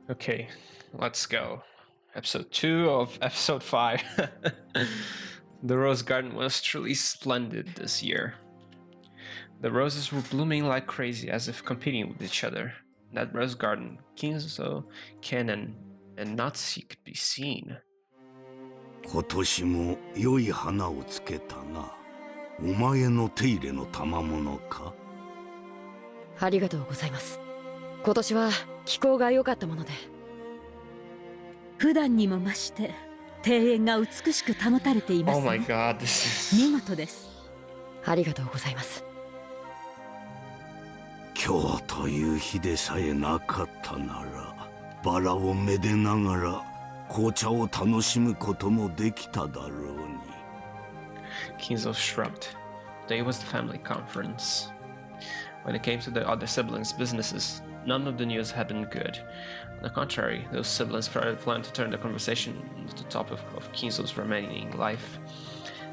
Okay, let's go. Episode 2 of episode 5. The rose garden was truly splendid this year. The roses were blooming like crazy, as if competing with each other. In that rose garden, Kinzo, Ken, and Natsuhi could be seen. 今年も良い花をつけたな。お前の手入れの賜物か。ありがとうございます。今年は気候が良かったもので。普段にも増して庭園が美しく保たれています。Oh my god, this is... 見事です。ありがとうございます。今日という日でさえなかったなら、バラをめでながら紅茶を楽しむこともできただろうに。Kinzo shrugged. Today was the family conference. When it came to the other siblings' businesses, none of the news had been good. On the contrary, those siblings planned to turn the conversation to the topic of Kinzo's remaining life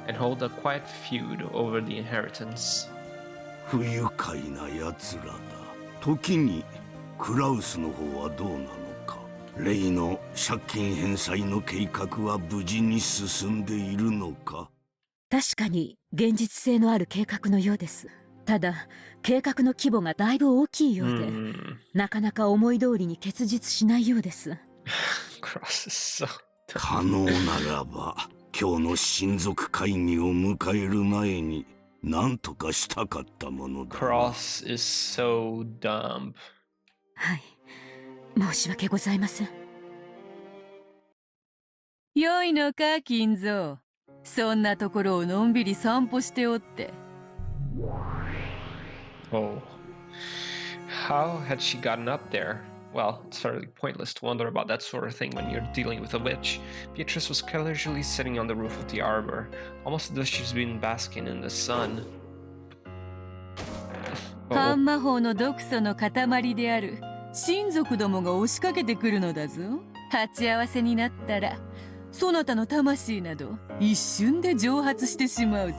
and hold a quiet feud over the inheritance. 不愉快な奴らだ。時にクラウスの方はどうなのか。レイの借金返済の計画は無事に進んでいるのか。確かに現実性のある計画のようです。ただ計画の規模がだいぶ大きいようで、なかなか思い通りに結実しないようです。可能ならば今日の親族会議を迎える前に何とかしたかったものだ。Cross is so dumb. はい、申し訳ございません。良いのか、金蔵。そんなところをのんびり散歩しておって。Oh. How had she gotten up there? Well, it's fairly pointless to wonder about that sort of thing when you're dealing with a witch. Beatrice was casually sitting on the roof of the arbor, almost as though she's been basking in the sun. 半魔法の毒素の塊である親族どもが押しかけてくるのだぞ。鉢合わせになったら、そなたの魂など一瞬で蒸発してしまうぞ。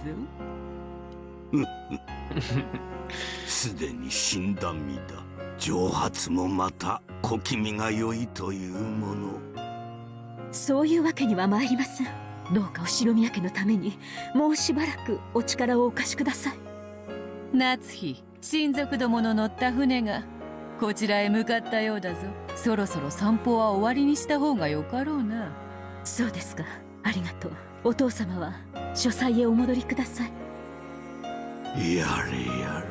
すでに死んだ身だ。蒸発もまた小気味が良いというもの。そういうわけには参りません。どうかお城宮家のためにもうしばらくお力をお貸しください。夏日、親族どもの乗った船がこちらへ向かったようだぞ。そろそろ散歩は終わりにした方がよかろうな。そうですか、ありがとう。お父様は書斎へお戻りください。やれやれ、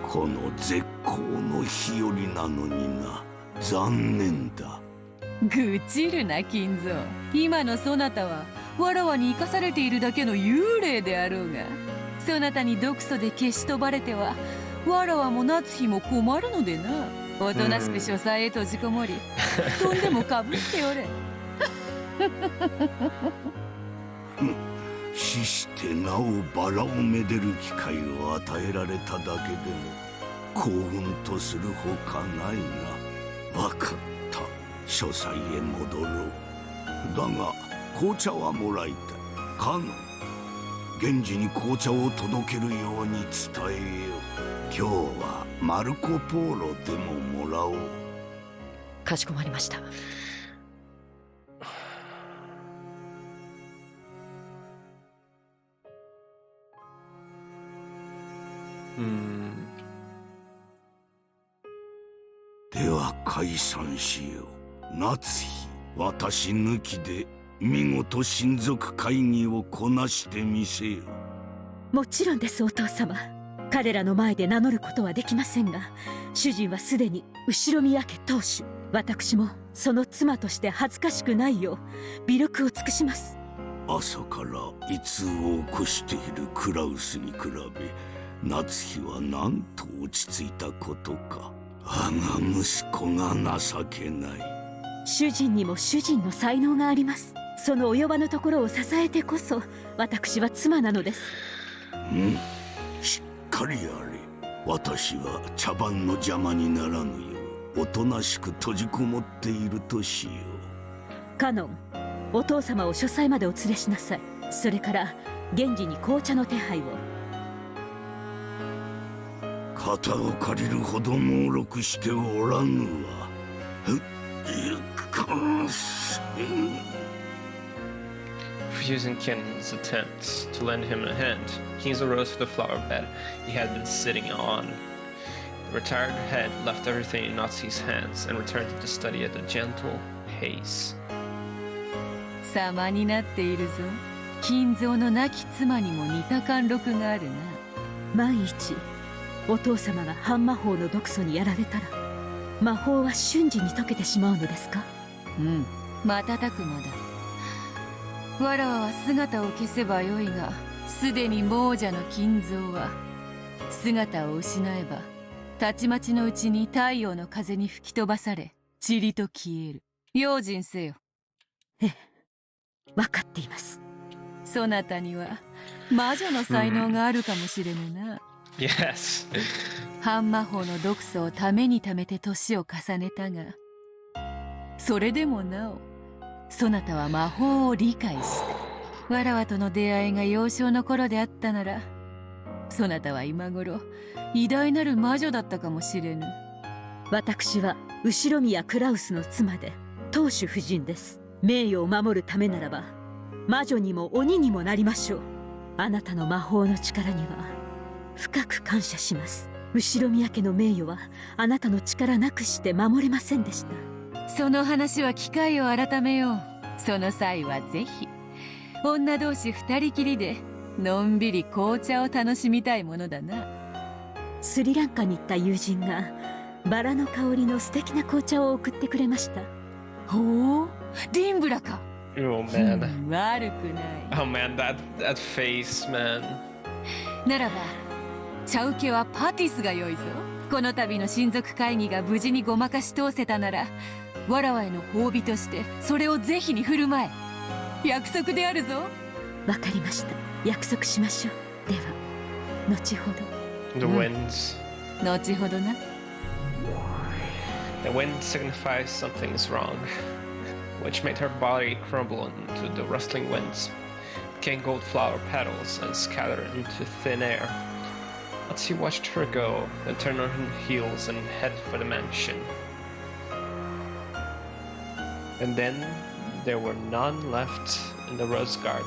この絶好の日和なのにな。残念だ。愚痴るな、金蔵。今のそなたはわらわに生かされているだけの幽霊であろうが、そなたに毒素で消し飛ばれてはわらわも夏日も困るのでな。おとなしく書斎へ閉じこもり、布団でもかぶっておれ。死してなおバラをめでる機会を与えられただけでも幸運とするほかないな。わかった、書斎へ戻ろう。だが紅茶はもらいたい。カノン、源氏に紅茶を届けるように伝えよう。今日はマルコ・ポーロでももらおう。かしこまりました。では解散しよう。夏日、私抜きで見事親族会議をこなしてみせよ。もちろんです、お父様。彼らの前で名乗ることはできませんが、主人はすでに後ろ宮家当主。私もその妻として恥ずかしくないよう微力を尽くします。朝から胃痛を起こしているクラウスに比べ、夏日はなんと落ち着いたことか。我が息子が情けない。主人にも主人の才能があります。その及ばぬところを支えてこそ私は妻なのです。しっかりやれ。私は茶番の邪魔にならぬようおとなしく閉じこもっているとしよう。カノン、お父様を書斎までお連れしなさい。それから源氏に紅茶の手配を。肩を借りるほど猛録しておらぬわ。Refusing Ken's attempts to lend him a hand, Kinzo rose to the flower bed he had been sitting on. The retired head left everything in Natsuhi's hands and returned to the study at a gentle pace. 様になっているぞ。金蔵の亡き妻にも似た貫禄があるな。万一お父様が半魔法の毒素にやられたら魔法は瞬時に解けてしまうのですか？うん、瞬く間だ。わらわは姿を消せばよいが、すでに亡者の金蔵は姿を失えばたちまちのうちに太陽の風に吹き飛ばされ塵と消える。用心せよ。ええ、分かっています。そなたには魔女の才能があるかもしれぬな。Yes. 半魔法の毒素をためにためて年を重ねたが、それでもなおそなたは魔法を理解した。わらわとの出会いが幼少の頃であったなら、そなたは今頃偉大なる魔女だったかもしれぬ。私は後宮クラウスの妻で当主夫人です。名誉を守るためならば魔女にも鬼にもなりましょう。あなたの魔法の力には深く感謝します。後宮家の名誉はあなたの力なくして守れませんでした。その話は機会を改めよう。その際はぜひ女同士二人きりでのんびり紅茶を楽しみたいものだな。スリランカに行った友人がバラの香りの素敵な紅茶を送ってくれました。ほう、リンブラか。Oh man. 悪くない。 Oh man, that face, man. ならば茶受けはパティスが良いぞ。この度の親族会議が無事にごまかし通せたなら、わらわへの褒美としてそれをぜひに振る舞え。約束であるぞ。わかりました。約束しましょう。では後ほど。 The winds. 後ほどな。 The wind signifies something is wrong, which made her body crumble into the rustling winds, became gold flower petals and scattered into thin air. Natsuhi watched her go, then turned on her heels and headed for the mansion. And then there were none left in the rose garden.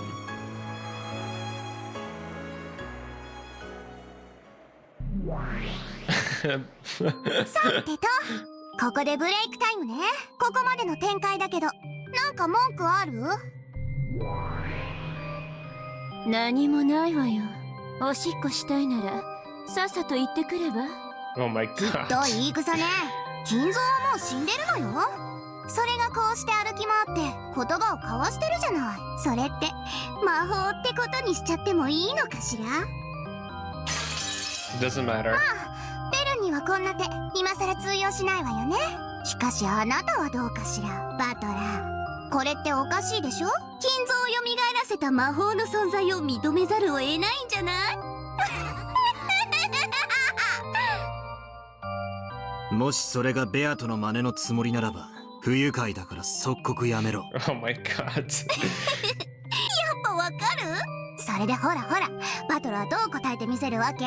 さてと、ここでブレイクタイムね。ここまでの展開だけど、なんか文句ある？何もないわよ。おしっこしたいならさっさと行ってくれば。 Oh my ひっ god. どい言い草ね。金蔵はもう死んでるのよ。それがこうして歩き回って言葉を交わしてるじゃない。それって魔法ってことにしちゃってもいいのかしら？ Doesn't matter. ベルンにはこんな手今さら通用しないわよね。しかしあなたはどうかしら、バトラー。これっておかしいでしょ？金蔵を蘇らせた魔法の存在を認めざるを得ないんじゃない？もしそれがベアとの真似のつもりならば、不愉快だから即刻やめろ。Oh my god. やっぱわかる？それでほらほら、バトラーどう答えてみせるわけ？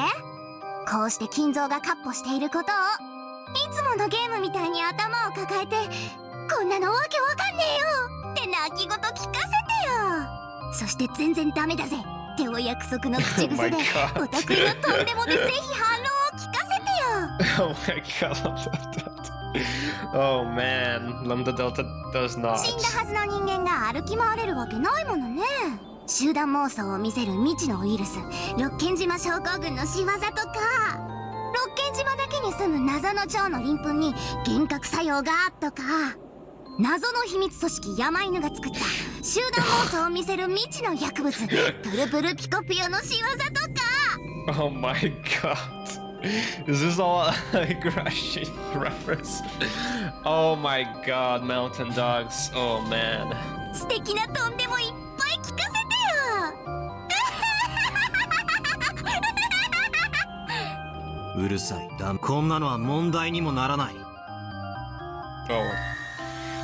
こうして金蔵がカッポしていることを、いつものゲームみたいに頭を抱えて、こんなのわけわかんねえよって泣き言聞かせてよ。そして全然ダメだぜってお約束の口癖で、お得意のとんでもでぜひ反論を聞かせてよ。 Oh my god. Oh man, Lambda Delta does not. 死んだはずの人間が歩き回れるわけないものね。集団妄想を見せる未知のウイルス、ロッケン島症候群の仕業とか、ロッケン島だけに住む謎の蝶の鱗粉に幻覚作用がとか、謎の秘密組織山犬が作った集団妄想を見せる未知の薬物、プルプルピコピオの仕業とか。 Oh my god. Is this all like Russian reference? Oh my god, mountain dogs. Oh man. 素敵なとんでもいっぱい聞かせてよ。うるさい。こんなのは問題にもならない。Oh.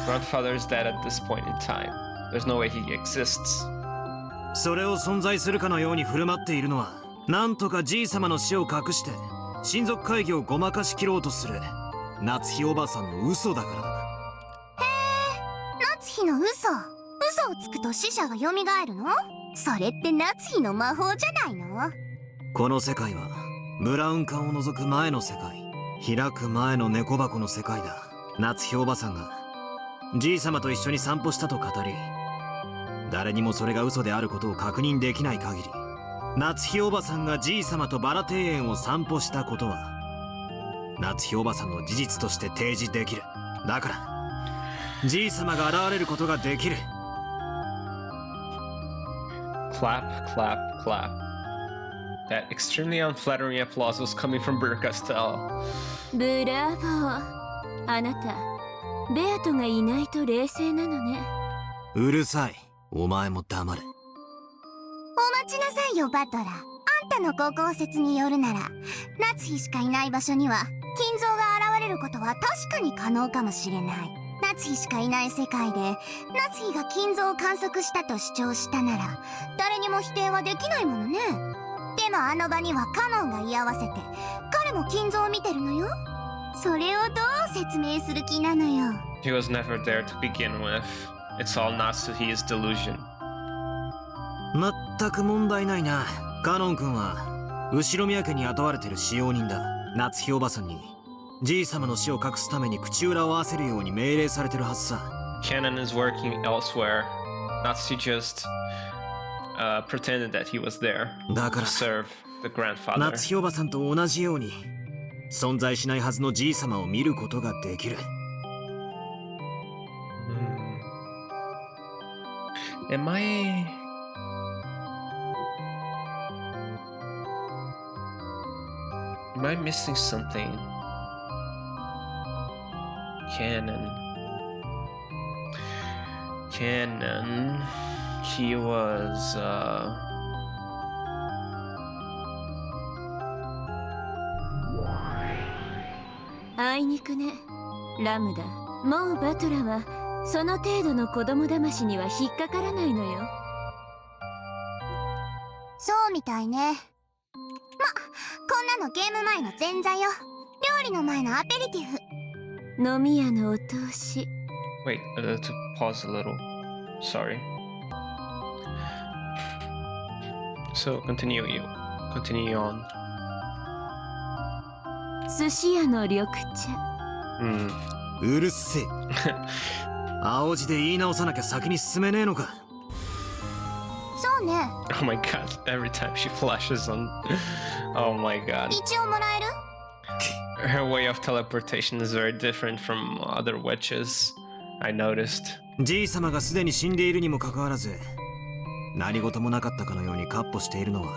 Grandfather is dead at this point in time. There's no way he exists. それを存在するかのように振る舞っているのは、なんとかじい様の死を隠して親族会議をごまかしきろうとする夏日おばさんの嘘だからだ。夏ヒの嘘をつくと死者が蘇るの？それって夏日の魔法じゃないの？この世界はブラウン管を除く前の世界、開く前の猫箱の世界だ。夏日おばさんがじい様と一緒に散歩したと語り、誰にもそれが嘘であることを確認できない限り、夏日おばさんがじい様とバラ庭園を散歩したことは夏日おばさんの事実として提示できる。だからじい様が現れることができる。Clap, clap, clap. That extremely unflattering applause was coming from Bernkastel. ブラボー。あなたベアトがいないと冷静なのね。うるさい。お前も黙れ。お待ちなさいよバトラー。あんたのご考説によるなら、夏日しかいない場所には金蔵が現れることは確かに可能かもしれない。夏日しかいない世界で夏日が金蔵を観測したと主張したなら、誰にも否定はできないものね。でもあの場にはカノンが居合わせて、彼も金蔵を見てるのよ。それをどう説明する気なのよ。 He was never there to begin with. It's all Natsuhi's delusion. まったく問題ないな。カノン君は後ろ宮家に雇われてる使用人だ。夏日おばさんにじい様の死を隠すために口裏を合わせるように命令されてるはずさ。Canon is working elsewhere. Natsuhi just pretended that he was there だか to ら serve the grandfather. 夏日おばさんと同じように存在しないはずのじい様を見ることができる。Am I missing something? Canon. He wasあいにくねラムダ。もうバトラはその程度の子供騙しには引っかからないのよ。そうみたいね。ま、こんなのゲーム前の前座よ。料理の前のアペリティフ。飲み屋のお通し。 wait, to pause a little. Sorry. So continue on. 寿司屋の緑茶。うるせえ。青字で言い直さなきゃ先に進めねえのか。そうね。 Oh my god, every time she flashes on. Oh my god. 一応もらえる？ Her way of teleportation is very different from other witches, I noticed. じい様がすでに死んでいるにもかかわらず、何事もなかったかのように闊歩しているのは、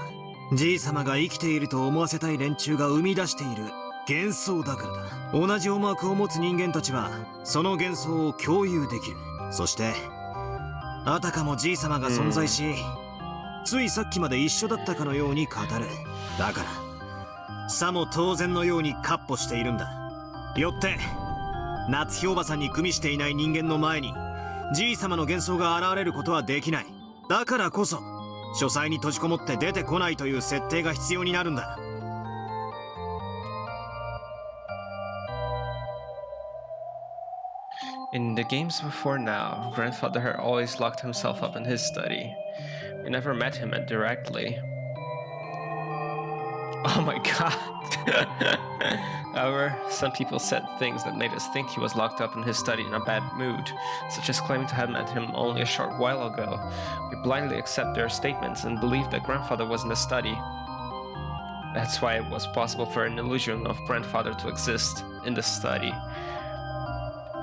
じい様が生きていると思わせたい連中が生み出している幻想だからだ。同じ思惑を持つ人間たちはその幻想を共有できる。そしてあたかもじい様が存在し、ついさっきまで一緒だったかのように語る。だからさも当然のように闊歩しているんだ。よって夏日おばさんに組みしていない人間の前にじい様の幻想が現れることはできない。だからこそ書斎に閉じこもって出てこないという設定が必要になるんだ。In the games before now, grandfather had always locked himself up in his study. We never met him directly. Oh my god. However, some people said things that made us think he was locked up in his study in a bad mood, such as claiming to have met him only a short while ago. We blindly accept their statements and believe that grandfather was in the study. That's why it was possible for an illusion of grandfather to exist in the study.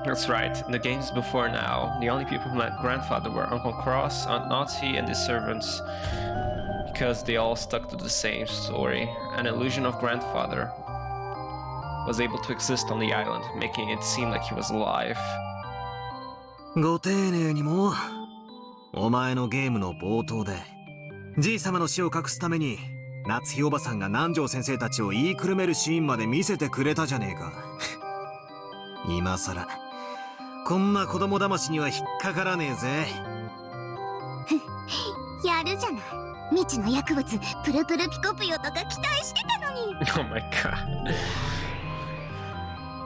That's right, in the games before now, the only people who met grandfather were Uncle Cross, Aunt Natsuhi, and the servants, because they all stuck to the same story. An illusion of grandfather was able to exist on the island, making it seem like he was alive. ご丁寧にも。お前のゲームの冒頭でじい様の死を隠すために夏日おばさんが南條先生たちを言いくるめるシーンまで見せてくれたじゃねえか。今さらこんな子供騙しには引っかからねえぜ。やるじゃない。未知の薬物プルプルピコプヨとか期待してたのに。Oh my god.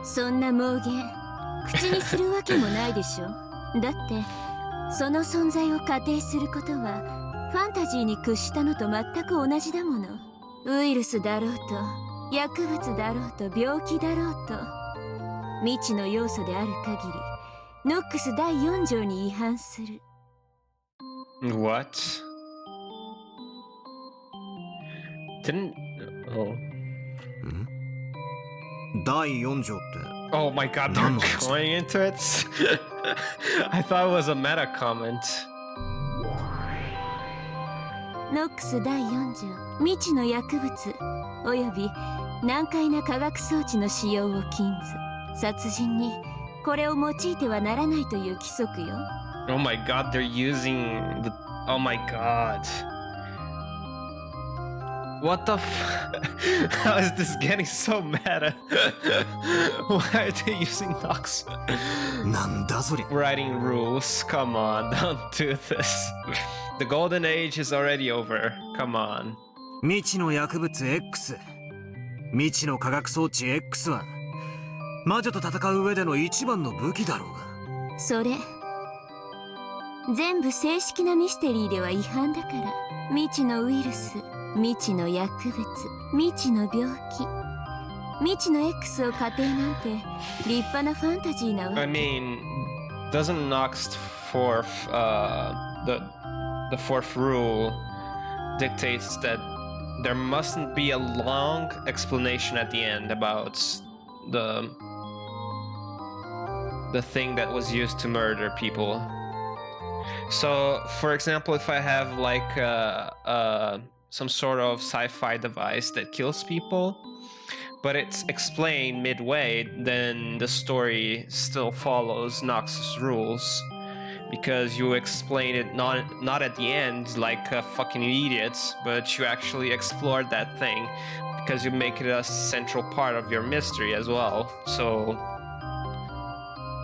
そんな妄言口にするわけもないでしょ。だってその存在を仮定することはファンタジーに屈したのと全く同じだもの。ウイルスだろうと薬物だろうと病気だろうと未知の要素である限りノックス第4条に違反する。 What? Didn't... Oh. 第4条って Oh my god, they're going into it? I thought it was a meta comment. ノックス第4条未知の薬物および難解な化学装置の使用を禁ず、殺人にこれを用いてはならないという規則よ。 Oh my god, they're using the... Oh my god. What the How is this getting so meta? Why are they using Knox? なんだそりゃ。 Writing rules, come on, don't do this. The golden age is already over, come on. 未知の薬物 X、 未知の化学装置 X は魔女と戦う上での一番の武器だろうが。それ全部正式なミステリーでは違反だから。未知のウイルス、未知の薬物、未知の病気、未知の X を仮定なんて立派なファンタジーなわけ。 I mean, doesn't Knox fourth, the fourth rule dictates that there mustn't be a long explanation at the end about the thing that was used to murder people. So, for example, if I have like some sort of sci-fi device that kills people, but it's explained midway, then the story still follows Knox's rules. Because you explain it not at the end like a fucking idiot, but you actually explored that thing because you make it a central part of your mystery as well. So,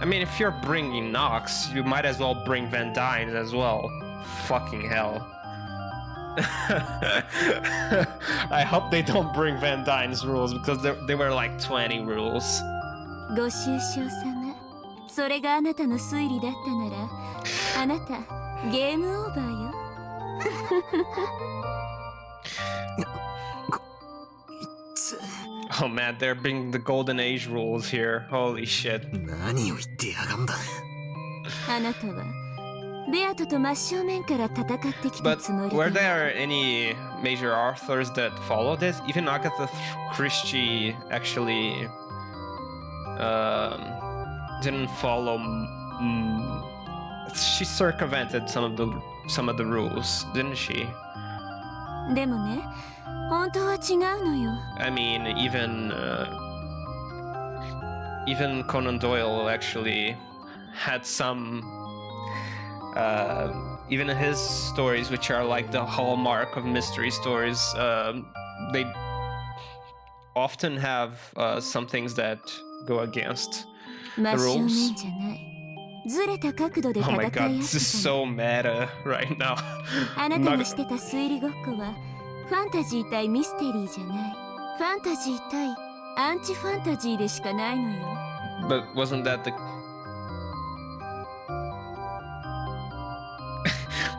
I mean, if you're bringing Knox, you might as well bring Van Dyne as well. Fucking hell. I hope they don't bring Van Dyne's rules because they were like 20 rules. ご愁傷様。それがあなたの推理だったなら、あなたゲームオーバーよ。Oh man, they're bringing the golden age rules here. Holy shit. 何を言ってやがんだ。あなたはベアトと真正面から戦ってきた But つもり were だ。 there any major authors that followed it? Even Agatha Christie actually didn't follow. She circumvented some of the rules, didn't she? でもね、本当は違うのよ。 I mean, even Conan Doyle actually had some. Even in his stories, which are like the hallmark of mystery stories, they often have some things that go against the 真正 rules. 面じゃない。ずれた角度で Oh 戦い my 合 god, っ this is てたの。 so meta right now. あなたがしてた推理ごっこはファンタジー対ミステリーじゃない。ファンタジー対アンチファンタジーでしかないのよ。 But wasn't that the...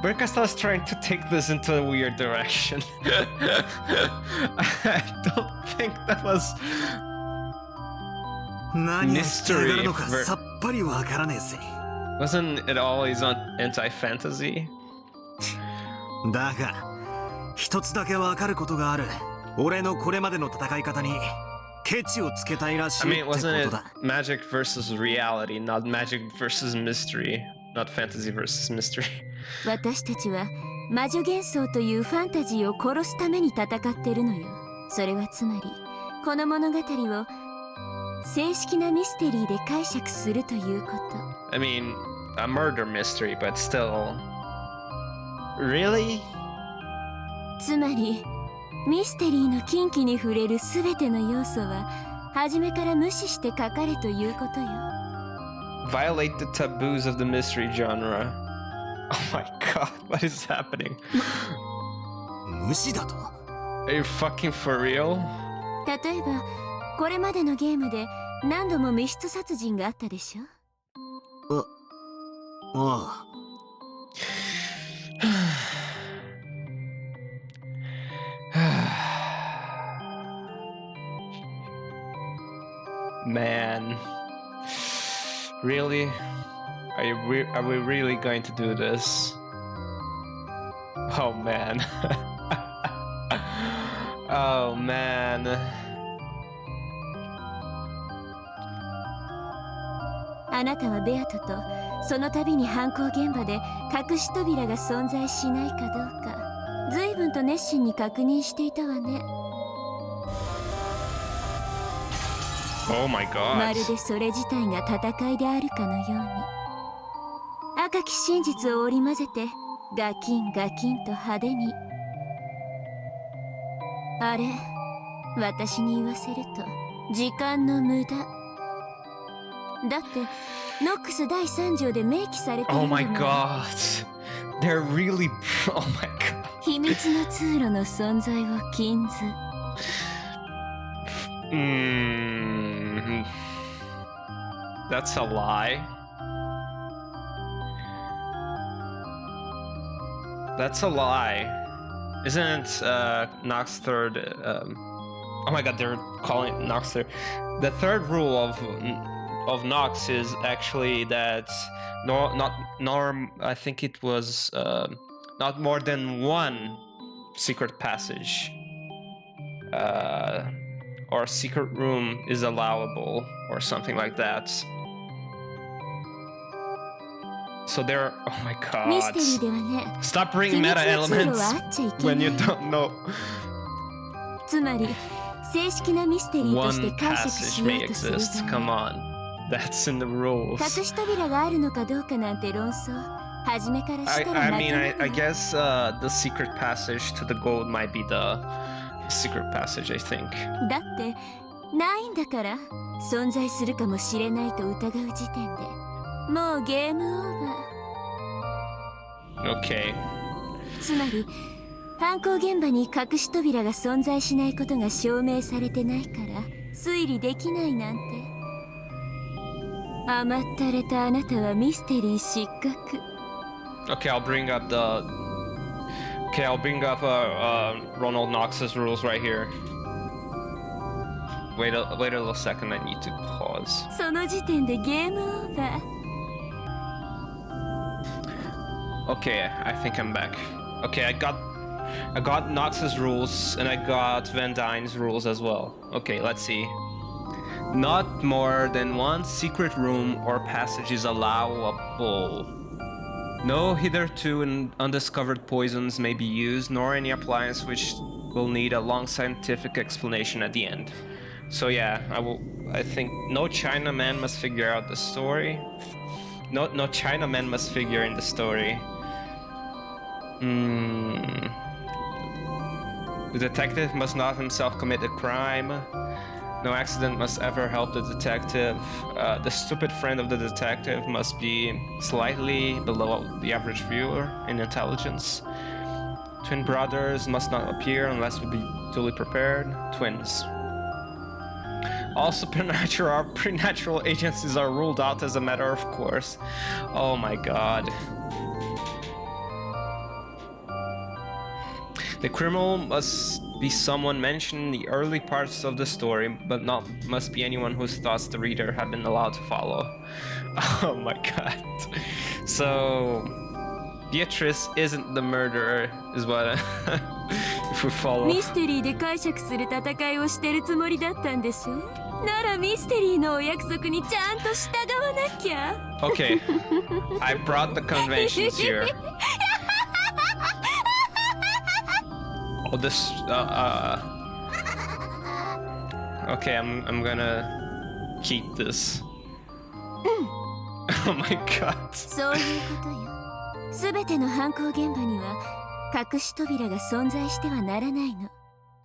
Bernkastel is trying to take this into a weird direction. I don't think that was... 何が言ってやがるのか Mystery さっぱりわからねえぜ。 Wasn't it always on anti-fantasy? だが一つだけわかることがある。俺のこれまでの戦い方にケチをつけたいらし I いって mean, こと wasn't it だ。 magic versus reality, not magic versus mystery, not fantasy versus mystery? 私たちは魔女幻想というファンタジーを殺すために戦ってるのよ。それはつまりこの物語を正式なミステリーで解釈するということ。 I mean, a murder mystery, but still... Really? つまりミステリーの禁忌に触れるすべての要素は初めから無視して書かれということよ。 Violate the taboos of the mystery genre. Oh my god, what is happening? 無視だと。 Are you fucking for real? 例えばこれまでのゲームで何度も密室殺人があったでしょ。あ Man, really? Are we really going to do this? Oh man. Oh man. あなたはベアトとその度に犯行現場で隠し扉が存在しないかどうか随分と熱心に確認していたわね。 Oh my god. まるでそれ自体が戦いであるかのように赤き真実を織り交ぜてガキンガキンと派手に。あれ、私に言わせると時間の無駄だって。ノックス第3条で明記されている Oh んだ my もん。 god. They're really. Oh my god. 秘密の通路の存在を禁ず。That's a lie. That's a lie. Isn't Knox third? Oh my god, they're calling it Knox third. The third rule of Knox is actually that I think it was not more than one secret passage or secret room is allowable or something like that. So there. Oh my ミステリ god. ーではね、 Stop 秘 bringing 密 meta の通路 elements はあっちゃいけ when な you い。 don't know. つまり正式なミステリーとして One 解釈 passage しよ may うとする exist. 場 Come 合、 on. That's in the rules. 隠し扉があるのかどうかなんて論争初めからしたら I な mean, か I なか guess the secret passage to the gold might be the secret passage, I think. だってないんだから。存在するかもしれないと疑う時点でもうゲームオーバー。 Okay. つまり犯行現場に隠し扉が存在しないことが証明されてないから推理できないなんて。甘ったれたあなたはミステリー失格。 Okay, I'll bring up Ronald Knox's rules right here. Wait a little second, I need to pause. その時点でゲームオーバー。 Okay, I think I'm back. Okay, I got Knox's rules and I got Van Dyne's rules as well. Okay, let's see. Not more than one secret room or passage is allowable. No hitherto undiscovered poisons may be used, nor any appliance which will need a long scientific explanation at the end. So yeah, I think no Chinaman must figure out the story. No Chinaman must figure in the story. The detective must not himself commit the crime. No accident must ever help the detective. The stupid friend of the detective must be slightly below the average viewer in intelligence. Twin brothers must not appear unless we be duly prepared. Twins. All supernatural or preternatural agencies are ruled out as a matter of course. Oh my god. The criminal must be someone mentioned in the early parts of the story, but must be anyone whose thoughts the reader have been allowed to follow. Oh my god. So Beatrice isn't the murderer, is what if we follow. ミステリーで解釈する戦いをしてるつもりだったんでしょ。ならミステリーのお約束にちゃんと従わなきゃ。Okay, I brought the conventions here. Oh, this. Okay, I'm gonna keep this. Oh my god. そういうことよ。すべての犯行現場には隠し扉が存在してはならないの。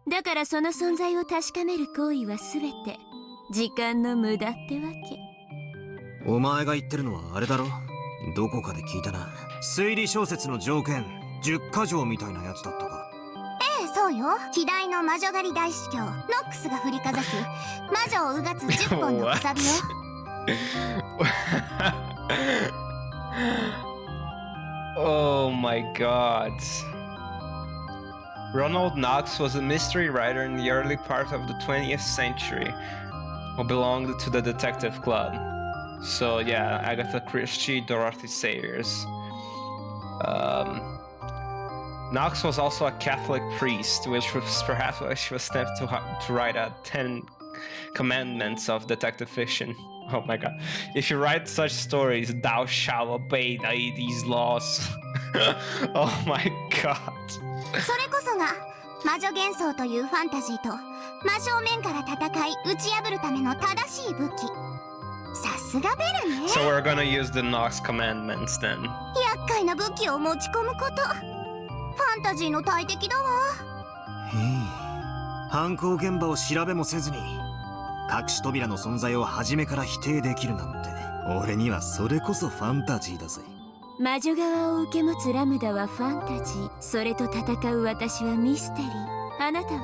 だからその存在を確かめる行為はすべて時間の無駄ってわけ。お前が言ってるのはあれだろ。どこかで聞いたな。推理小説の条件10か条みたいなやつだったか。ええ、そうよ。希代の魔女狩り大司教ノックスが振りかざす魔女をうがつ10本の鎖よ。Oh my god. Ronald Knox was a mystery writer in the early part of the 20th century who belonged to the detective club. So yeah, Agatha Christie, Dorothy Sayers. Knox was also a Catholic priest, which was perhaps why she was tempted to write a 10 Commandments of detective fiction. Oh my god. If you write such stories, thou shalt obey these laws. Oh my god. それこそが魔女幻想というファンタジーと真正面から戦い打ち破るための正しい武器。さすがベルね。 So we're gonna use the Knox Commandments then. 厄介な武器を持ち込むこと。ファンタジーの大敵だわ。犯行現場を調べもせずに隠し扉の存在を初めから否定できるなんて、俺にはそれこそファンタジーだぜ。魔女側を受け持つラムダはファンタジー、それと戦う私はミステリー。あなたは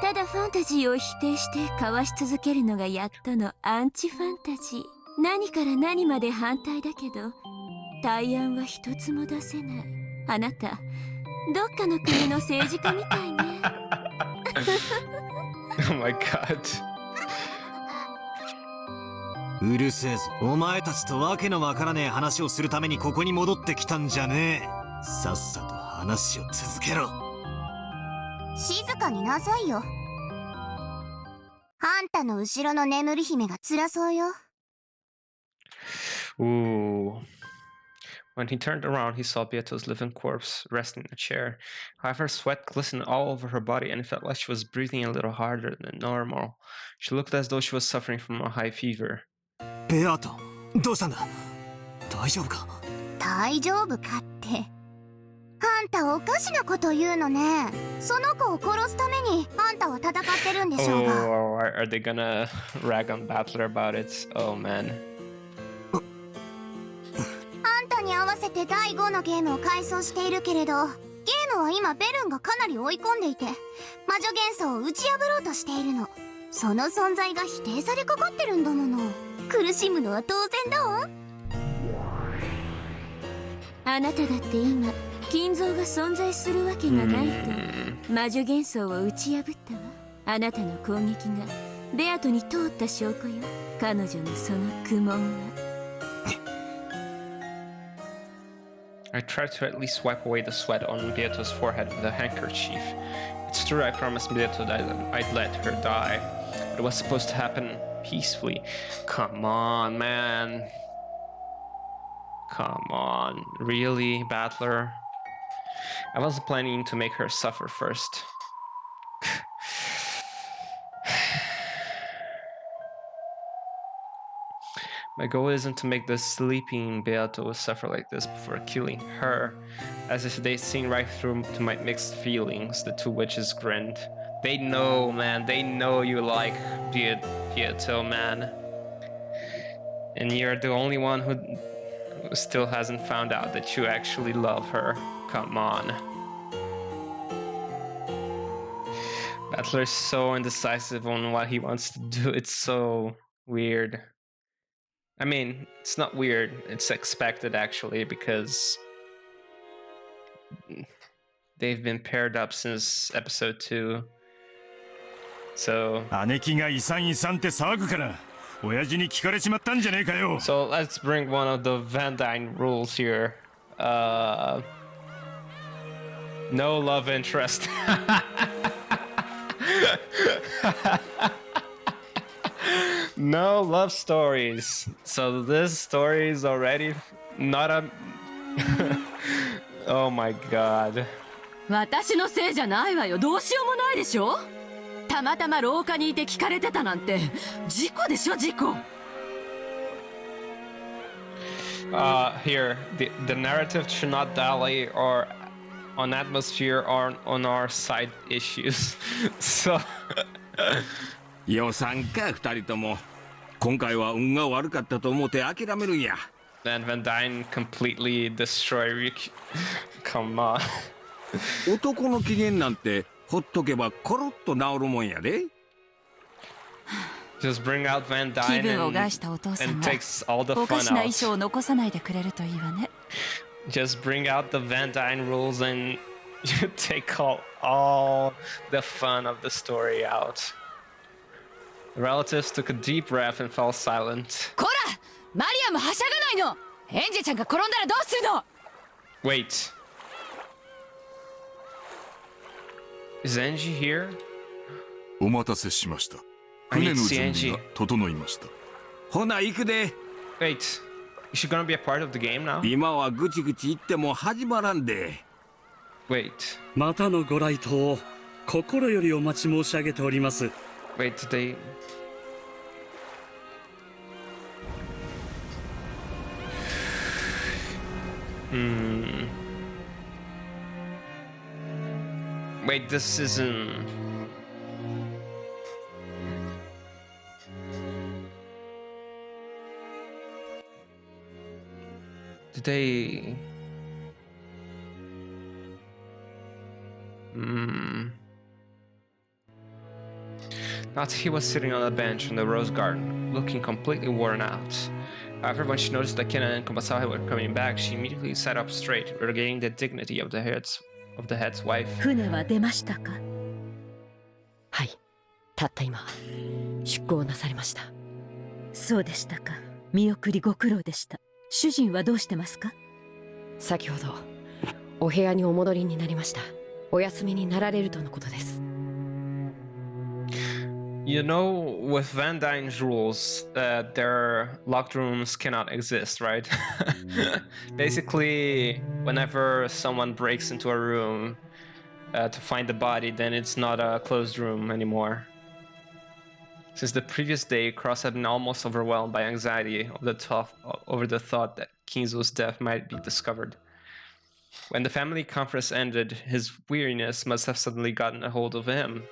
ただファンタジーを否定してかわし続けるのがやっとのアンチファンタジー。何から何まで反対だけど対案は一つも出せない。あなたどっかの国の政治家みたいね。Oh my god. うるせえぞ。お前たちとわけのわからねえ話をするためにここに戻ってきたんじゃねえ。さっさと話を続けろ。静かになさいよ。あんたの後ろの眠り姫が辛そうよ。Ooh. When he turned around, he saw Beato's living corpse resting in a chair. However, sweat glistened all over her body and it felt like she was breathing a little harder than normal. She looked as though she was suffering from a high fever. ベアート、どうしたんだ？大丈夫か？大丈夫かって。あんたおかしなこと言うのね。その子を殺すためにあんたは戦ってるんでしょうが。Oh, are they gonna rag on Battler about it? Oh man. あんたに合わせて第5のゲームを改装しているけれど、ゲームは今ベルンがかなり追い込んでいて、魔女幻想を打ち破ろうとしているの。その存在が否定されかかってるんだもの。苦しむのは当然だわ。あなただって今金像が存在するわけがないと魔女幻想を打ち破ったわ。あなたの攻撃がベアトに通った証拠よ。彼女のその苦悶は。I tried to at least wipe away the sweat on Beato's forehead with a handkerchief. It's true I promised Beato that I'd let her die, but it was supposed to happen peacefully. Come on, man. Come on. Really, Battler? I wasn't planning to make her suffer first. My goal isn't to make the sleeping Beato suffer like this before killing her. As if they'd seen right through to my mixed feelings, the two witches grinned. They know, man. They know you like Beato, man. And you're the only one who still hasn't found out that you actually love her. Come on. Battler's so indecisive on what he wants to do. It's so weird. I mean, it's not weird. It's expected, actually, because they've been paired up since episode 2. So... So let's bring one of the Van Dine rules here. No love interest. No love stories. So this story is already not a... Oh my god. 私のせいじゃないわよ。どうしようもないでしょ。たまたま廊下にいて聞かれてたなんて事故でしょ、事故。Here, the narrative should not dally or on atmosphere or on our side issues. So 予算か2人とも今回は運が悪かったと思って諦めるんや。 then Van Dine completely destroy Rick. Come on. 男の機嫌なんてほっとけばコロッと治るもんやで。 Just bring out Van 気 Dine 分を and, 害したお父さん and が takes all the おか fun しな out. 衣装を残さないでくれるといいわね。Just bring out the Van Dyne rules and you take all the fun of the story out. The relatives took a deep breath and fell silent. こらマリアもはしゃがないのエンジェちゃんが転んだらどうするの Wait. Is Angie here? お待たせしました。船の準備が整いました。ほな行くで。Wait, is she gonna be a part of the game now? 今はぐちぐち言っても始まらんで。Wait. またのご来島を心よりお待ち申し上げております。Wait, did they... Wait, this isn't... Did they... Natsuhi was sitting on a bench in the rose garden, looking completely worn out. However, when she noticed that Kina and Kumasawa were coming back, she immediately sat up straight, regaining the dignity of the head's wife. 船は出ましたか？はいたった今出航なされました。そうでしたか。見送りご苦労でした。主人はどうしてますか？先ほどお部屋にお戻りになりました。お休みになられるとのことです。You know, with Van Dyne's rules, their locked rooms cannot exist, right? Basically, whenever someone breaks into a room to find the body, then it's not a closed room anymore. Since the previous day, Cross had been almost overwhelmed by anxiety over the thought that Kinzo's death might be discovered. When the family conference ended, his weariness must have suddenly gotten a hold of him.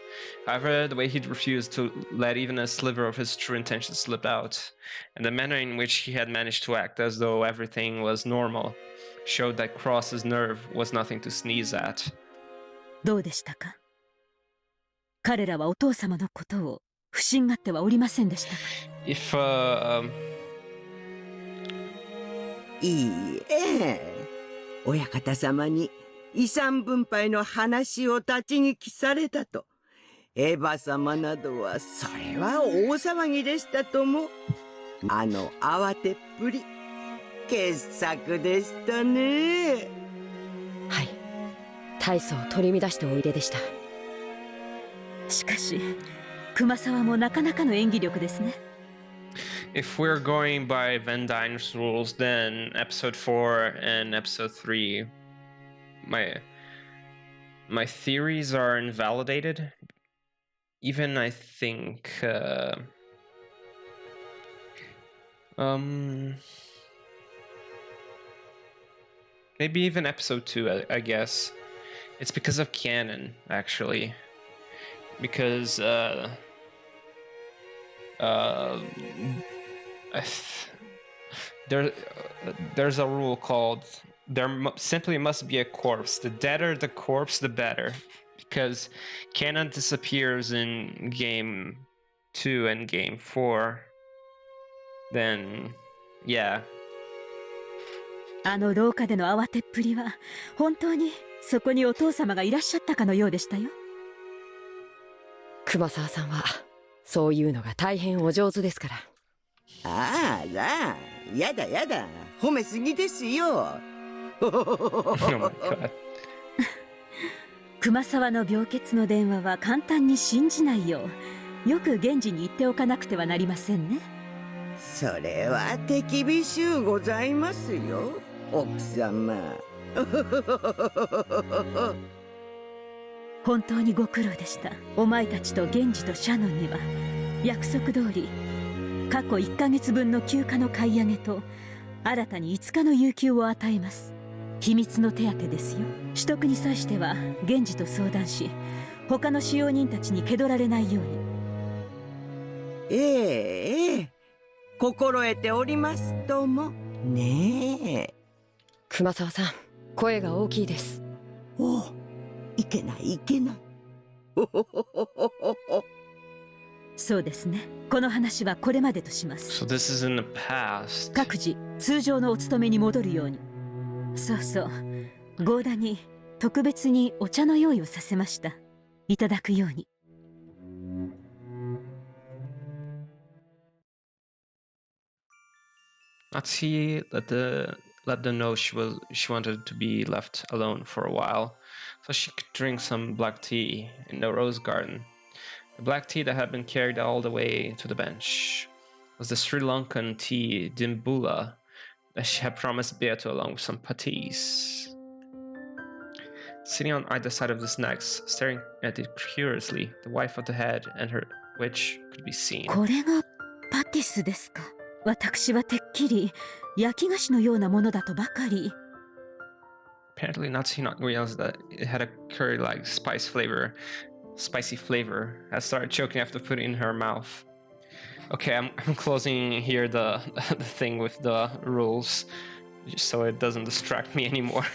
However, the way he'd refused to let even a sliver of his true intentions slip out, and the manner in which he had managed to act as though everything was normal, showed that Cross's nerve was nothing to sneeze at. どうでしたか？彼らはお父様のことを不審がってはおりませんでした。If, いいえ。親方様に遺産分配の話を立ち聞きされたと。エヴァ様などはそれは大騒ぎでしたとも。あの慌てっぷり傑作でしたね。はい大層取り乱しておいででした。しかし熊沢もなかなかの演技力ですね。If we're going by Van Dyne's rules, then episode 4 and episode 3, my theories are invalidated. Even I think, maybe even episode 2, I guess. It's because of canon, actually. Because, there's a rule called simply must be a corpse. The deader the corpse, the better. Because canon disappears in game 2 and game 4. Then, yeah. あの廊下での慌てっぷりは本当にそこにお父様がいらっしゃったかのようでしたよ。熊沢さんはそういうのが大変お上手ですから。あら、やだやだ、褒めすぎですよ。熊沢の病欠の電話は簡単に信じないよう、よく現地に行っておかなくてはなりませんね。それは手厳しゅうございますよ、奥様。本当にご苦労でした。お前たちと源氏とシャノンには約束通り過去1ヶ月分の休暇の買い上げと新たに5日の有給を与えます。秘密の手当ですよ。取得に際しては源氏と相談し、他の使用人たちに気取られないように。ええ、心得ておりますともねえ。熊沢さん、声が大きいです。おお、いけないいけない。そうですね。この話はこれまでとします。So this is in the past. 各自通常のお勤めに戻るように。そうそう、ゴーダに特別にお茶の用意をさせました。いただくように。Natsuhi let them know she wanted to be left alone for a while, so she could drink some black tea in the rose garden. The black tea that had been carried all the way to the bench was the Sri Lankan tea dimbula that she had promised Beatrice along with some patties. Sitting on either side of the snacks, staring at it curiously, the wife of the head and her witch could be seen. これがパティスですか。私はてっきり焼き菓子のようなものだとばかり。Apparently, Natsuhi not realized that it had a curry-like spicy flavor. I started choking after putting it in her mouth. Okay, I'm closing here the thing with the rules, just so it doesn't distract me anymore.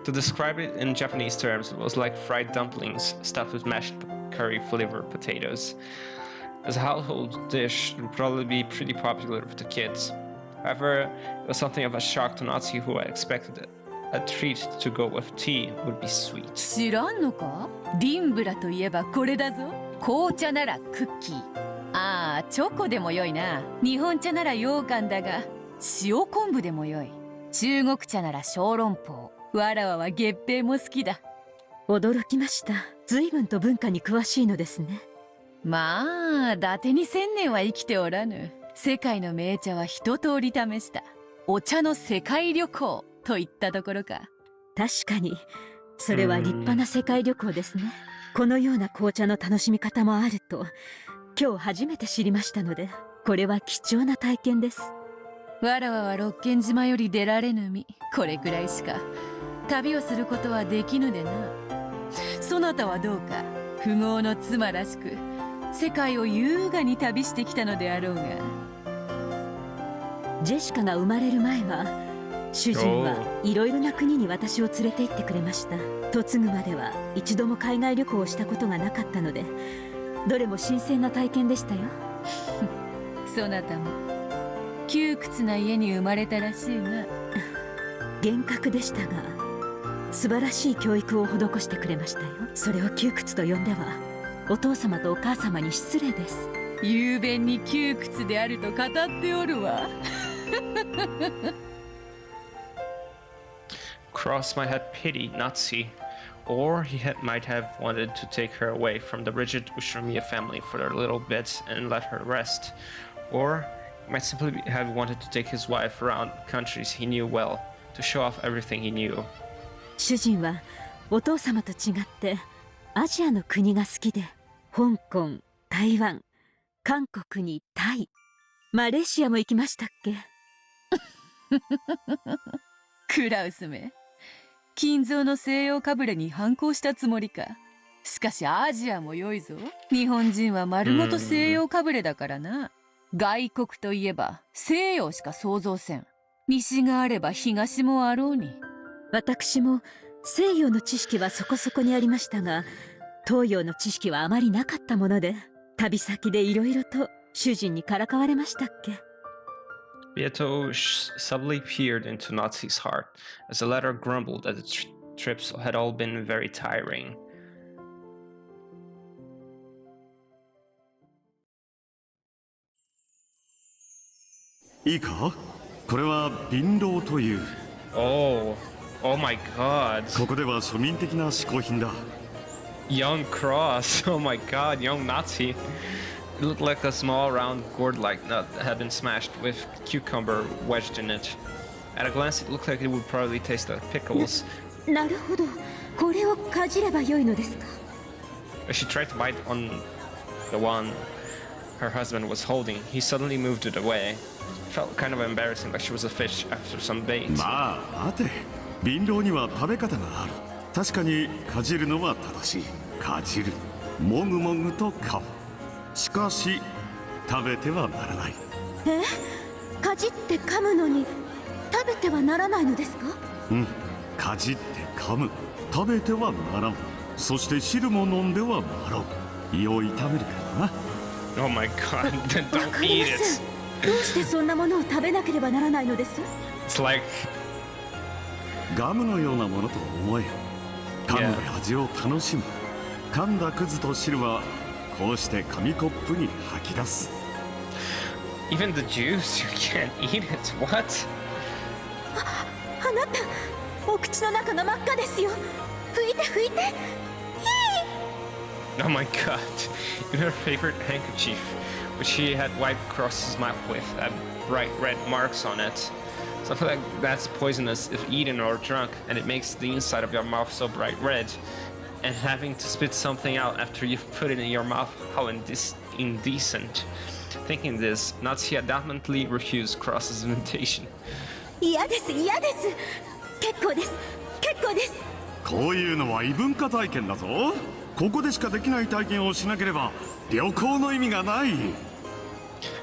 To describe it in Japanese terms, it was like fried dumplings stuffed with mashed curry-flavored potatoes. As a household dish, it would probably be pretty popular with the kids. However, it was something of a shock to Natsuhi, who had expected a treat to go with tea would be sweet. 知らんのか？リンブラといえばこれだぞ。紅茶ならクッキー。ああ、チョコでもよいな。日本茶なら羊羹だが、塩昆布でもよい。中国茶なら小籠包。わらわは月餅も好きだ。驚きました。随分と文化に詳しいのですね。まあ、伊達に1000年は生きておらぬ。世界の名茶は一通り試した。お茶の世界旅行といったところか。確かに、それは立派な世界旅行ですね。このような紅茶の楽しみ方もあると、今日初めて知りましたので、これは貴重な体験です。わらわは六軒島より出られぬ身。これくらいしか旅をすることはできぬでな。そなたはどうか、富豪の妻らしく世界を優雅に旅してきたのであろうが。ジェシカが生まれる前は、主人はいろいろな国に私を連れて行ってくれました。嫁ぐまでは一度も海外旅行をしたことがなかったので、どれも新鮮な体験でしたよ。そなたも窮屈な家に生まれたらしいな。厳格でしたが、素晴らしい教育を施してくれましたよ。それを窮屈と呼んではお父様とお母様に失礼です。雄弁に窮屈であると語っておるわ。Cross might have pitied Natsuhi, or might have wanted to take her away from the rigid Ushinomiya family for a little bit and let her rest, or he might simply have wanted to take his wife around countries he knew well, to show off everything he knew. 主人はお父様と違ってアジアの国が好きで、香港、台湾、韓国にタイ、マレーシアも行きましたっけ？クラウスめ、金蔵の西洋かぶれに反抗したつもりか。しかしアジアも良いぞ。日本人は丸ごと西洋かぶれだからな。外国といえば西洋しか想像せん。西があれば東もあろうに。私も西洋の知識はそこそこにありましたが、東洋の知識はあまりなかったもので、旅先でいろいろと主人にからかわれましたっけ。Beatrice subtly peered into Natsuhi's heart, as the latter grumbled that the trips had all been very tiring. いいか、これは貧乏という。Oh my god. ここでは庶民的な嗜好品だ。Young Cross, oh my god, young Natsuhi. It looked like a small round gourd-like nut that had been smashed with cucumber wedged in it. At a glance, it looked like it would probably taste like pickles. なるほど、これをかじればよいのですか。As she tried to bite on the one her husband was holding, he suddenly moved it away. It felt kind of embarrassing, like she was a fish after some bait. まあ待て、貧乏には食べ方がある。確かにかじるのは正しい。かじる、もぐもぐと噛む。しかし食べてはならない。かじって噛むのに食べてはならないのですか。うん、かじって噛む、食べてはならん。そして汁も飲んではならん。胃を痛めるからな。Oh my god, then don't eat it. どうしてそんなものを食べなければならないのです。It's like ガムのようなものと思え。噛んで味を楽しむ。噛んだクズと汁はこうして紙コップに吐き出す。even the juice, you can't eat it. What? あなた、お口の中が真っ赤ですよ。拭いて拭いて。Oh my god. Even her favorite handkerchief, which she had wiped across his mouth with, had bright red marks on it. So I feel like that's poisonous if eaten or drunk, and it makes the inside of your mouth so bright red. And having to spit something out after you've put it in your mouth, how indecent. Thinking this, Natsuhi adamantly refused Cross's invitation. 嫌です嫌です。結構です結構です。こういうのは異文化体験だぞ。ここでしかできない体験をしなければ旅行の意味がない。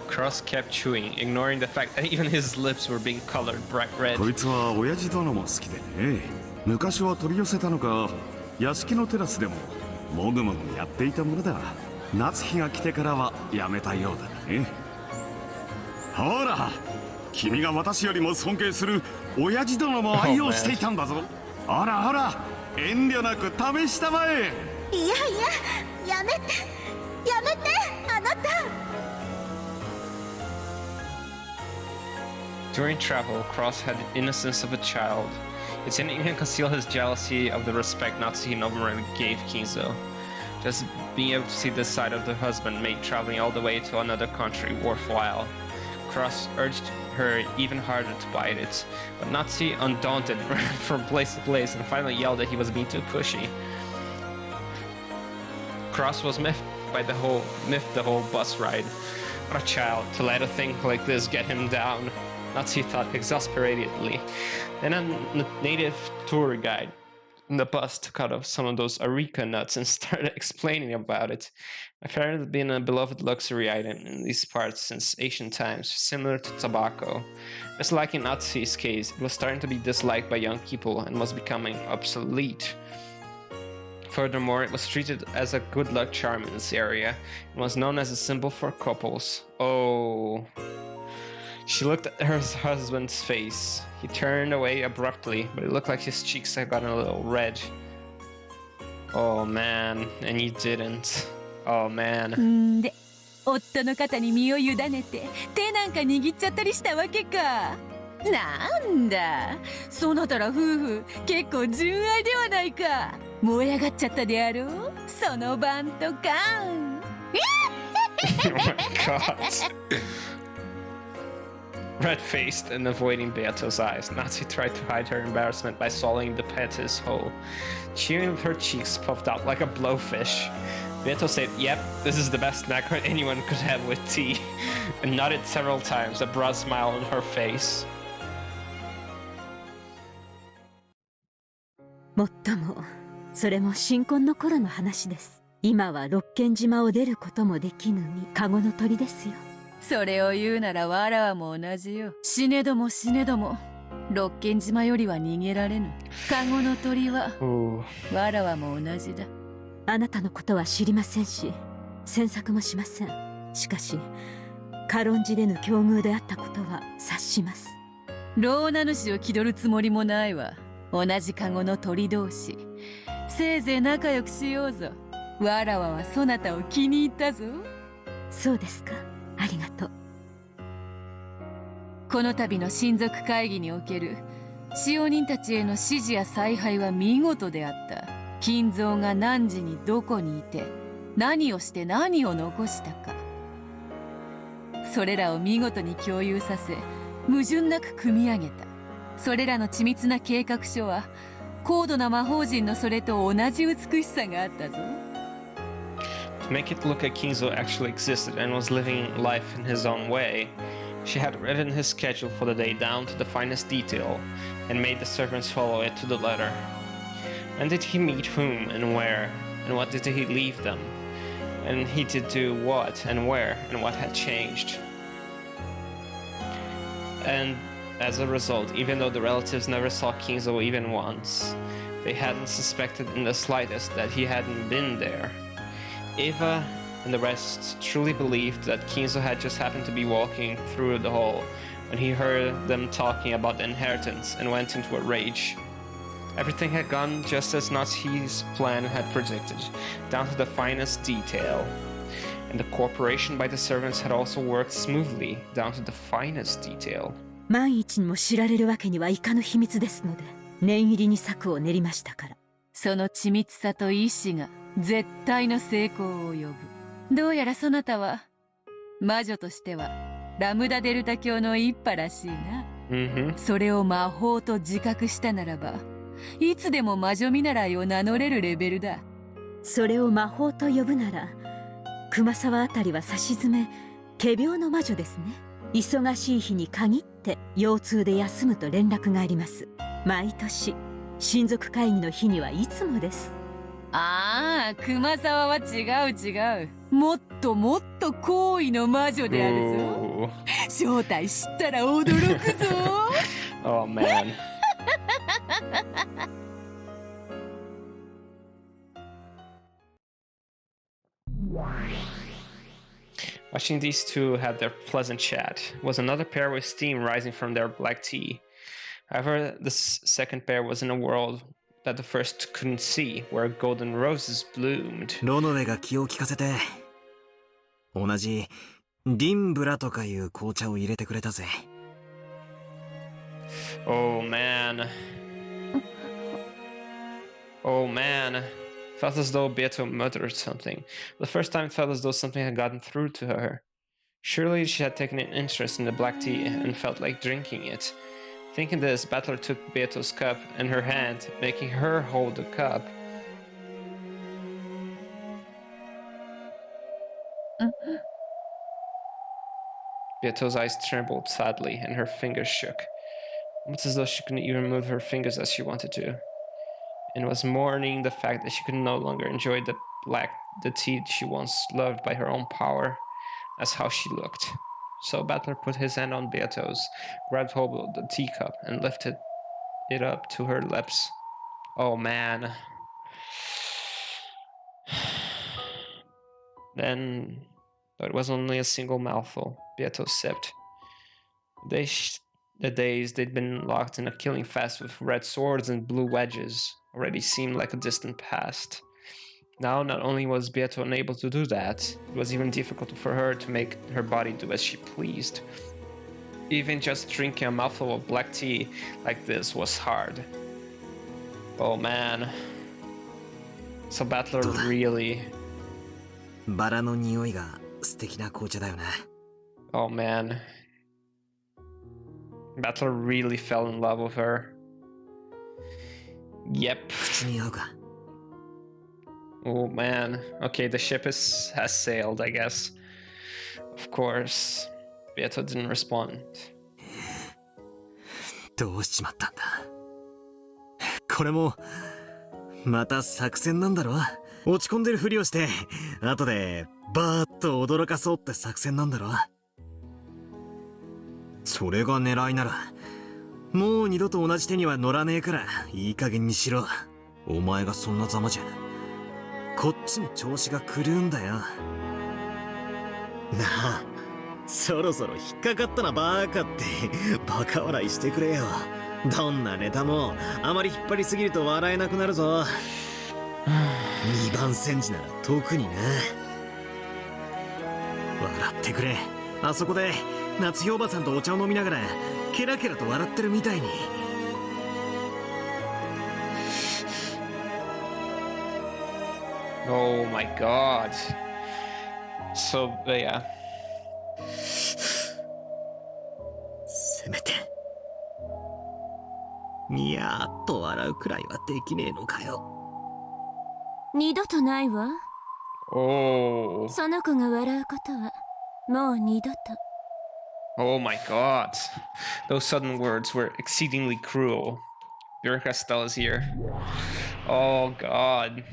Cross kept chewing, ignoring the fact that even his lips were being colored bright red. こいつは親父殿も好きでね。昔は取り寄せたのか、屋敷のテラスでももぐもぐやっていたものだ。夏日が来てからはやめたようだね。ほら、君が私よりも尊敬する親父殿も愛用していたんだぞ。ほらほら、遠慮なく試したまえ。いやいや、やめてやめて、あなた。During travel, Cross had the innocence of a child. It didn't even conceal his jealousy of the respect Natsuhi normally gave Kinzo. Just being able to see this side of the husband made traveling all the way to another country worthwhile. Cross urged her even harder to bite it, but Natsuhi, undaunted, ran from place to place and finally yelled that he was being too pushy. Cross was miffed the whole bus ride. What a child, to let a thing like this get him down. Natsuhi thought exasperatedly. Then a native tour guide in the bus took out some of those Erika nuts and started explaining about it. Apparently, it had been a beloved luxury item in these parts since ancient times, similar to tobacco. Just like in Natsuhi's case, it was starting to be disliked by young people and was becoming obsolete. Furthermore, it was treated as a good luck charm in this area and was known as a symbol for couples. Oh. She looked at her husband's face. He turned away abruptly, but it looked like his cheeks had gotten a little red. Oh man, and you didn't. Oh man. で、夫の肩に身を委ねて手なんか握っちゃったりしたわけか。なんだ、そなたら夫婦結構純愛ではないか。燃え上がっちゃったであろう、その晩とか。Oh my god. Red-faced and avoiding Beato's eyes, Natsuhi tried to hide her embarrassment by swallowing the pet's whole. Cheering with her cheeks puffed out like a blowfish. Beato said, "Yep, this is the best snack anyone could have with tea," and nodded several times, a broad smile on her face. もっとも、それも新婚の頃の話です。今は六軒島を出ることもできぬ身、籠の鳥ですよ。それを言うならわらわも同じよ。死ねども死ねども六軒島よりは逃げられぬ。籠の鳥はわらわも同じだ。あなたのことは知りませんし、詮索もしません。しかし軽んじれぬ境遇であったことは察します。老名主を気取るつもりもないわ。同じ籠の鳥同士、せいぜい仲良くしようぞ。わらわはそなたを気に入ったぞ。そうですか、ありがとう。この度の親族会議における使用人たちへの指示や采配は見事であった。金蔵が何時にどこにいて、何をして何を残したか、それらを見事に共有させ、矛盾なく組み上げた。それらの緻密な計画書は高度な魔法陣のそれと同じ美しさがあったぞ。To make it look like Kinzo actually existed and was living life in his own way, she had written his schedule for the day down to the finest detail and made the servants follow it to the letter. When did he meet whom and where, and what did he leave them? And he did do what and where, and what had changed. And as a result, even though the relatives never saw Kinzo even once, they hadn't suspected in the slightest that he hadn't been there. Eva and the rest truly believed that Kinzo had just happened to be walking through the hall when he heard them talking about the inheritance and went into a rage. Everything had gone just as Natsuhi's plan had predicted, down to the finest detail. And the cooperation by the servants had also worked smoothly, down to the finest detail. 万一にも知られるわけにはいかぬ秘密ですので、念入りに策を練りましたから。その緻密さと意志が絶対の成功を呼ぶ。どうやらそなたは魔女としてはラムダデルタ教の一派らしいな。それを魔法と自覚したならば、いつでも魔女見習いを名乗れるレベルだ。それを魔法と呼ぶなら、熊沢あたりはさしずめ仮病の魔女ですね。忙しい日に限って腰痛で休むと連絡があります。毎年親族会議の日にはいつもです。ああ、熊沢は違う。もっともっと高位の魔女であるぞ。正体知ったら驚くぞ。Oh man. Watching these two have their pleasant chat was another pair with steam rising from their black tea. However, the second pair was in a world that the first couldn't see, where golden roses bloomed. ロノベが気を利かせて、同じディンブラとかいう紅茶を入れてくれたぜ。Oh man. Oh man. Felt as though Beato muttered something. The first time it felt as though something had gotten through to her. Surely she had taken an interest in the black tea and felt like drinking it. Thinking this, Ballard took Beato's cup in her hand, making her hold the cup. Beato's eyes trembled sadly and her fingers shook. Almost as though she couldn't even move her fingers as she wanted to. And was mourning the fact that she could no longer enjoy the tea she once loved by her own power. That's how she looked. So Ballard put his hand on Beato's, grabbed hold of the teacup, and lifted it up to her lips. Oh man. Then, though it was only a single mouthful, Beato sipped. The days they'd been locked in a killing fast with red swords and blue wedges already seemed like a distant past. Now, not only was Beato unable to do that, it was even difficult for her to make her body do as she pleased. Even just drinking a mouthful of black tea like this was hard. Oh man. So Ballard really... バラの匂いが素敵な紅茶だよね。Oh man. Ballard really fell in love with her. Yep. 口に合うか。Oh man. Okay, the ship has sailed, I guess. Of course. Beato didn't respond. どうしちまったんだ。これもまた作戦なんだろ。落ち込んでるふりをして後でバーッと驚かそうって作戦なんだろ。それが狙いならもう二度と同じ手には乗らねえからいい加減にしろ。お前がそんなざまじゃこっちも調子が狂うんだよ。なあ、そろそろ引っかかったなバーカってバカ笑いしてくれよ。どんなネタもあまり引っ張りすぎると笑えなくなるぞ。二番煎じなら特にな。笑ってくれ。あそこで夏日おばさんとお茶を飲みながらケラケラと笑ってるみたいに。Oh my god. So, yeah. せめてニヤーっと笑うくらいはできねえのかよ。二度とないわ。Oh. その子が笑うことはもう二度と。Oh my god. Those sudden words were exceedingly cruel. Bernkastel is here. Oh god.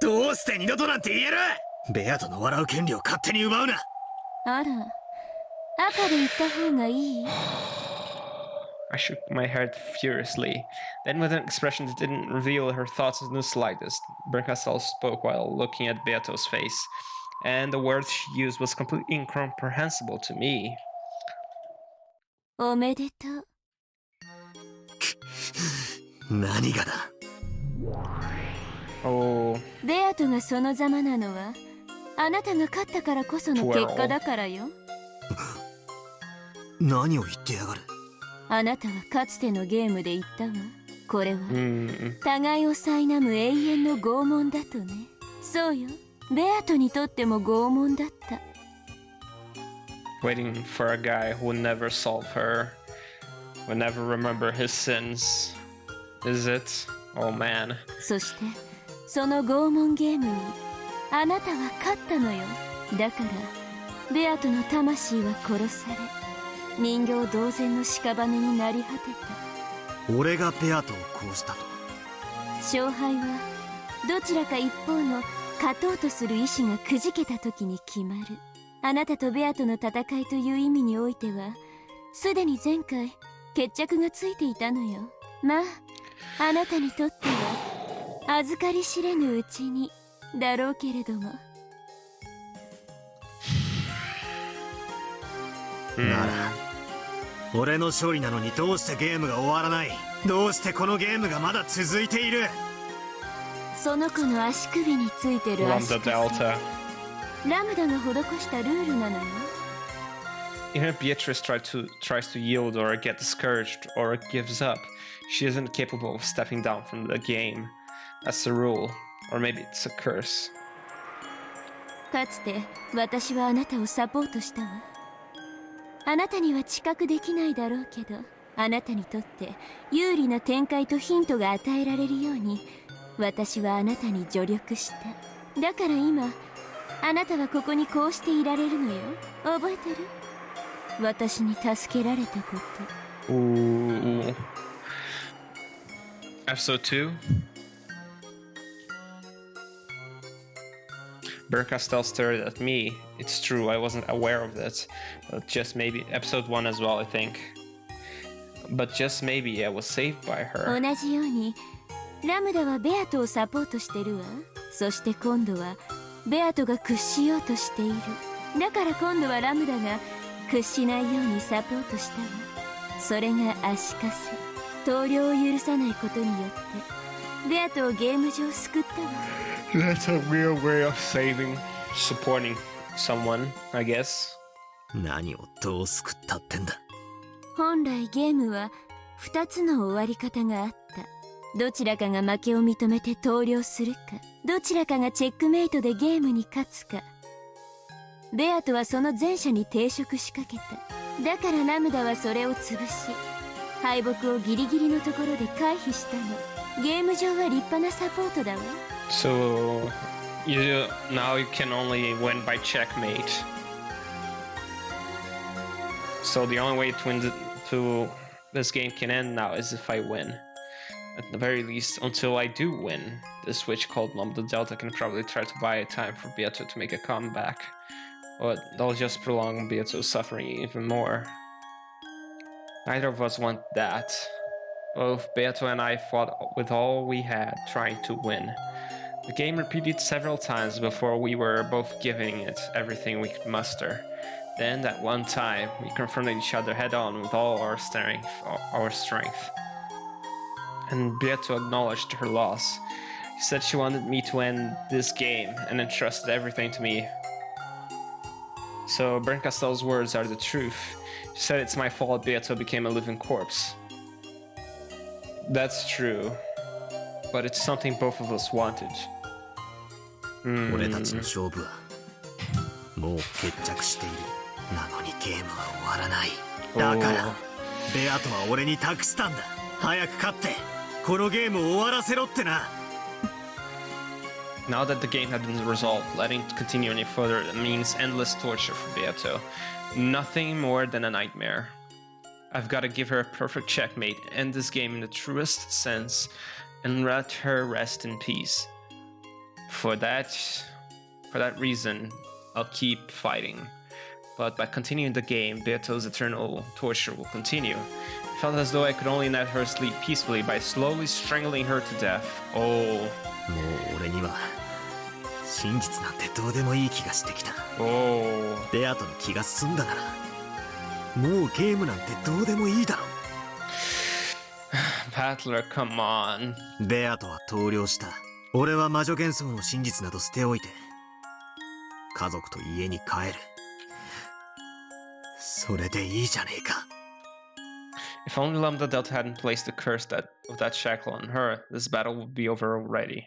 どうして二度となんて言える。ベアとの笑う権利を勝手に奪うな。あら、赤で言った方がいい。I shook my head furiously. Then, with an expression that didn't reveal her thoughts in the slightest, Bernkastel spoke while looking at Beato's face, and the word she used was completely incomprehensible to me. おめでとう。何がだ。ベアトがそのざまなのはあなたが勝ったからこその結果だからよ。何を言ってやがる。あなたはかつてのゲームで言ったわ。これは互いを苛む永遠の拷問だとね。そうよ、ベアトにとっても拷問だった。Waiting for a guy who would never solve her, would never remember his sins. Is it? Oh man. そしてその拷問ゲームにあなたは勝ったのよ。だからベアトの魂は殺され、人形同然の屍になり果てた。俺がベアトを殺したと。勝敗はどちらか一方の勝とうとする意志がくじけた時に決まる。あなたとベアトの戦いという意味においてはすでに前回決着がついていたのよ。まああなたにとっては預かり知れぬうちにだろうけれども。なら俺の勝利なのにどうしてゲームが終わらない。どうしてこのゲームがまだ続いている。その子の足首についてる足かせ、ラムダが施したルールなのよ。Even if Beatrice tries to yield or get discouraged or gives up, she isn't capable of stepping down from the game. That's the rule. Or maybe it's a curse. かつて私はあなたをサポートしたわ。あなたには知覚できないだろうけど、あなたにとって有利な展開とヒントが与えられるように私はあなたに助力した。だから今あなたはここにこうしていられるのよ。覚えてる？私に助けられたこと。Episode 2. Bernkastel stared at me. It's true, I wasn't aware of that. But just maybe episode 1 as well, I think. But just maybe I was saved by her. 同じようにラムダはベアトをサポートしてるわ。そして今度はベアトが屈しようとしている。だから今度はラムダが屈しないようにサポートしたわ。それが足かせ。投了を許さないことによってベアトをゲーム上救ったわ。That's a real way of supporting someone, I guess. 何をどう救ったってんだ。本来ゲームは2つの終わり方があった。どちらかが負けを認めて投了するか、どちらかがチェックメイトでゲームに勝つか。ベアトはその前者に抵触しかけた。だからラムダはそれを潰し、敗北をギリギリのところで回避したの。ゲーム上は立派なサポートだわ。So now you can only win by checkmate. So the only way to this game can end now is if I win. At the very least, until I do win, this witch called Lambda Delta can probably try to buy time for Beato to make a comeback. But that'll just prolong Beato's suffering even more. Neither of us want that. Both Beato and I fought with all we had, trying to win. The game repeated several times before we were both giving it everything we could muster. Then, that one time, we confronted each other head-on with all our strength. And Beato acknowledged her loss. She said she wanted me to end this game and entrusted everything to me. So Bernkastel's words are the truth. She said it's my fault Beato became a living corpse. That's true. But it's something both of us wanted. 俺たちの勝負はもう決着している。なのにゲームは終わらない。だからベアトは俺に託したんだ。早く勝ってこのゲームを終わらせろってな。Now that the game had been resolved, letting it continue any further means endless torture for Beato. Nothing more than a nightmare. I've got to give her a perfect checkmate, end this game in the truest sense, and let her rest in peace. For that reason, I'll keep fighting. But by continuing the game, Beato's eternal torture will continue. It felt as though I could only let her sleep peacefully by slowly strangling her to death. Oh. もう俺には真実なんてどうでもいい気がしてきた。ベアトの気が済んだならもうゲームなんてどうでもいいだろ。Battler, come on. ベアとは投了した。俺は魔女幻想の真実など捨ておいて家族と家に帰る。それでいいじゃねえか。If only Lambda Delta hadn't placed the curse of that shackle on her, this battle would be over already.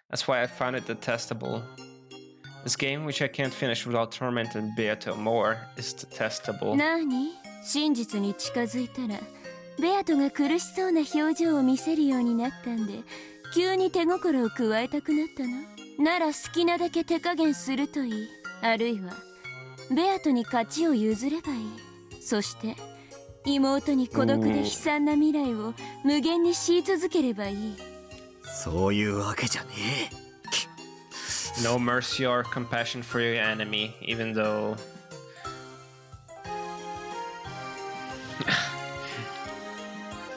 That's why I found it detestable. This game, which I can't finish without tormenting Beato more, is detestable. 何？真実に近づいたらベアトが苦しそうな表情を見せるようになったんで急に手心を加えたくなったの？なら好きなだけ手加減するといい。あるいはベアトに勝ちを譲ればいい。そして妹に孤独で悲惨な未来を無限に強い続ければいい。そういうわけじゃねえ。No mercy or compassion for your enemy, even though...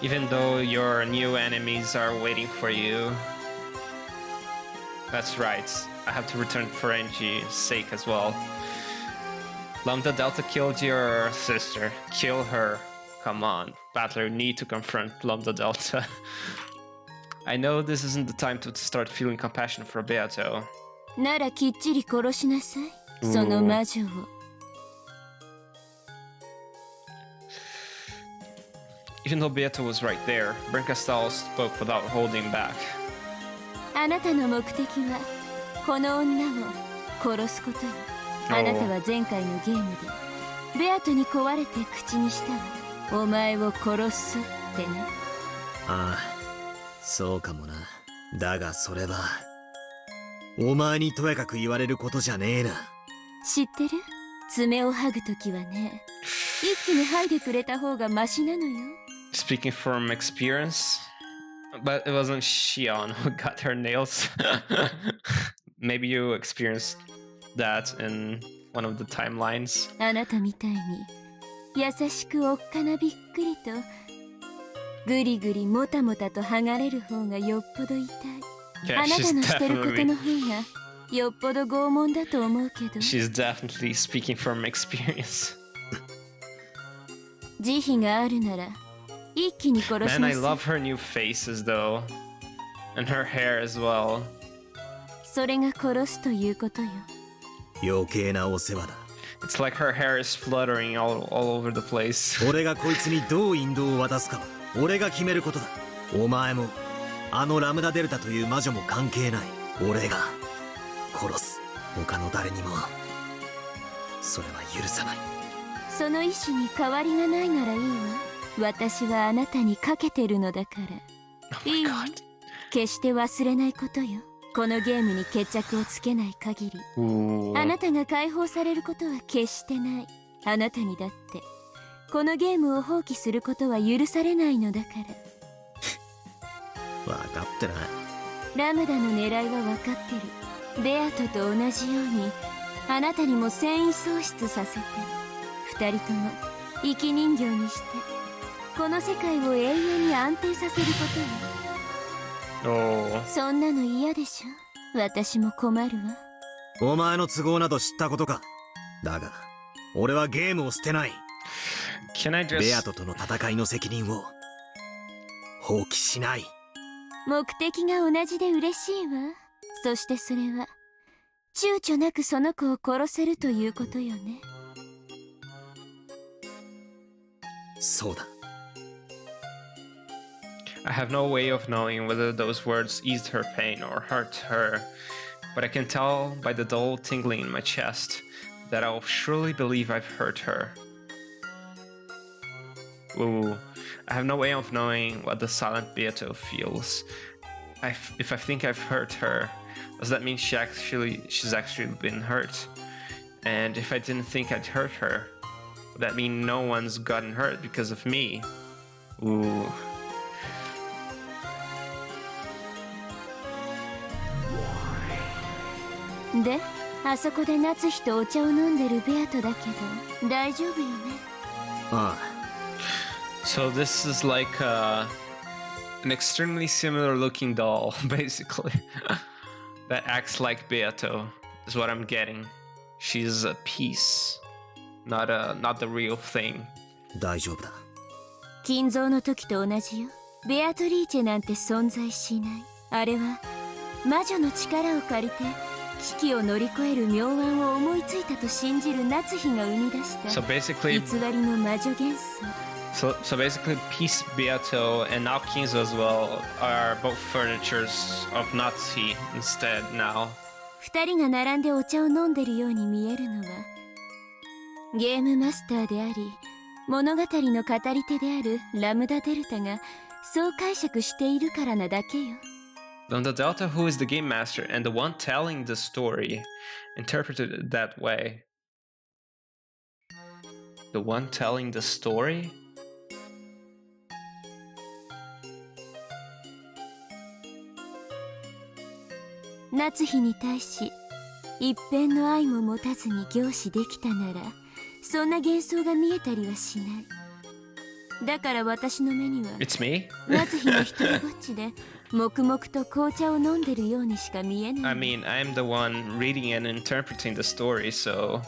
even though your new enemies are waiting for you. That's right, I have to return for Renji's sake as well. Lambda Delta killed your sister. Kill her. Come on, Battler, need to confront Lambda Delta. I know this isn't the time to start feeling compassion for Beato. ならきっちり殺しなさい。その魔女を。Even though Beato was right there, Bernkastel spoke without holding back. あなたの目的はこの女を殺すことよ。あなたは前回のゲームでベアトに壊れて口にしたわ。お前を殺すってね。ああ、そうかもな。だがそれはお前にとやかく言われることじゃねえな。知ってる？爪を剥ぐときはね、一気に剥いでくれた方がマシなのよ。Speaking from experience, but it wasn't Shion who got her nails. Maybe you experienced that in one of the timelines. あなたみたいに優しくおっかなびっくりとぐりぐりもたもたと剥がれる方がよっぽど痛い。Yeah, あなたのしてることの方がよっぽど拷問だと思うけど。She's definitely speaking from experience. 慈悲があるなら一気に殺しなさい。 Man, I love her new faces though. And her hair as well. それが殺すということよ。余計なお世話だ。 It's like her hair is fluttering all over the place. 俺がこいつにどう引導を渡すかは俺が決めることだ。お前もあのラムダデルタという魔女も関係ない。俺が殺す。他の誰にもそれは許さない。その意志に変わりがないならいいわ。私はあなたにかけてるのだから。いい？決して忘れないことよ。このゲームに決着をつけない限りあなたが解放されることは決してない。あなたにだってこのゲームを放棄することは許されないのだから。分かってない。ラムダの狙いは分かってる。ベアトと同じようにあなたにも戦意喪失させて二人とも生き人形にしてこの世界を永遠に安定させることよ。そんなの嫌でしょ。私も困るわ。お前の都合など知ったことか。だが俺はゲームを捨てない。ベアトとの戦いの責任を放棄しない。目的が同じで嬉しいわ。そしてそれは躊躇なくその子を殺せるということよね。そうだ。I have no way of knowing whether those words eased her pain or hurt her, but I can tell by the dull tingling in my chest that I'll surely believe I've hurt her. Ooh, I have no way of knowing what the silent Beato feels. If I think I've hurt her, does that mean she's actually been hurt? And if I didn't think I'd hurt her, would that mean no one's gotten hurt because of me? Ooh. で、あそこで夏日とお茶を飲んでるベアトだけど大丈夫よね。ああ。So this is like an extremely similar looking doll, basically, that acts like Beato, is what I'm getting. She's a piece, not the real thing. 大丈夫だ。金蔵の時と同じよ。ベアトリーチェなんて存在しない。あれは魔女の力を借りて危機を乗り越える妙案を思いついたと信じる夏日が生み出した偽りの魔女幻想。So basically, Peace Beato and now Kinzo as well are both furnitures of Natsuhi instead now. 二人が並んでお茶を飲んでるように見えるのはゲームマスターであり物語の語り手であるラムダデルタがそう解釈しているからなだけよ。Lambda Delta, who is the game master and the one telling the story, interpreted it that way. The one telling the story? 夏日に対し一片の愛も持たずに凝視できたならそんな幻想が見えたりはしない。だから私の目には夏日が一人ぼっちで黙々と紅茶を飲んでるようにしか見えない。I mean, I'm the one reading and interpreting the story, so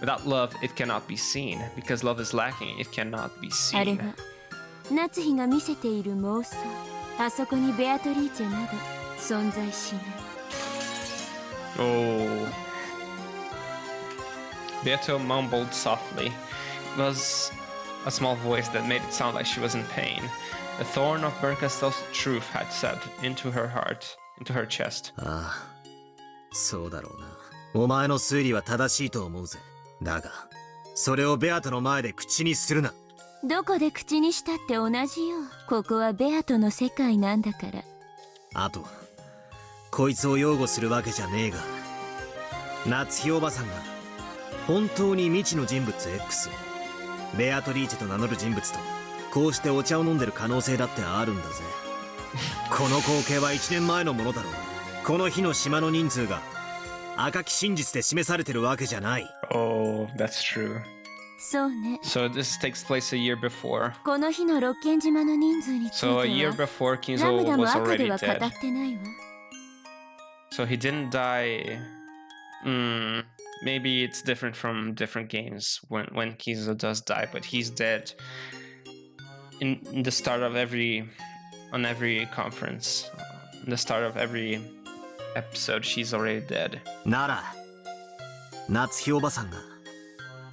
without love, it cannot be seen. Because love is lacking, it cannot be あれ seen. は夏日が見せている妄想。あそこにベアトリーチェなど存在しない。Oh. Beato mumbled softly. It was a small voice that made it sound like she was in pain. The thorn of Bernkastel's truth had set into her heart, into her chest. ああ、そうだろうな。お前の推理は正しいと思うぜ。だが、それをベアトの前で口にするな。どこで口にしたって同じよ。ここはベアトの世界なんだから。あとは、こいつを擁護するわけじゃねえが、夏日おばさんが本当に未知の人物 X、ベアトリーチェと名乗る人物とこうしてお茶を飲んでる可能性だってあるんだぜ。この光景は1年前のものだろう。この日の島の人数が赤き真実で示されてるわけじゃない。Oh, that's true. そうね。So this takes place a year before. この日のロッケン島の人数については So a year before ラ Kinzo ムダも was 赤で already は語 dead. ってないわ。So he didn't die. Maybe it's different from different games when Kinzo does die, but he's dead in the start of every conference. In the start of every episode, she's already dead. なら、夏日おばさんが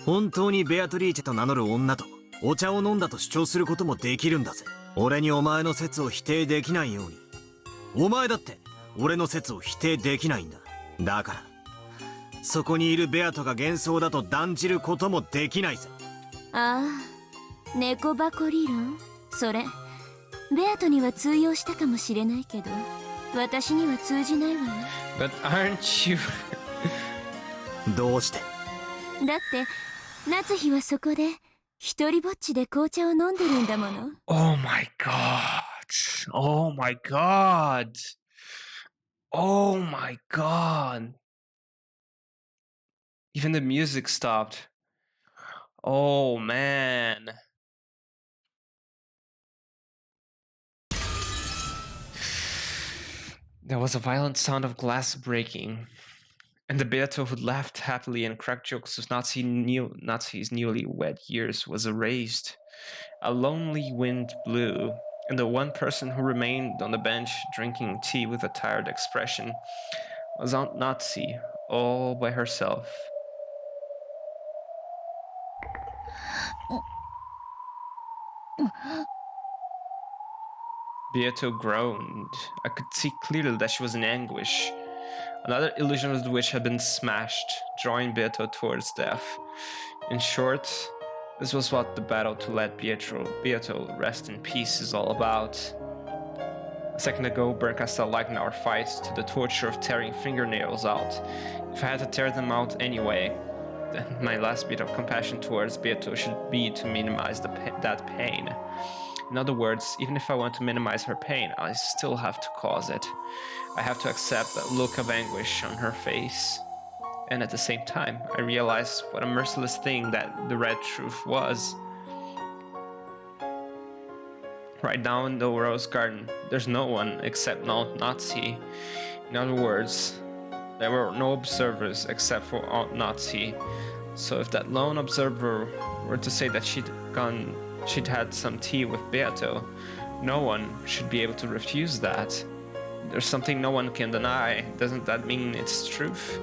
本当にベアトリーチェと名乗る女とお茶を飲んだと主張することもできるんだぜ。俺にお前の説を否定できないように。お前だって俺の説を否定できないんだ。だからそこにいるベアトが幻想だと断じることもできないぜ。ああ、猫箱理論。それベアトには通用したかもしれないけど私には通じないわよ。 But aren't you? どうして？だって夏日はそこで一人ぼっちで紅茶を飲んでるんだもの。 Oh my god! Oh my god! Oh my god! Even the music stopped. Oh man. There was a violent sound of glass breaking, and the Beato who laughed happily and cracked jokes of Natsuhi's newly-wed years was erased. A lonely wind blew, and the one person who remained on the bench drinking tea with a tired expression was Aunt Natsuhi, all by herself. Beato groaned. I could see clearly that she was in anguish. Another illusion of the witch had been smashed, drawing Beato towards death. In short, this was what the battle to let Beato rest in peace is all about. A second ago, Bernkastel likened our fight to the torture of tearing fingernails out. If I had to tear them out anyway, then my last bit of compassion towards Beato should be to minimize that pain. In other words, even if I want to minimize her pain, I still have to cause it. I have to accept that look of anguish on her face. And at the same time, I realize what a merciless thing that the red truth was. Right now in the Rose Garden, there's no one except Aunt Natsuhi. In other words, there were no observers except for Aunt Natsuhi. So if that lone observer were to say that she'd had some tea with Beato, no one should be able to refuse that. There's something no one can deny. Doesn't that mean it's truth?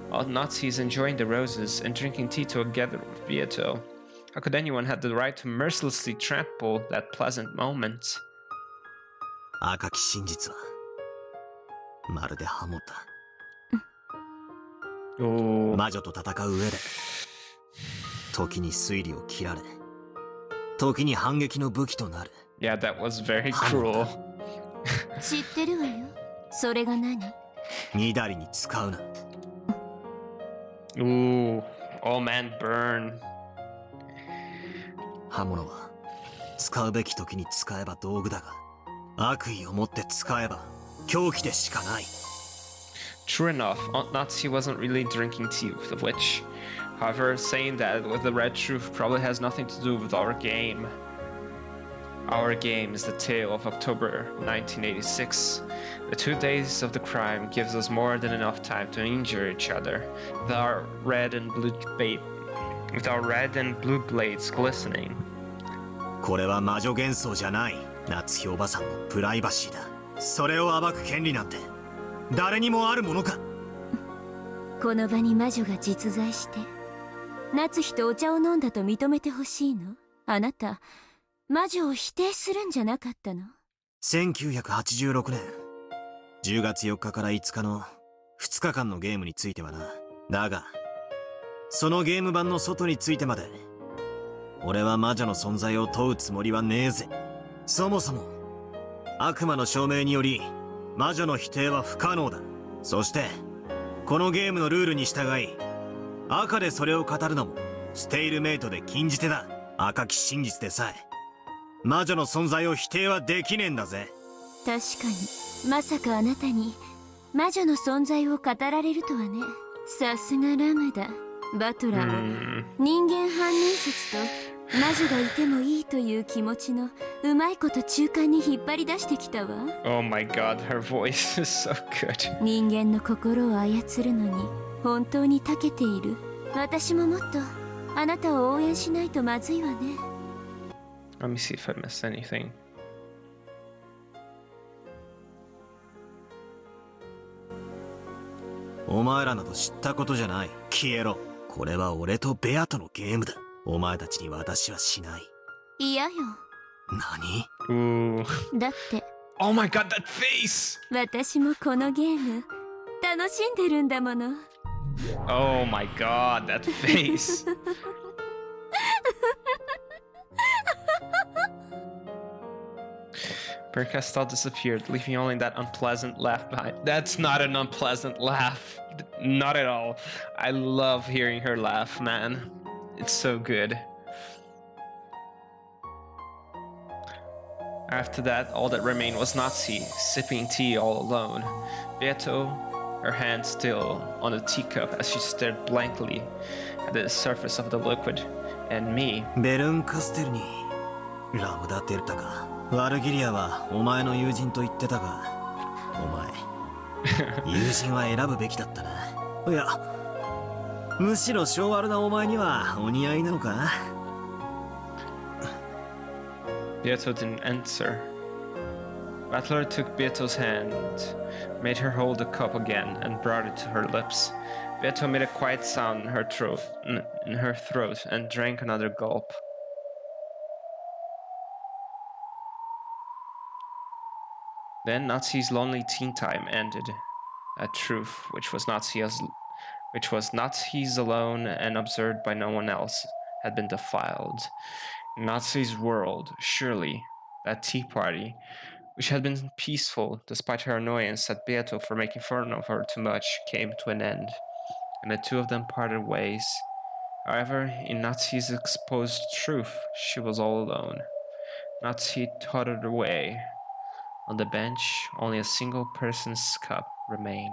While Natsuhi's enjoying the roses and drinking tea together with Beato, how could anyone have the right to mercilessly trample that pleasant moment? 赤き真実はまるでハモだ。魔女と戦う上で時に推理を切られ時に反撃の武器となる。 Yeah, that was very cruel. 知ってるわよ。それが何？みだりに使うな。Ooh, oh man, Bern. 刃物は使うべき時に使えば道具だが、悪意を持って使えば凶器でしかない。 True enough, Aunt Natsuhi wasn't really drinking tea with the witch. However, saying that with the red truth probably has nothing to do with our game. Our game is the tale of October 1986. The 2 days of the crime gives us more than enough time to injure each other, with our red and blue blades glistening. これは魔女幻想じゃない。夏日おばさんのプライバシーだ。それを暴く権利なんて誰にもあるものか。この場に魔女が実在して夏日とお茶を飲んだと認めてほしいの？あなた魔女を否定するんじゃなかったの？1986年10月4日から5日の2日間のゲームについてはな。だがそのゲーム版の外についてまで俺は魔女の存在を問うつもりはねえぜ。そもそも悪魔の証明により魔女の否定は不可能だ。そしてこのゲームのルールに従い赤でそれを語るのもステイルメイトで禁じ手だ。赤き真実でさえ魔女の存在を否定はできねえんだぜ。確かにまさかあなたに魔女の存在を語られるとはね。さすがラムダ。バトラーは人間犯人説と魔女がいてもいいという気持ちのうまいこと中間に引っ張り出してきたわ。Oh my god, her voice is so good. 人間の心を操るのに本当に長けている。私ももっとあなたを応援しないとまずいわね。Let me see if I missed anything. お前らなど知ったことじゃない。消えろ。これは俺とベアとのゲームだ。お前たちに私はしない。嫌よ。何？だって。Oh my god, that face! 私もこのゲーム楽しんでるんだもの。Oh my god, that face! Bernkastel disappeared, leaving only that unpleasant laugh behind. That's not an unpleasant laugh. Not at all. I love hearing her laugh, man. It's so good. After that, all that remained was Natsuhi, sipping tea all alone. Beato, her hand still on the teacup as she stared blankly at the surface of the liquid, and me. Bernkastelにラムダデルタか。ワルギリアはお前の友人と言ってたが、お前友人は選ぶべきだったな。いや、むしろ性悪なお前にはお似合いなのか。Beato didn't answer. Butler took Beato's hand, made her hold the cup again, and brought it to her lips. Beato made a quiet sound in her throat and drank another gulp. Then Natsuhi's lonely teen time ended. A truth which was Natsuhi's alone and observed by no one else had been defiled. In Natsuhi's world, surely, that tea party, which had been peaceful despite her annoyance at Beato for making fun of her too much, came to an end, and the two of them parted ways. However, in Natsuhi's exposed truth, she was all alone. Natsuhi tottered away. On the bench, only a single person's cup remained.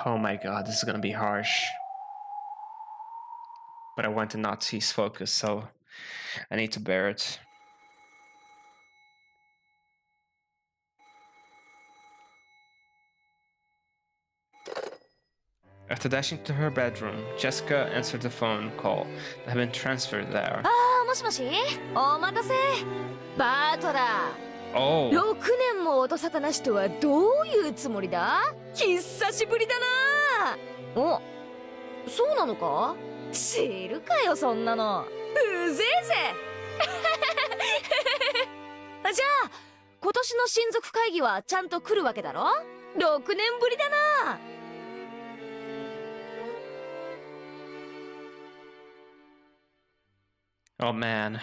Oh my god, this is gonna be harsh. But I want to Natsuhi's focus, so I need to bear it. After dashing to her bedroom, Jessica answered the phone call that had been transferred there. ああ、もしもし、お待たせ。バトラー。Oh. 6年も音沙汰なしとはどういうつもりだ？久しぶりだな。お、そうなのか？知るかよそんなの。うぜえぜ。じゃあ今年の親族会議はちゃんと来るわけだろ？6年ぶりだな。Oh man.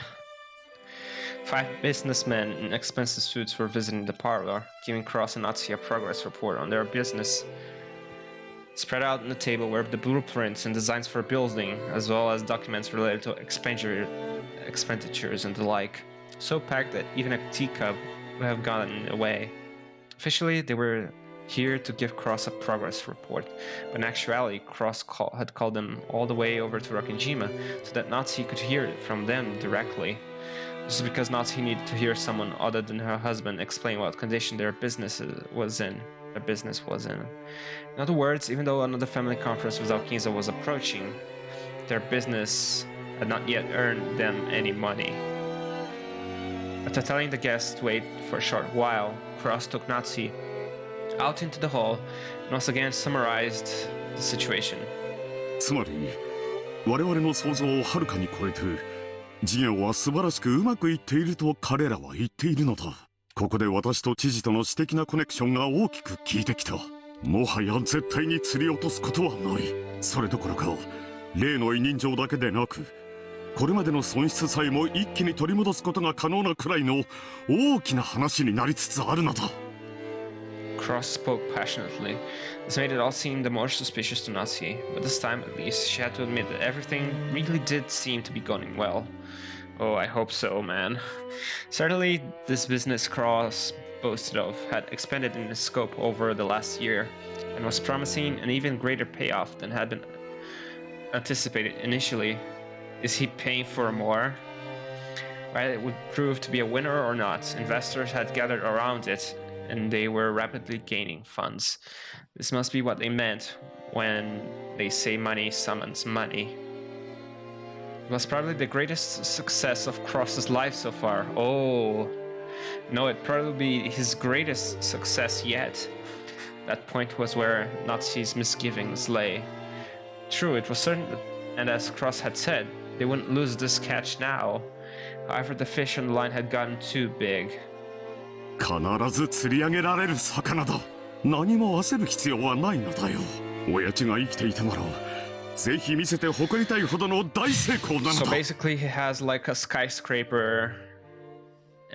5 businessmen in expensive suits were visiting the parlor, giving Cross and Natsuhi a progress report on their business. Spread out on the table were the blueprints and designs for building, as well as documents related to expenditures and the like. So packed that even a teacup would have gotten away. Officially, they were here to give Cross a progress report, but in actuality, Cross had called them all the way over to Rokkenjima so that Natsuhi could hear it from them directly. This is because Natsuhi needed to hear someone other than her husband explain what condition their business was in. In other words, even though another family conference without Kinzo was approaching, their business had not yet earned them any money. After telling the guests to wait for a short while, Cross took Natsuhi out into the hall and once again summarized the situation. つまり我々の想像をはるかに超えて事業は素晴らしくうまくいっていると彼らは言っているのだ。ここで私と知事との私的なコネクションが大きく効いてきた。もはや絶対に釣り落とすことはない。それどころか例の委任状だけでなくこれまでの損失さえも一気に取り戻すことが可能なくらいの大きな話になりつつあるのだ。Cross spoke passionately. This made it all seem the more suspicious to Natsuhi, but this time at least she had to admit that everything really did seem to be going well. Oh, I hope so, man. Certainly, this business Cross boasted of had expanded in its scope over the last year, and was promising an even greater payoff than had been anticipated initially. Is he paying for more? Whether it would prove to be a winner or not, investors had gathered around it, and they were rapidly gaining funds. This must be what they meant when they say money summons money. It was probably the greatest success of Cross's life so far. Oh, no, it'd probably be his greatest success yet. That point was where Natsuhi's misgivings lay. True, it was certain that, and as Cross had said, they wouldn't lose this catch now. However, the fish on the line had gotten too big. 必ず釣り上げられる魚だ。何も焦る必要はないのだよ。親父が生きていたならぜひ見せて誇りたいほどの大成功なのだ。So basically he has like a skyscraper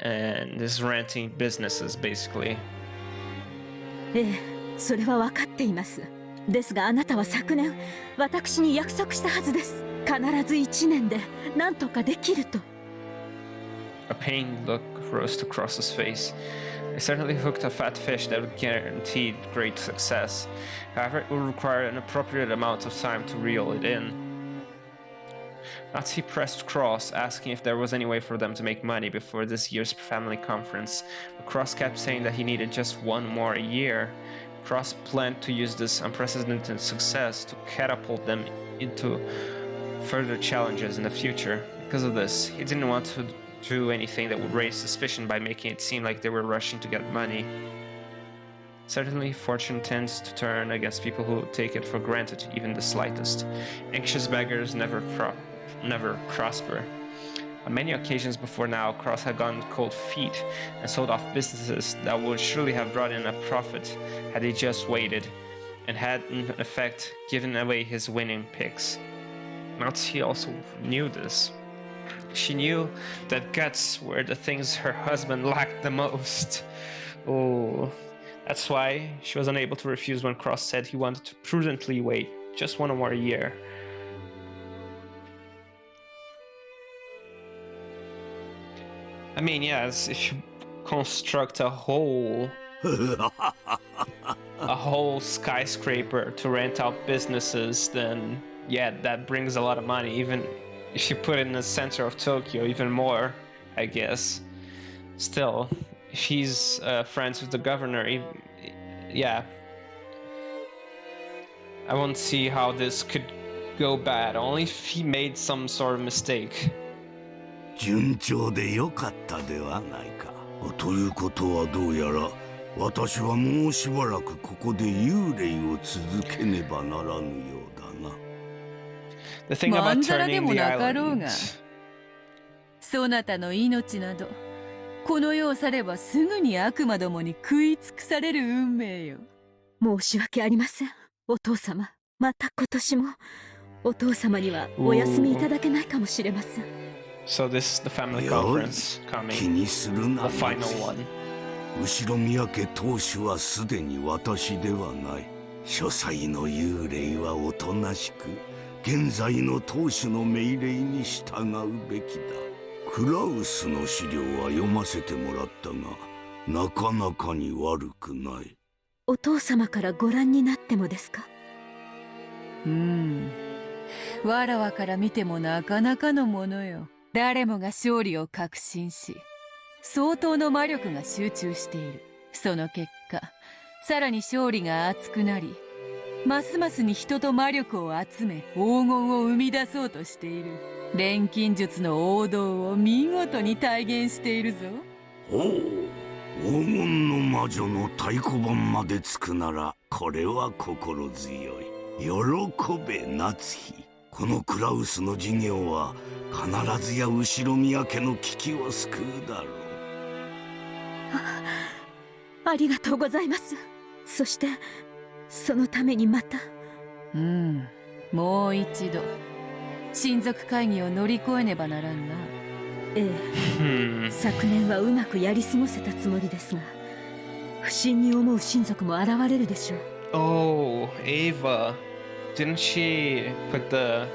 and is renting businesses basically. ええ、それは分かっています。ですがあなたは昨年私に約束したはずです。必ず1年で何とかできると。A pained look rose to Cross's face. They certainly hooked a fat fish that would guarantee great success. However, it would require an appropriate amount of time to reel it in. Natsuhi pressed Cross, asking if there was any way for them to make money before this year's family conference, but Cross kept saying that he needed just one more year. Cross planned to use this unprecedented success to catapult them into further challenges in the future. Because of this, he didn't want to do anything that would raise suspicion by making it seem like they were rushing to get money. Certainly, fortune tends to turn against people who take it for granted, even the slightest. Anxious beggars never prosper. On many occasions before now, Cross had gone cold feet and sold off businesses that would surely have brought in a profit had he just waited, and had in effect given away his winning picks. Natsuhi also knew this. She knew that guts were the things her husband lacked the most. Oh, that's why she was unable to refuse when Cross said he wanted to prudently wait just one more year. I mean, yes, if you construct a whole skyscraper to rent out businesses, then yeah, that brings a lot of money. Even if you put it in the center of Tokyo, even more, I guess. Still, if he's friends with the governor, yeah. I won't see how this could go bad, only if he made some sort of mistake. 順調でよかったではないか。ということはどうやら私はもうしばらくここで幽霊を続けねばならぬようだな。The thing ま about んざら turning でも the なかろう island. が、そなたの命などこの世を去ればすぐに悪魔どもに食い尽くされる運命よ。申し訳ありません、お父様。また今年もお父様にはお休みいただけないかもしれません。So this is the family よい conference 気 coming. にするな。 The final one. 後ろ宮家当主はすでに私ではない。書斎の幽霊はおとなしく現在の当主の命令に従うべきだ。クラウスの資料は読ませてもらったがなかなかに悪くない。お父様からご覧になってもですか？わらわから見てもなかなかのものよ。誰もが勝利を確信し、相当の魔力が集中している。その結果、さらに勝利が熱くなり、ますますに人と魔力を集め黄金を生み出そうとしている。錬金術の王道を見事に体現しているぞ。ほう、黄金の魔女の太鼓判までつくならこれは心強い。喜べ夏日。このクラウスの事業は必ずや後ろ宮家の危機を救うだろう。ありがとうございます。そしてそのためにまた。もう一度親族会議を乗り越えねばならんな。ええ、昨年はうまくやり過ごせたつもりですが、不審に思う親族も現れるでしょう。Oh, Ava. Didn't she put the...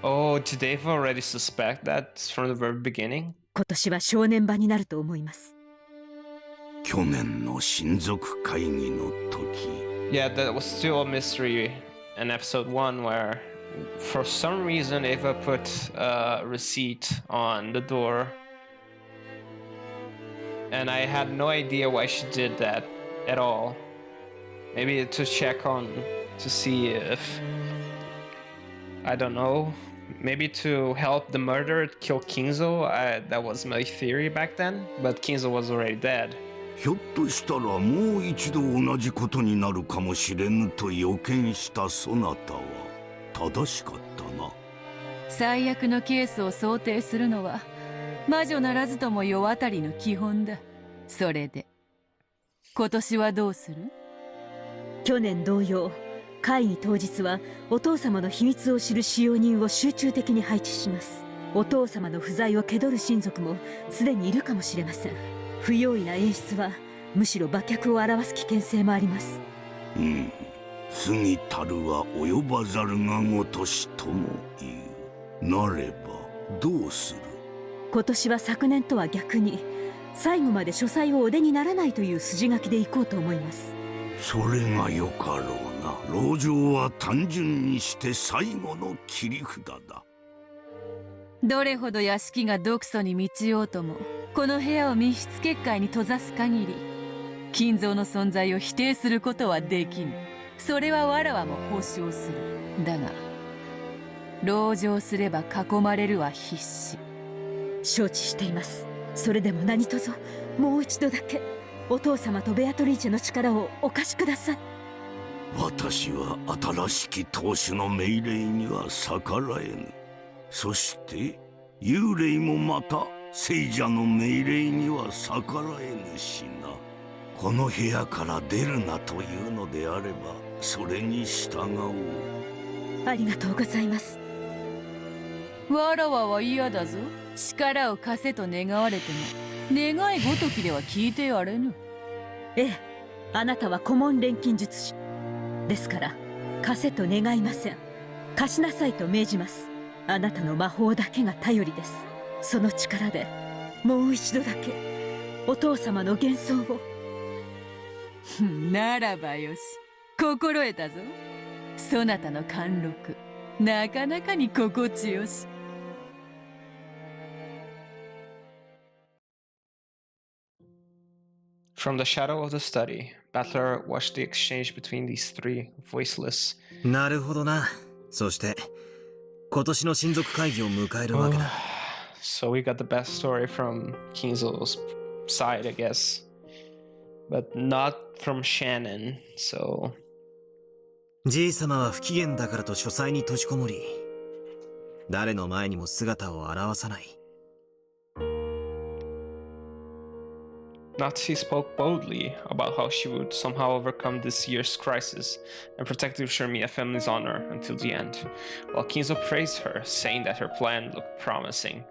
Oh, did Ava already suspect that from the very beginning? 今年は正念場になると思います。去年の親族会議の時。Yeah, that was still a mystery in episode 1 where for some reason Ava put a receipt on the door. And I had no idea why she did that at all. Maybe to check on, to see if, I don't know, maybe to help the murderer kill Kinzo. That was my theory back then, but Kinzo was already dead. ひょっとしたらもう一度同じことになるかもしれぬと予見したそなたは正しかったな。最悪のケースを想定するのは魔女ならずとも世渡りの基本だ。それで今年はどうする？去年同様、会議当日はお父様の秘密を知る使用人を集中的に配置します。お父様の不在を気取る親族もすでにいるかもしれません。不用意な演出はむしろ馬脚を表す危険性もあります。過ぎたるは及ばざるがごとしとも言う。なればどうする？今年は昨年とは逆に最後まで書斎をお出にならないという筋書きでいこうと思います。それがよかろうな。籠城は単純にして最後の切り札だ。どれほど屋敷が毒素に満ちようとも、この部屋を密室結界に閉ざす限り金蔵の存在を否定することはできぬ。それはわらわも保証する。だが籠城すれば囲まれるは必至。承知しています。それでも何卒もう一度だけお父様とベアトリーチェの力をお貸しください。私は新しき当主の命令には逆らえぬ。そして幽霊もまた聖者の命令には逆らえぬしな。この部屋から出るなというのであればそれに従おう。ありがとうございます。わらわは嫌だぞ。力を貸せと願われても願いごときでは聞いてやれぬ。ええ、あなたは顧問錬金術師ですから貸せと願いません。貸しなさいと命じます。あなたの魔法だけが頼りです。その力でもう一度だけお父様の幻想を。ならばよし、心得たぞ。そなたの貫禄なかなかに心地よし。From the shadow of the study, Battler watched the exchange between these three, voiceless. なるほどな。そして、今年の親族会議を迎えるわけだ。So we got the best story from Kinzo's side, I guess. But not from Shannon, so... じいさまは不機嫌だからと書斎に閉じこもり、誰の前にも姿を現さない。Natsuhi spoke boldly about how she would somehow overcome this year's crisis and protect the Ushirmiya family's honor until the end, while Kinzo praised her, saying that her plan looked promising.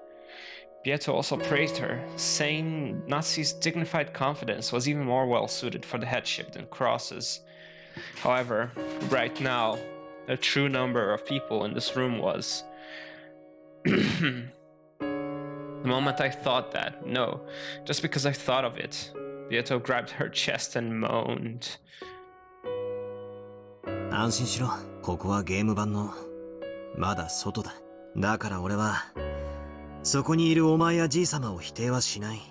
Bieto also praised her, saying Natsuhi's dignified confidence was even more well-suited for the headship than Cross's. However, right now, the true number of people in this room was... The moment I thought that, no, just because I thought of it, Bieto grabbed her chest and moaned. 安心しろ、ここはゲーム版の、まだ外だ。だから俺は、そこにいるお前やじいさまを否定はしない。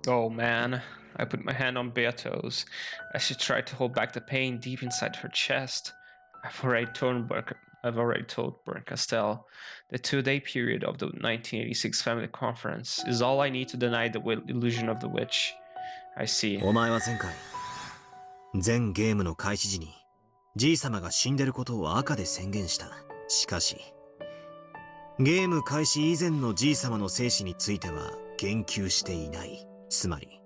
Oh man, I put my hand on Beato's as she tried to hold back the pain deep inside her chest. I've already told Bernkastel the 2-day period of the 1986 family conference is all I need to deny the illusion of the witch. I see. お前は前回、全ゲームの開始時に、じいさまが死んでることを赤で宣言した。しかし、ゲーム開始以前のじいさまの生死については言及していない。つまり、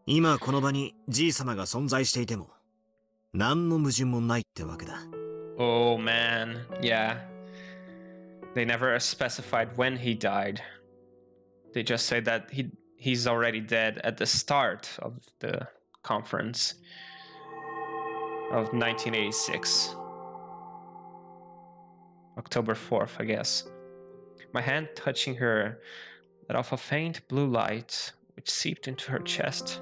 今この場にじいさまが存在していても、何の矛盾もないってわけだ。Oh man, yeah. They never specified when he died. They just say that he's already dead at the start of the conference of 1986. October 4th, I guess. My hand touching her let off a faint blue light which seeped into her chest.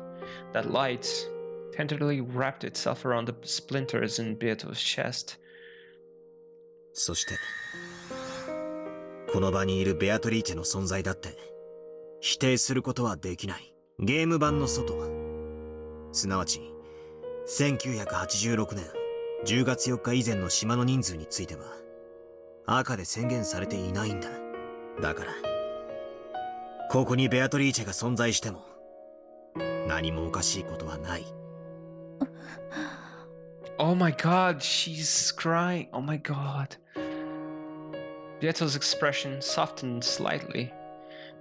That light tenderly wrapped itself around the splinters in Beato's chest. そして、この場にいるベアトリーチェの存在だって、否定することはできない。ゲーム版の外、すなわち、1986年10月4日以前の島の人数については、赤で宣言されていないんだ。だから、ここにベアトリーチェが存在しても、何もおかしいことはない。Oh my god, she's crying. Oh my god. Beato's expression softened slightly.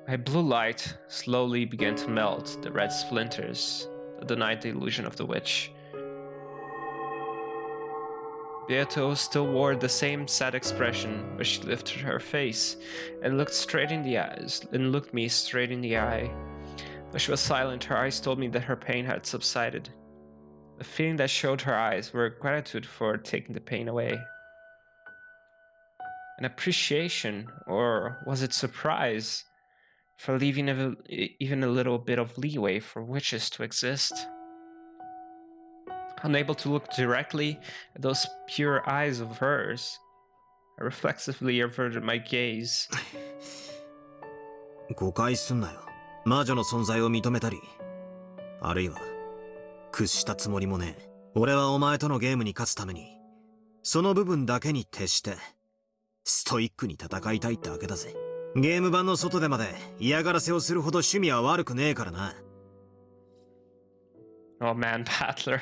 My blue light slowly began to melt the red splinters that denied the illusion of the witch. Beato still wore the same sad expression, but she lifted her face and looked me straight in the eye. Though she was silent, her eyes told me that her pain had subsided. The feeling that showed her eyes were gratitude for taking the pain away. An appreciation, or was it surprise, for leaving even a little bit of leeway for witches to exist? Unable to look directly at those pure eyes of hers, I reflexively averted my gaze. 誤解すんなよ。魔女の存在を認めたり、あるいは屈したつもりもねえ。俺はお前とのゲームに勝つために、その部分だけに徹して、ストイックに戦いたいってわけだぜ。ゲーム版の外でまで嫌がらせをするほど趣味は悪くねえからな。Oh man, Battler.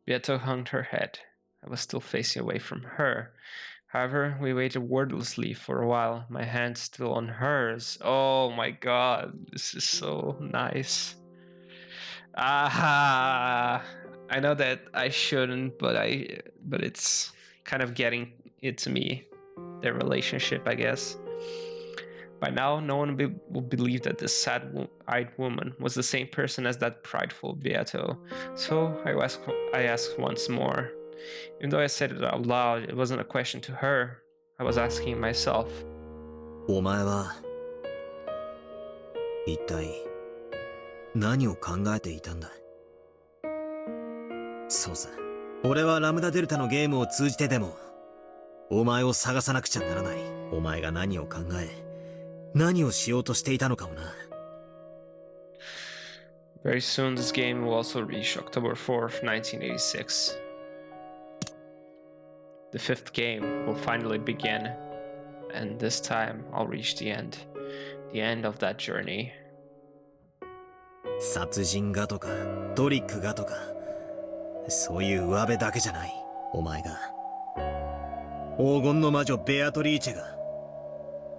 Beato hung her head. I was still facing away from her. However, we waited wordlessly for a while, my hand still on hers. Oh my god, this is so nice. I know that I shouldn't, but it's kind of getting it to me. Their relationship, I guess. By now, no one will believe that this sad-eyed woman was the same person as that prideful Beato. So I asked once more. Even though I said it out loud, it wasn't a question to her. I was asking myself. お前は一体何を考えていたんだ？そうさ。俺はラムダデルタのゲームを通じてでもお前を探さなくちゃならない。お前が何を考え、何をしようとしていたのかもな。Very soon, this game will also reach October 4th, 1986. The fifth game will finally begin, and this time I'll reach the end of that journey. 殺人がとかトリックがとかそういう上辺だけじゃない。お前が黄金の魔女ベアトリーチェが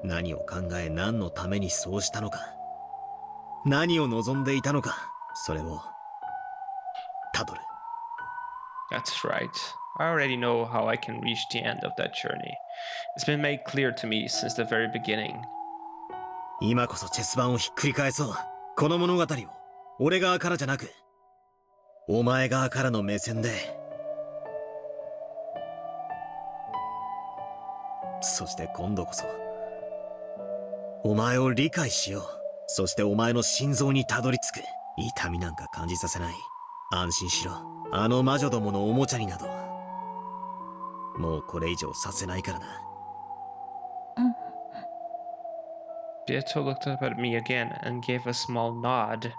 何を考え何のためにそうしたのか、何を望んでいたのか、それをたどる。 That's right. I already know how I can reach the end of that journey. It's been made clear to me since the very beginning. 今こそチェス盤をひっくり返そう。この物語を俺側からじゃなくお前側からの目線で。そして今度こそお前を理解しよう。そしてお前の心臓にたどり着く。痛みなんか感じさせない。安心しろ。あの魔女どものおもちゃになどもうこれ以上させないからな。Beato looked up at me again and gave a small nod.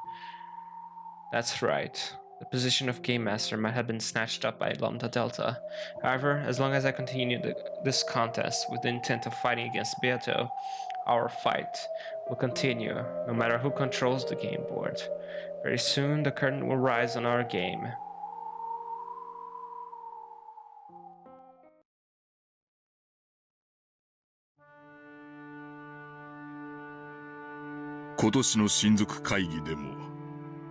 That's right. The position of Game Master might have been snatched up by Lambda Delta. However, as long as I continue this contest with the intent of fighting against Beato, our fight will continue, no matter who controls the game board. Very soon, the curtain will rise on our game. Kotoshi no Shinzuku Kaigiでも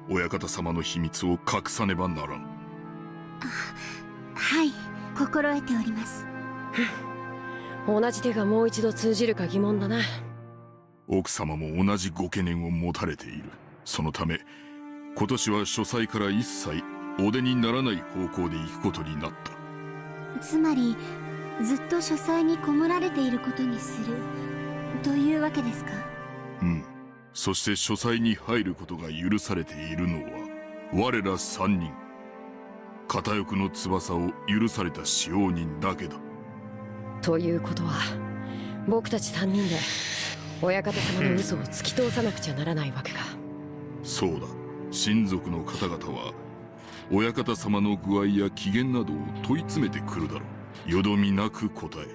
親方様の秘密を隠さねばならん。はい、心得ております。同じ手がもう一度通じるか疑問だな。奥様も同じご懸念を持たれている。そのため今年は書斎から一切お出にならない方向で行くことになった。つまりずっと書斎にこもられていることにするというわけですか？うん。そして書斎に入ることが許されているのは我ら3人。片翼の翼を許された使用人だけだ。ということは僕たち3人で親方様の嘘を突き通さなくちゃならないわけか。そうだ。親族の方々は親方様の具合や機嫌などを問い詰めてくるだろう。よどみなく答え、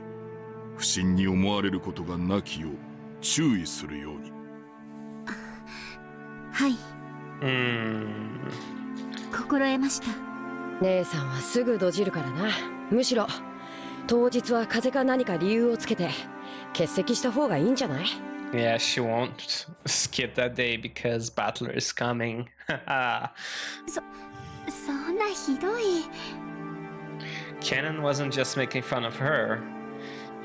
不審に思われることがなきよう注意するように。はい。心得ました。姉さんはすぐドジるからな。むしろ当日は風邪か何か理由をつけて欠席した方がいいんじゃない？ Yeah, she won't skip that day because Battler is coming. そんなひどい。Shannon wasn't just making fun of her.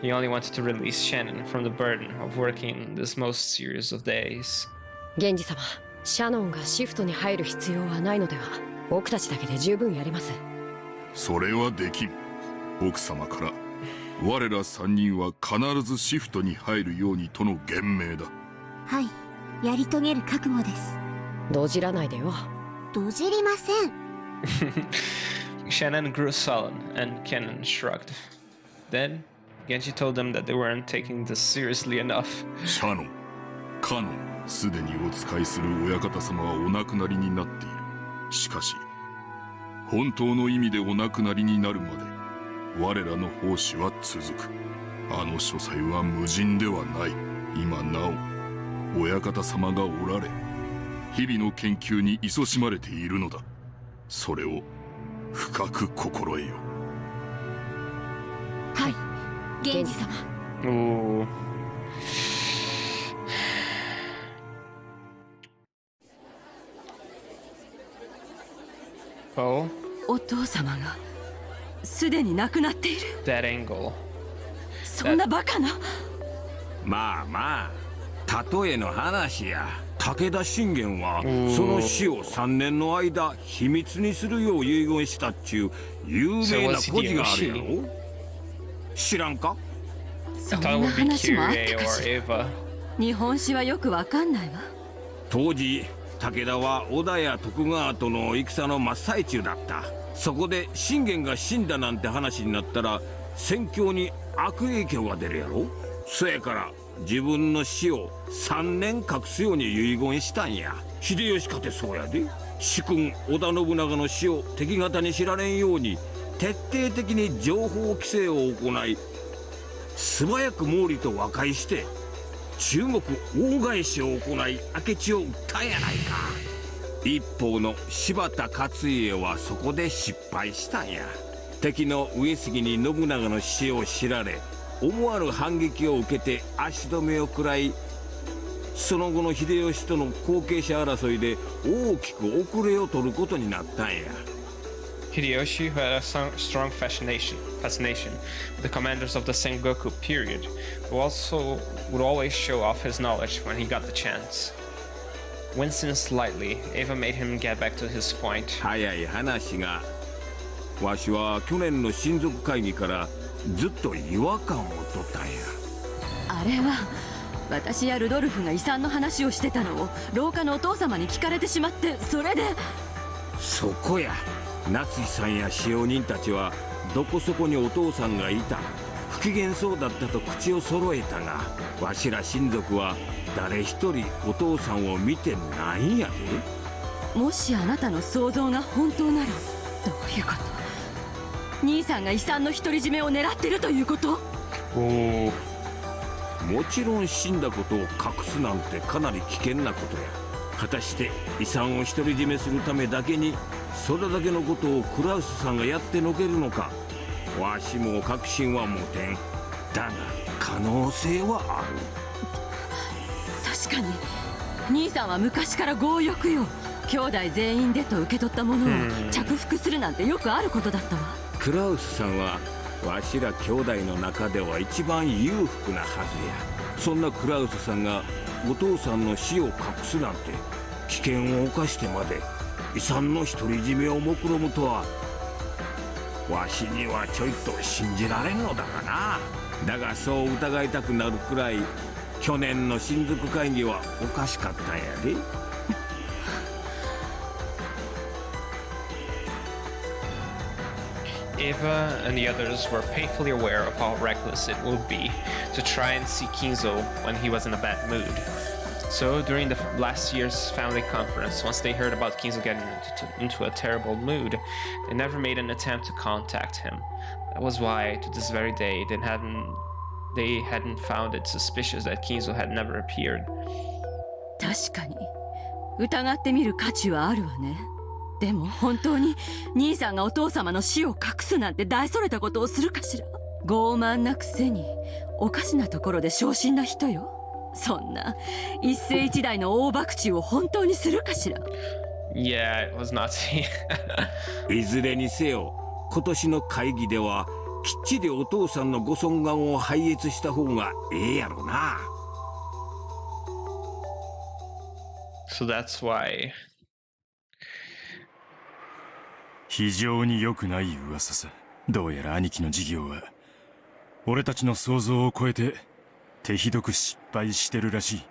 He only wanted to release Shannon from the burden of working this most serious of days. 源氏様、シャノンがシフトに入る必要はないのでは？僕たちだけで十分やれます。それはできん。奥様から我ら3人は必ずシフトに入るようにとの厳命だ。はい、やり遂げる覚悟です。ドジらないでよ。ドジりません。Shannon grew sullen and Kennen shrugged. Then Genji told them that they weren't taking this seriously enough. シャノン、カノン、すでにお使いする親方様はお亡くなりになっている。しかし本当の意味でお亡くなりになるまで我らの奉仕は続く。あの書斎は無人ではない。今なお親方様がおられ、日々の研究に勤しまれているのだ。それを深く心得よ。はい、源氏様。Ooh. Oh? お父様がすでに亡くなっている。 That angle. そんなバカな。まあまあ、例えの話や。武田信玄はその死を3年の間秘密にするよう遺言したっちゅう有名な故事があるやろ。知らんか？そんな話もあったかしら。日本史はよくわかんないわ。当時武田は織田や徳川との戦の真っ最中だった。そこで信玄が死んだなんて話になったら戦況に悪影響が出るやろ。そやから自分の死を3年隠すように遺言したんや。秀吉かてそうやで。主君織田信長の死を敵方に知られんように徹底的に情報規制を行い、素早く毛利と和解して中国大返しを行い明智を撃ったやないか。一方の柴田勝家はそこで失敗したんや。敵の上杉に信長の死を知られ、思わぬ反撃を受けて足止めを食らい、その後の秀吉との後継者争いで大きく遅れを取ることになったんや。Hideyoshi, who had a strong fascination with the commanders of the Sengoku period, would always show off his knowledge when he got the chance. Wincing slightly, Eva made him get back to his point. 早い話が、わしは去年の親族会議からずっと違和感を取ったんや。あれは私やルドルフが遺産の話をしてたのを廊下のお父様に聞かれてしまって、それで。そこや。夏井さんや使用人たちはどこそこにお父さんがいた、不機嫌そうだったと口を揃えたが、わしら親族は誰一人お父さんを見てないんやで。もしあなたの想像が本当なら、どういうこと？兄さんが遺産の独り占めを狙ってるということ？もちろん死んだことを隠すなんてかなり危険なことや。果たして遺産を独り占めするためだけにそれだけのことをクラウスさんがやってのけるのか、わしも確信は持てん。だが可能性はある。確かに兄さんは昔から強欲よ。兄弟全員でと受け取ったものを着服するなんてよくあることだったわ。クラウスさんはわしら兄弟の中では一番裕福なはずや。そんなクラウスさんがお父さんの死を隠すなんて、危険を冒してまで遺産の独り占めを目論むとは、わしにはちょいと信じられんのだがな。だがそう疑いたくなるくらい去年の親族会議はおかしかったんやで。Eva and the others were painfully aware of how reckless it would be to try and see Kinzo when he was in a bad mood. So during the last year's family conference, once they heard about Kinzo getting into a terrible mood, they never made an attempt to contact him. That was why, to this very day, they hadn't found it suspicious that Kinzo had never appeared. 確かに疑ってみる価値はあるわね。でも本当に兄さんがお父様の死を隠すなんて大それたことをするかしら。傲慢なくせにおかしなところで小心な人よ。そんな一世一代の大博打を本当にするかしら。Yeah, it was Natsuhi. いずれにせよ今年の会議ではきっちりお父さんのご尊願を拝謁した方がええやろな。So that's why. 非常に良くない噂さ。どうやら兄貴の事業は俺たちの想像を超えて手ひどく失敗してるらしい。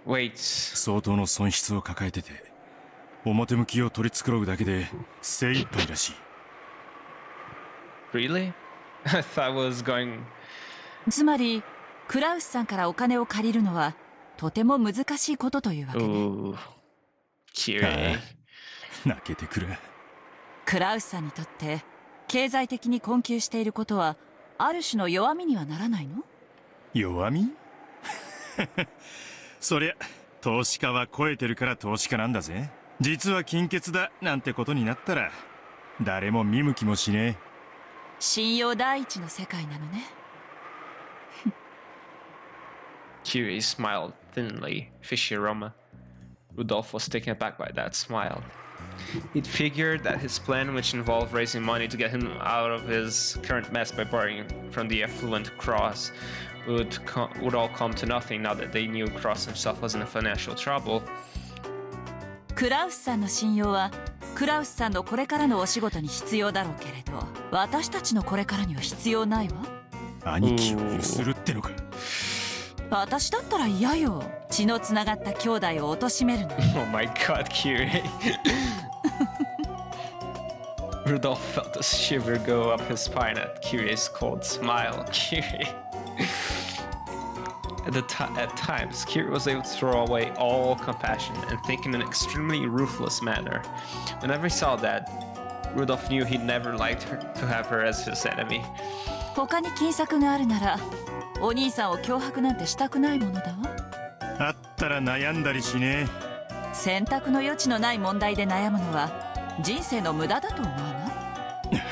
Wait. 相当の損失を抱えてて、表向きを取り繕うだけで精一杯らしい。 Really? I thought it was going... つまりクラウスさんからお金を借りるのはとても難しいことというわけね。Chiru. 泣けてくる。クラウスさんにとって経済的に困窮していることはある種の弱みにはならないの？弱み？そりゃ投資家は超えてるから投資家なんだぜ。実は金欠だなんてことになったら誰も見向きもしねえ。信用第一の世界なのね。Chiru smiled thinly, fishy aroma. Rudolph was taken aback by that smile. He'd figured that his plan, which involved raising money to get him out of his current mess by borrowing from the affluent Cross, would all come to nothing now that they knew Cross himself was in financial trouble. クラウスさんの信用はクラウスさんのこれからのお仕事に必要だろうけれど、私たちのこれからには必要ないわ。兄貴をゆするってのか。私だったら嫌よ。血のつながった兄弟を貶めるの。Oh my god, Chiru. Rudolph felt a shiver go up his spine at Kiryu's cold smile. Chiru. At times, Chiru was able to throw away all compassion and think in an extremely ruthless manner. Whenever he saw that, Rudolph knew he'd never liked her to have her as his enemy. 他に金策があるならお兄さんを脅迫なんてしたくないものだわ。あったら悩んだりしねえ。選択の余地のない問題で悩むのは人生の無駄だと思わない？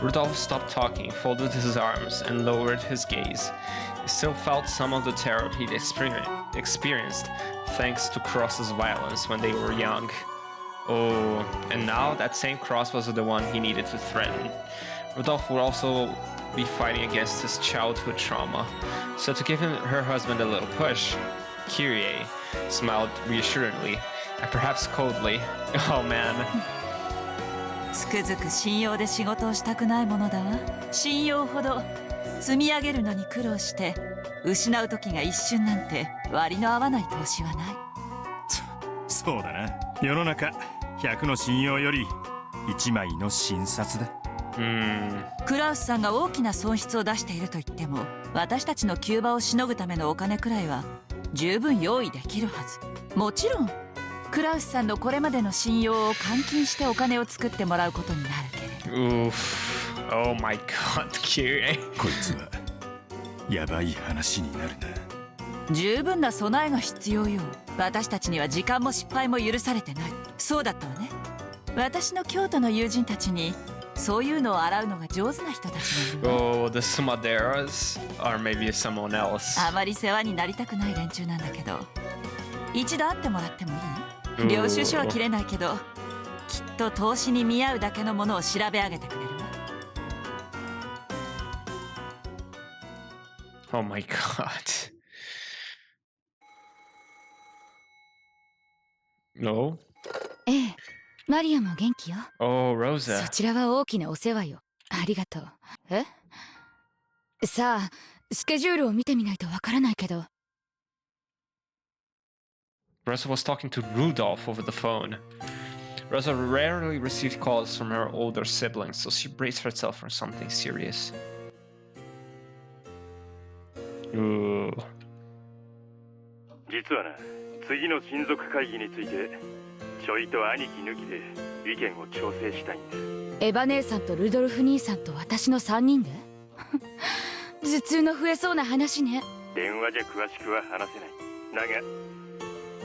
Rudolph stopped talking, folded his arms, and lowered his gaze. He still felt some of the terror he'd experienced thanks to Cross's violence when they were young. Oh, and now that same Cross was the one he needed to threaten. Rudolph would also be fighting against his childhood trauma. So to give her husband a little push, Kyrie smiled reassuringly, and perhaps coldly. Oh man. つくづく信用で仕事をしたくないものだわ。信用ほど積み上げるのに苦労して失う時が一瞬なんて割の合わない投資はない。そうだな。世の中100の信用より1枚の診察だ。クラウスさんが大きな損失を出していると言っても私たちの急場をしのぐためのお金くらいは十分用意できるはず。もちろんクラウスさんのこれまでの信用を換金してお金を作ってもらうことになるけれど。Oh my god, Kyrie. こいつはやばい話になるな。十分な備えが必要よ。私たちには時間も失敗も許されてない。そうだったわね。私の京都の友人たちにそういうのを洗うのが上手な人たちがいる。Oh, the Sumaderas? Or maybe someone else. あまり世話になりたくない連中なんだけど、一度会ってもらってもいい？領収書は切れないけど、きっと投資に見合うだけのものを調べ上げてくれるわ。Oh my god. No? ええ、マリアも元気よ。Oh, Rosa. そちらは大きなお世話よ。ありがとう。え？さあ、スケジュールを見てみないとわからないけど。Rosa was talking to Rudolph over the phone. Rosa rarely received calls from her older siblings, so she braced herself for something serious. Ooh. 実はな、次の親族会議についてちょいと兄貴抜きで意見を調整したいんだ。エヴァ姉さんとルドルフ兄さんと私の3人で頭痛の増えそうな話ね。電話じゃ詳しくは話せない。だが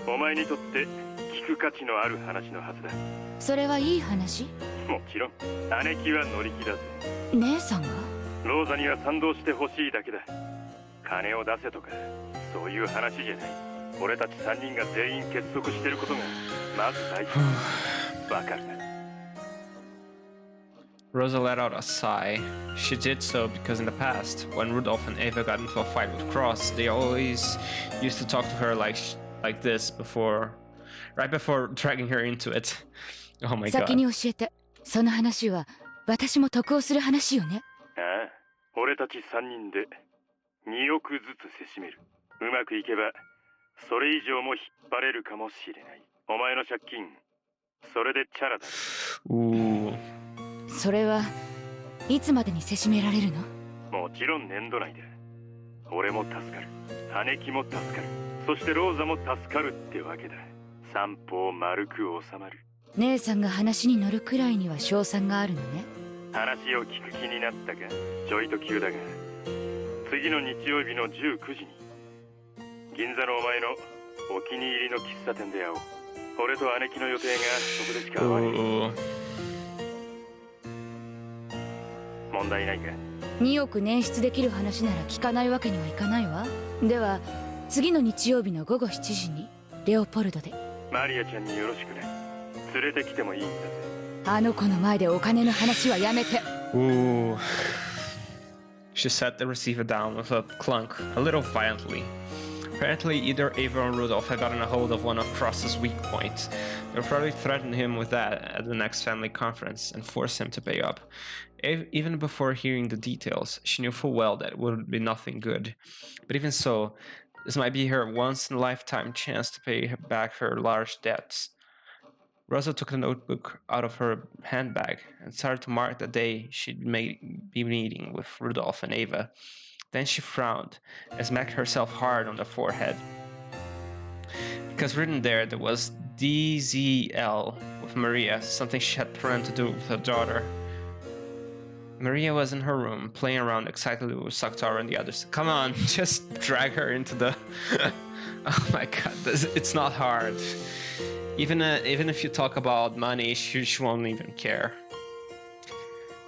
お前にとって聞く価値のある話のはずだ。それはいい話？もちろん姉貴は乗り気だぜ。姉さんが？ローザには賛同してほしいだけだ。金を出せとかそういう話じゃない。俺たち3人が全員結束してることがまず大事。わかるな。Rosa let out a sigh. She did so because in the past, when Rudolph and Eva got into a fight with Cross, they always used to talk to her like this right before dragging her into it. Oh my god. 先に教えて。その話は私も得をする話よね。ああ、俺たち3人で2億ずつせしめる。うまくいけばそれ以上も引っ張れるかもしれない。お前の借金それでチャラだ。それはいつまでにせしめられるの？もちろん年度内だ。俺も助かる。姉貴も助かる。そしてローザも助かるってわけだ。三方丸く収まる。姉さんが話に乗るくらいには勝算があるのね。話を聞く気になったか。ちょいと急だが次の日曜日の19時に銀座のお前のお気に入りの喫茶店で会おう。俺と姉貴の予定がそこでしか会わない。問題ないか？2億捻出できる話なら聞かないわけにはいかないわ。では次の日曜日の午後7時にレオポルドで。マリアちゃんによろしくね。連れてきてもいいんだぜ。あの子の前でお金の話はやめて。Ooh. She set the receiver down with a clunk, a little violently. Apparently, either Ava or Rudolph had gotten a hold of one of Cross's weak points. They would probably threaten him with that at the next family conference and force him to pay up. Even before hearing the details, she knew full well that it would be nothing good. But even so, this might be her once-in-a-lifetime chance to pay back her large debts. Rosa took the notebook out of her handbag and started to mark the day she'd be meeting with Rudolph and Ava. Then she frowned and smacked herself hard on the forehead. Because written there was DZL with Maria, something she had planned to do with her daughter. Maria was in her room, playing around excitedly with Sakhtara and the others. Come on, just drag her into the... Oh my god, it's not hard. Even if you talk about money, she won't even care.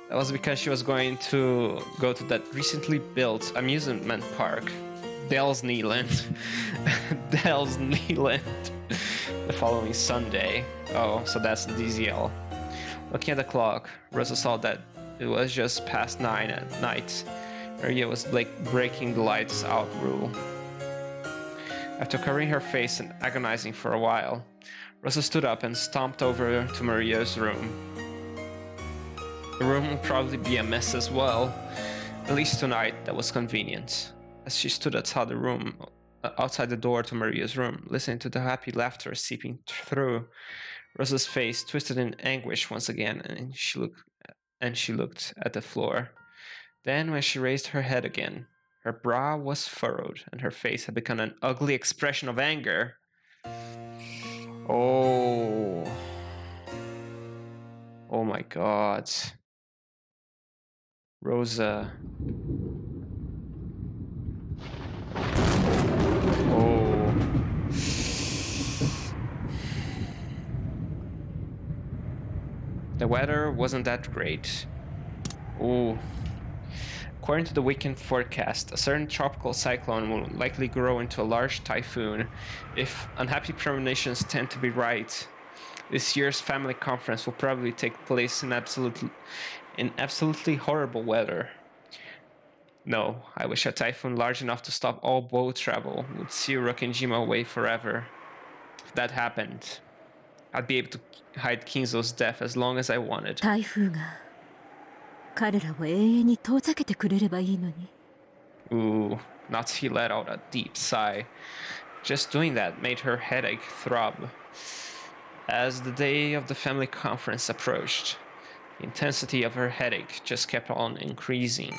That was because she was going to go to that recently built amusement park, Dell's Kneeland. Dell's Kneeland. The following Sunday. Oh, so that's the DZL. Looking at the clock, Rosa saw that it was just past 9 at night. Maria was like breaking the lights out rule. After covering her face and agonizing for a while, Rosa stood up and stomped over to Maria's room. The room would probably be a mess as well. At least tonight, that was convenient. As she stood outside the door to Maria's room, listening to the happy laughter seeping through, Rosa's face twisted in anguish once again, and she looked at the floor. Then, when she raised her head again, her brow was furrowed, and her face had become an ugly expression of anger. Oh my god. Rosa. Oh. The weather wasn't that great. Oh. According to the weekend forecast, a certain tropical cyclone will likely grow into a large typhoon. If unhappy premonitions tend to be right, this year's family conference will probably take place in absolutely horrible weather. No, I wish a typhoon large enough to stop all boat travel would seal Rokkenjima away forever. If that happened, I'd be able to hide Kinzo's death as long as I wanted. 台風が彼らを永遠に遠ざけてくれればいいのに。 Ooh, Natsuhi let out a deep sigh. Just doing that made her headache throb. As the day of the family conference approached, the intensity of her headache just kept on increasing.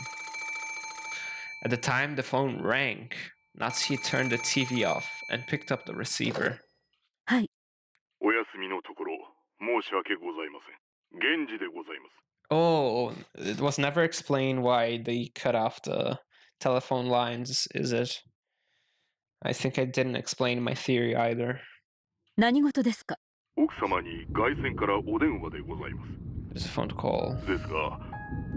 At the time the phone rang, Natsuhi turned the TV off and picked up the receiver. はい。お休みのところ申し訳ございません。源氏でございます。 Oh, it was never explained why they cut off the telephone lines, is it? I think I didn't explain my theory either. 何事ですか？奥様に外線からお電話でございます。 There's a phone call. ですが、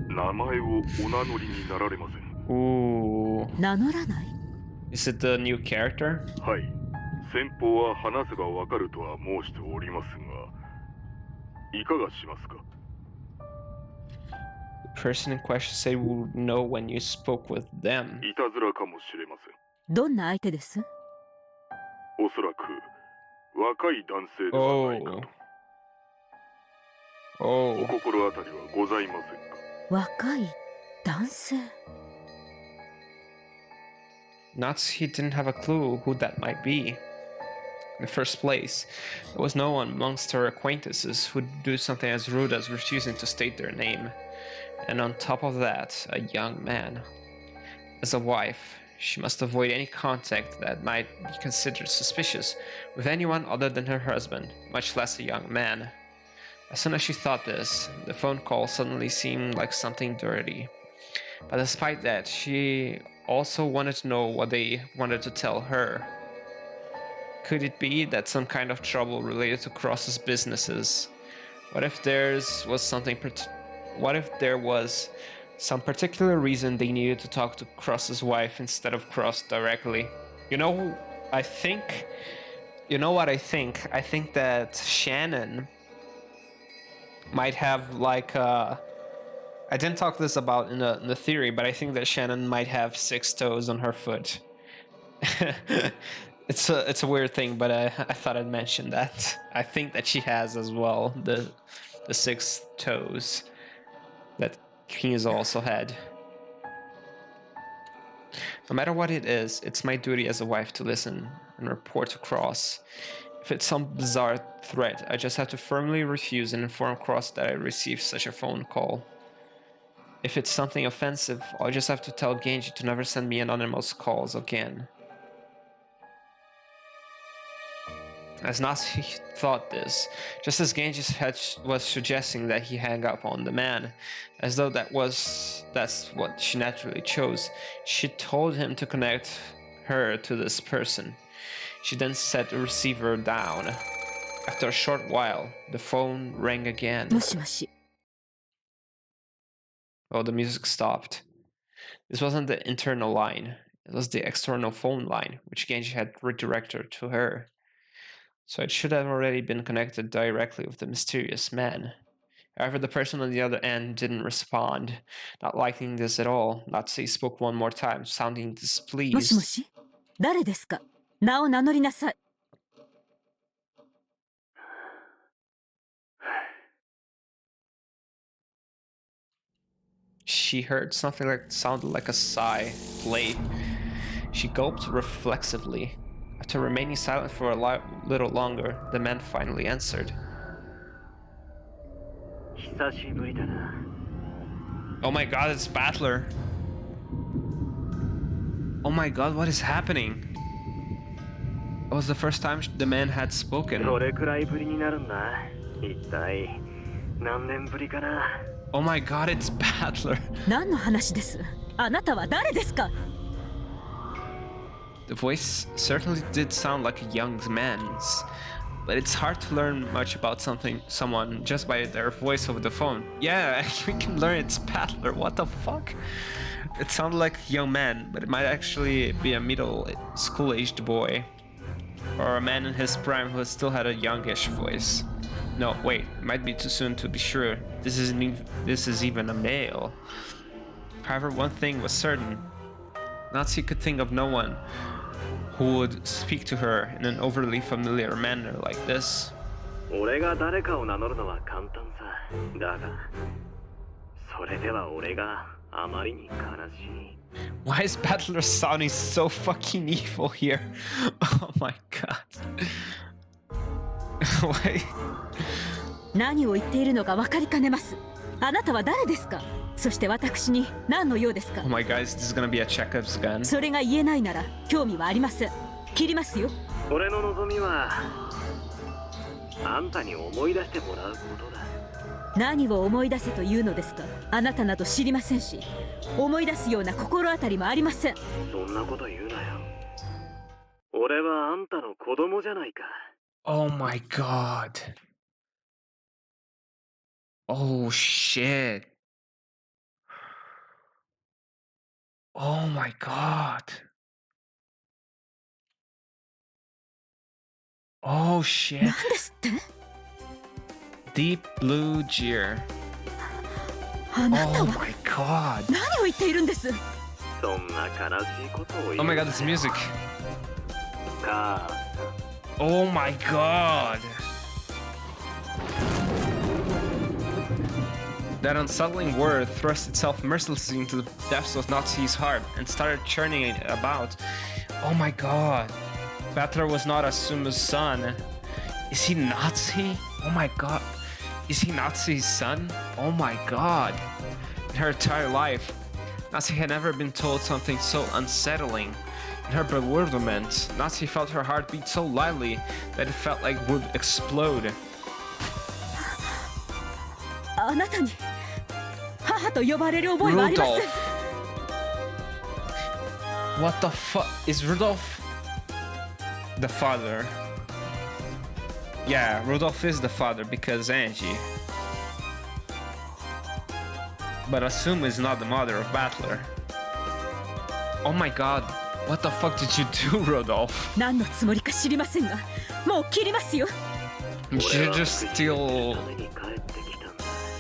名前をお名乗りになられません。 Ooh. 名乗らない？ Is it the new character? はい。先方は話せばわかるとは申しておりますが、いかがしますか？ The person in question said we would know when you spoke with them. いたずらかもしれません。どんな相手です？おそらく若い男性ではないかと。お心当たりはございませんか？若い男性。 Natsuhi didn't have a clue who that might be. In the first place, there was no one amongst her acquaintances who'd do something as rude as refusing to state their name. And on top of that, a young man. As a wife, she must avoid any contact that might be considered suspicious with anyone other than her husband, much less a young man. As soon as she thought this, the phone call suddenly seemed like something dirty. But despite that, she also wanted to know what they wanted to tell her. Could it be that some kind of trouble related to Cross's businesses? What if there was some particular reason they needed to talk to Cross's wife instead of Cross directly? You know what I think? I think that Shannon might have like I didn't talk this about in the theory, but I think that Shannon might have 6 toes on her foot. It's a weird thing, but I thought I'd mention that. I think that she has as well the 6 toes that Kinzo also had. No matter what it is, it's my duty as a wife to listen and report to Cross. If it's some bizarre threat, I just have to firmly refuse and inform Cross that I received such a phone call. If it's something offensive, I'll just have to tell Genji to never send me anonymous calls again. As Natsuhi thought this, just as Genji was suggesting that he hang up on the man, as though that's what she naturally chose, she told him to connect her to this person. She then set the receiver down. After a short while, the phone rang again. Oh, the music stopped. This wasn't the internal line, it was the external phone line, which Genji had redirected to her. So it should have already been connected directly with the mysterious man. However, the person on the other end didn't respond. Not liking this at all, Natsuhi spoke one more time, sounding displeased. もしもし、誰ですか？名を名乗りなさい。She heard something that sounded like a sigh, late. She gulped reflexively. After remaining silent for a little longer, the man finally answered. Oh my god, it's Battler. Oh my god, what is happening? It was the first time the man had spoken. Oh my god, it's Battler. 何の話です？あなたは誰ですか？ The voice certainly did sound like a young man's, but it's hard to learn much about someone just by their voice over the phone. Yeah, we can learn it's Battler. What the fuck? It sounded like a young man, but it might actually be a middle school-aged boy, or a man in his prime who still had a youngish voice. No, wait, it might be too soon to be sure. This is even a male. However, one thing was certain. Natsuhi could think of no one who would speak to her in an overly familiar manner like this. Why is Battler sounding so fucking evil here? Oh my god. Why? 何を言っているのか分かりかねます。あなたは誰ですか？そして私に何の用ですか？ Oh my god, is this gonna be a Chekhov's gun? それが言えないなら興味はありません。切りますよ。俺の望みはあんたに思い出してもらうことだ。何を思い出せというのですか？あなたなど知りませんし、思い出すような心当たりもありません。そんなこと言うなよ。俺はあんたの子供じゃないか。Oh my god. Oh shit. Oh my god. Oh shit. 何ですって？ Deep blue jeer. あなたは Oh my god. 何を言っているんです？そんな悲しいことを言う。Oh my god, this music. か。Oh my god. That unsettling word thrust itself mercilessly into the depths of Natsuhi's heart and started churning it about. Oh my god. Battler was not Asumu's son. Is he Natsuhi? Oh my god. Is he Natsuhi's son? Oh my god. In her entire life, Natsuhi had never been told something so unsettling. In her bewilderment, Natsuhi felt her heart beat so lightly that it felt like it would explode. あなたに母と呼ばれる覚えはありません。What the fuck? Is Rudolph the father? Yeah, Rudolph is the father because Angie. But Asumu is not the mother of Battler. Oh my god, what the fuck did you do, Rudolph? 何のつもりか知りませんが、もう切りますよ。Did you just steal?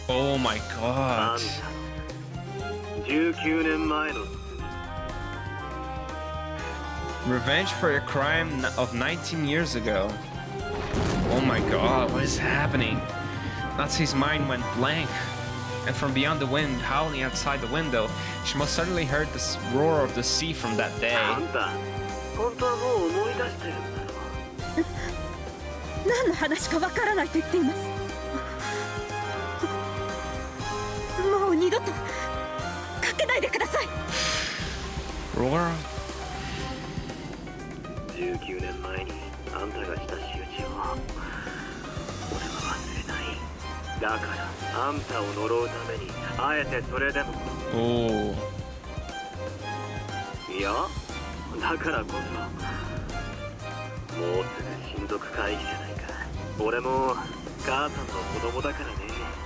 Oh my god. 19年前の Revenge for a crime of 19 years ago. Oh my god, what is happening? Natsuhi's mind went blank. And from beyond the wind, howling outside the window, she most certainly heard the roar of the sea from that day. 本当はもう思い出してるんだろ。何の話かわからないと言っています。もう二度と Roar? 19年前にあんたがした仕打ちを俺は忘れない。だからあんたを呪うためにあえてそれでも。おいやだからこそもうすぐ親族会議じゃないか。俺も母さんの子供だからね。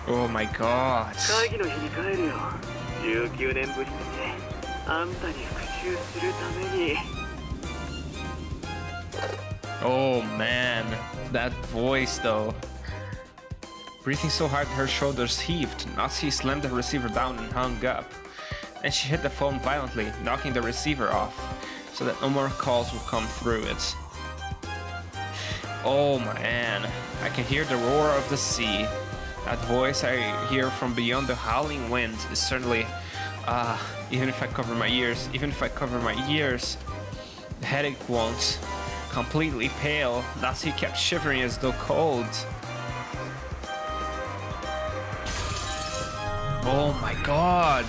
Oh my god. 会議の日に帰るよ。19年ぶりにあんたに復讐するために。Oh man, that voice though. Breathing so hard her shoulders heaved, Natsuhi slammed the receiver down and hung up. And she hit the phone violently, knocking the receiver off, so that no more calls would come through it. Oh man, I can hear the roar of the sea. That voice I hear from beyond the howling wind is certainly... even if I cover my ears, the headache won't. Completely pale, Natsuhi kept shivering as though cold. Oh my god!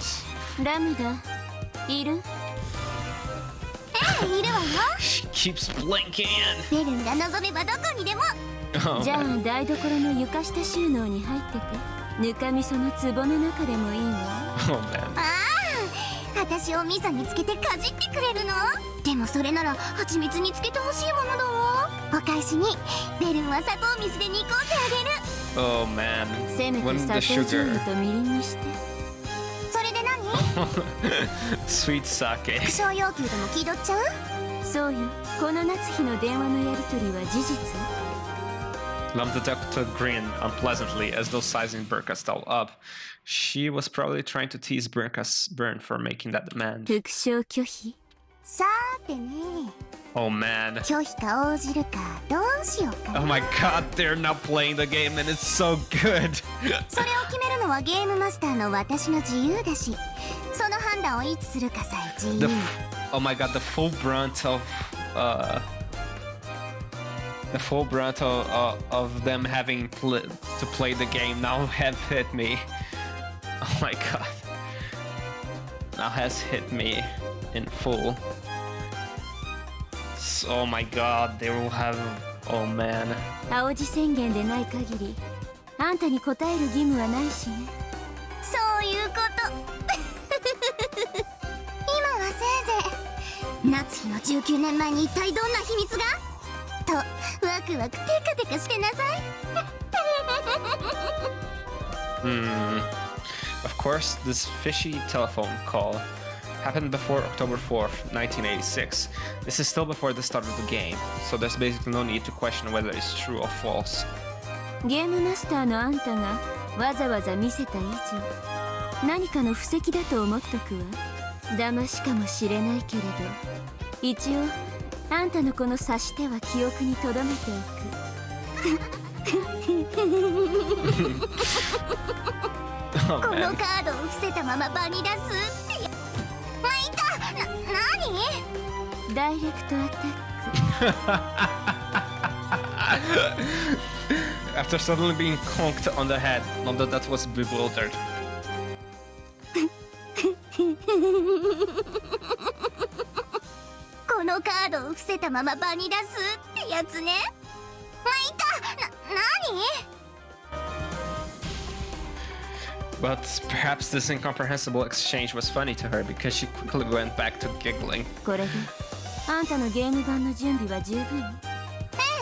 ラムダ、いる？いるわよ。 She keeps blinking! ベルンが望めばどこにでも。じゃあ台所の床下収納に入ってて、ぬかみその壺の中でもいいわ。Oh man. 私を味噌につけてかじってくれるの？でもそれなら蜂蜜につけてほしいものだわ。お返しにベルンは砂糖水で煮込んであげる。Oh man. せめて砂糖醤油とみりんにして。それで何？ Sweet sake. 副賞要求でも気取っちゃう？そうよ。この夏日の電話のやり取りは事実。Lambda ducked a grin unpleasantly as though sizing Bernkastel up. She was probably trying to tease Bern for making that demand. 副賞拒否。さーてね。 Oh man. 拒否か応じるかどうしようかな。 Oh my god, they're not playing the game and it's so good. それを決めるのはゲームマスターの私の自由だし、その判断をいつするかさえ自由。Oh my god, the full brunt of them having to play the game now have hit me. Oh my god. Now has hit me in full. Oh my god, they will have... Oh man. 青字宣言でない限り、あんたに答える義務はないしね。そういうこと。今はせいぜい夏日の19年前に一体どんな秘密がとワクワクテカテカしてなさい。Of course, this fishy telephone call happened before October 4th, 1986. This is still before the start of the game, so there's basically no need to question whether it's true or false. ゲームマスターのあんたがわざわざ見せた以上、何かの布石だと思っとくわ。騙しかもしれないけれど、一応あんたのこの察しては記憶に留めておく。このカードを伏せたまま場に出すってや。まあいいか。何？ダイレクトアタック。After suddenly being conked on the head, Lambda that was bewildered. このカードを伏せたまま場に出すってやつね。まあいいか。何？But perhaps this incomprehensible exchange was funny to her because she quickly went back to giggling. これであんたのゲーム版の準備は十分？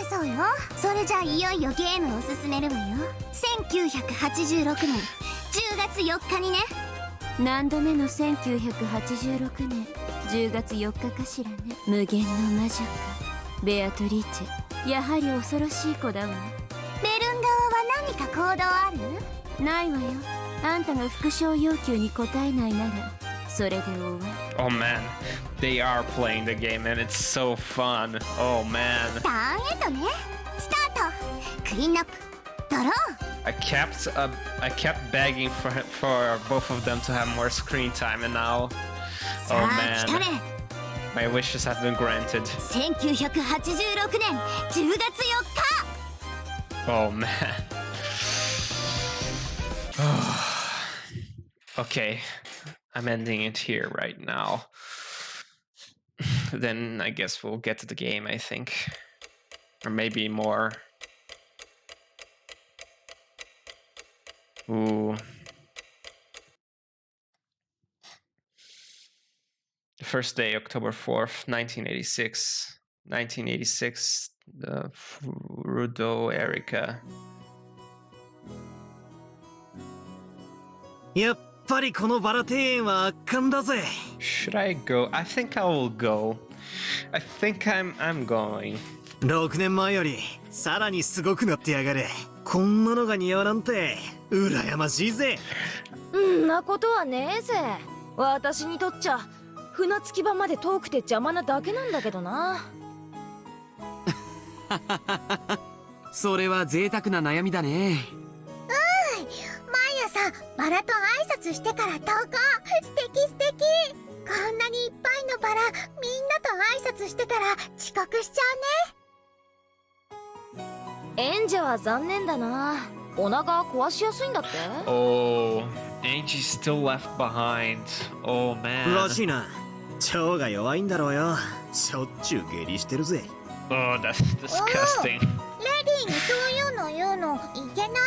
そうよ。それじゃあいよいよゲームを進めるわよ。1986年10月4日にね。何度目の1986年10月4日かしらね。無限の魔女かベアトリーチェ、やはり恐ろしい子だわ。ベルン側は何か行動ある？ないわよ。あんたが副賞要求に応えないならそれで終わる。 Oh man, they are playing the game and it's so fun. Oh man. ターンエンドね。スタート。クリーンアップ。ドロー。I kept begging for both of them to have more screen time and now, oh man, my wishes have been granted. 1986年10月4日。 Oh man. Okay, I'm ending it here right now. then I guess we'll get to the game, I think. Or maybe more. Ooh. The first day, October 4th, 1986. 1986, the Furudo Erika. やっぱりこのバラ庭園は圧巻だぜ。 Should I go? I think I will go. I think I'm going. 6年前よりさらにすごくなってやがる。こんなのが似合わなんて羨ましいぜ。んなことはねえぜ。私にとっちゃ船着き場まで遠くて邪魔なだけなんだけどな。それは贅沢な悩みだね。毎朝バラと挨拶してから投稿。素敵素敵。こんなにいっぱいのバラ、みんなと挨拶してたら遅刻しちゃうね。演者は残念だな。お腹壊しやすいんだって。 Oh, Angie's still left behind. Oh man. らしいな。腸が弱いんだろうよ。しょっちゅう下痢してるぜ。 Oh, that's disgusting. レディーにそういうの言うのいけな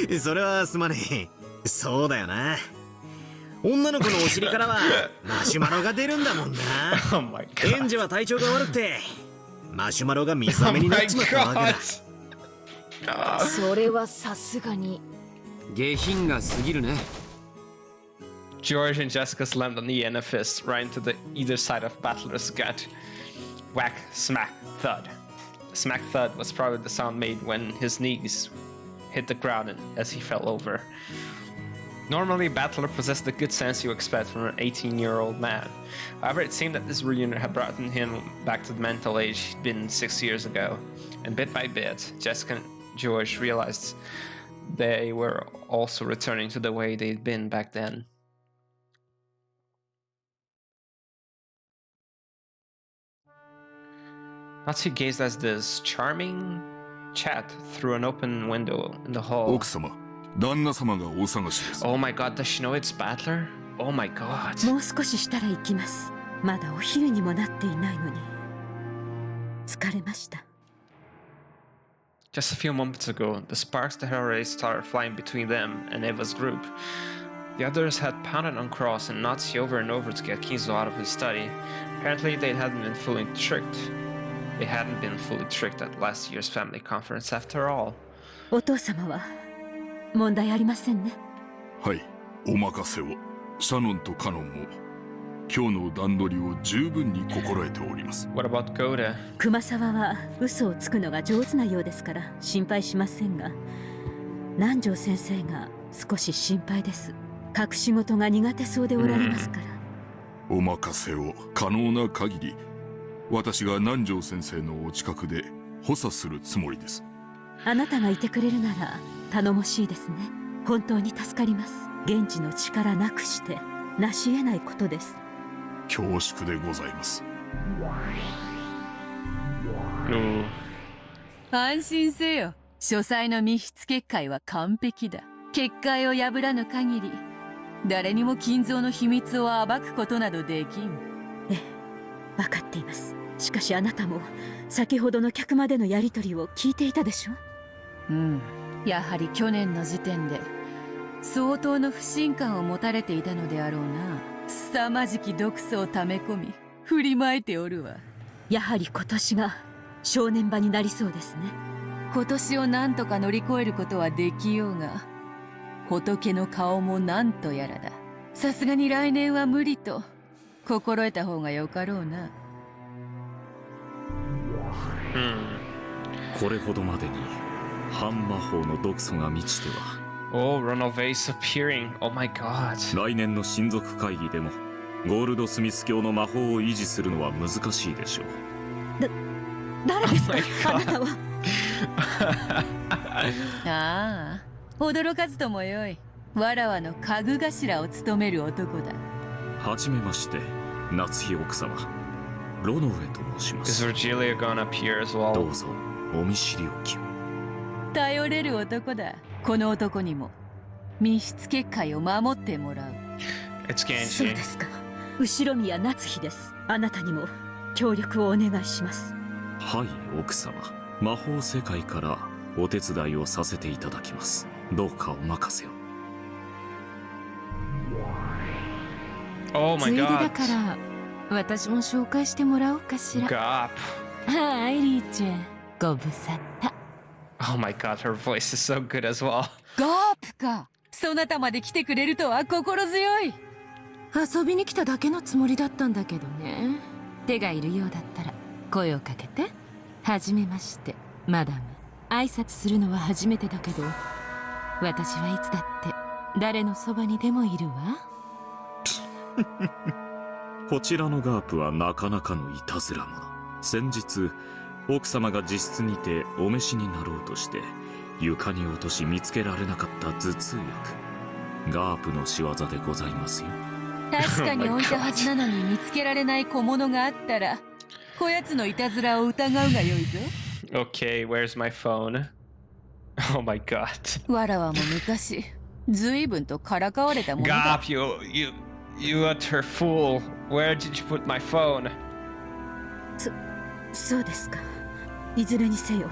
い。それはすまねえ。そうだよな。女の子のお尻からはマシュマロが出るんだもんな。Oh my god. 園児は体調が悪くてマシュマロが水飴になっちまったわけだ。それはさすがに下品が過ぎるね。 George and Jessica slammed a knee and a fist right into the either side of Battler's gut. Whack, smack, thud. The smack thud was probably the sound made when his knees hit the ground as he fell over. Normally, Battler possessed the good sense you expect from an 18-year-old man. However, it seemed that this reunion had brought him back to the mental age he'd been 6 years ago. And bit by bit, Jessica and George realized they were also returning to the way they'd been back then. Natsuhi gazed at this charming chat through an open window in the hall. 奥様、旦那様がお探しです。 Oh my god, does she know it's Battler? Oh my god. もう少ししたら行きます。まだお昼にもなっていないのに。疲れました。 Just a few moments ago, the sparks that had already started flying between them and Eva's group. The others had pounded on Cross and Natsuhi over and over to get Kinzo out of his study. Apparently, they hadn't been fully tricked. They hadn't been fully tricked at last year's family conference after all. お父様は問題ありませんね。はい、お任せを。シャノンとカノンも今日の段取りを十分に心得ております。 What about Goda? 熊沢は嘘をつくのが上手なようですから心配しませんが、南條先生が少し心配です。隠し事が苦手そうでおられますから。お任せを。可能な限り私が南條先生のお近くで補佐するつもりです。あなたがいてくれるなら頼もしいですね。本当に助かります。現地の力なくして成し得ないことです。恐縮でございます。安心せよ。書斎の密室結界は完璧だ。結界を破らぬ限り誰にも金蔵の秘密を暴くことなどできん。ええ、分かっています。しかしあなたも先ほどの客間でのやり取りを聞いていたでしょ。うん、やはり去年の時点で相当の不信感を持たれていたのであろうな。凄まじき毒素を溜め込み振りまいておるわ。やはり今年が正念場になりそうですね。今年を何とか乗り越えることはできようが、仏の顔もなんとやらだ。さすがに来年は無理と心得た方がよかろうな。これほどまでに反魔法の毒素が満ちては。Oh, Ronove is appearing. Oh my god. 来年の親族会議でもゴールドスミス教の魔法を維持するのは難しいでしょう。誰ですか、あなたは。ああ、驚かずともよい。わらわの家具頭を務める男だ。はじめまして、夏日奥様、ロノウェと申します。Is Virgilia gonna appear as well? どうぞお見知りおきを。頼れる男だ。この男にも密室結界を守ってもらう。 It's Genji. そうですか。後宮夏日です。あなたにも協力をお願いします。はい、奥様。魔法世界からお手伝いをさせていただきます。どうかお任せを。Oh つ my いでだ god. から私も紹介してもらおうかしら。 Gaap. はい、リーチェ、ご無沙汰。 Oh my god, her voice is so good as well. ガープか。そなたまで来てくれるとは心強い。遊びに来ただけのつもりだったんだけどね。手がいるようだったら声をかけて。はじめまして、マダム。挨拶するのは初めてだけど、私はいつだって誰のそばにでもいるわ。こちらのガープはなかなかのいたずら者。先日奥様が自室にてお召しになろうとして床に落とし見つけられなかった頭痛薬、ガープの仕業でございますよ。確かに置いたはずなのに見つけられない小物があったら、こやつのいたずらを疑うがよいぞ。Okay, where's my phone? Oh my god. わらわも昔ずいぶんとからかわれたものだ。 Gaap, you utter fool. Where did you put my phone? そうですか。いずれにせよ、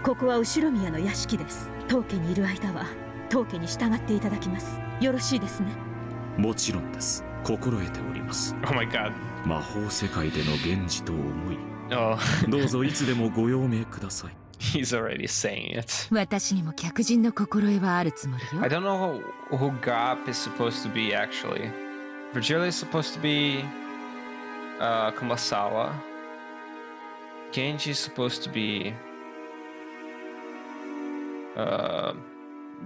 ここは後宮の屋敷です。当家にいる間は当家に従っていただきます。よろしいですね。もちろんです。心得ております。 Oh my god. 魔法世界での源氏と思い、 Oh. どうぞいつでもご用命ください。 He's already saying it. 私にも客人の心得はあるつもりよ。 I don't know who Gaap is supposed to be actually. Virgil is supposed to be Kumasawa. Genji is supposed to be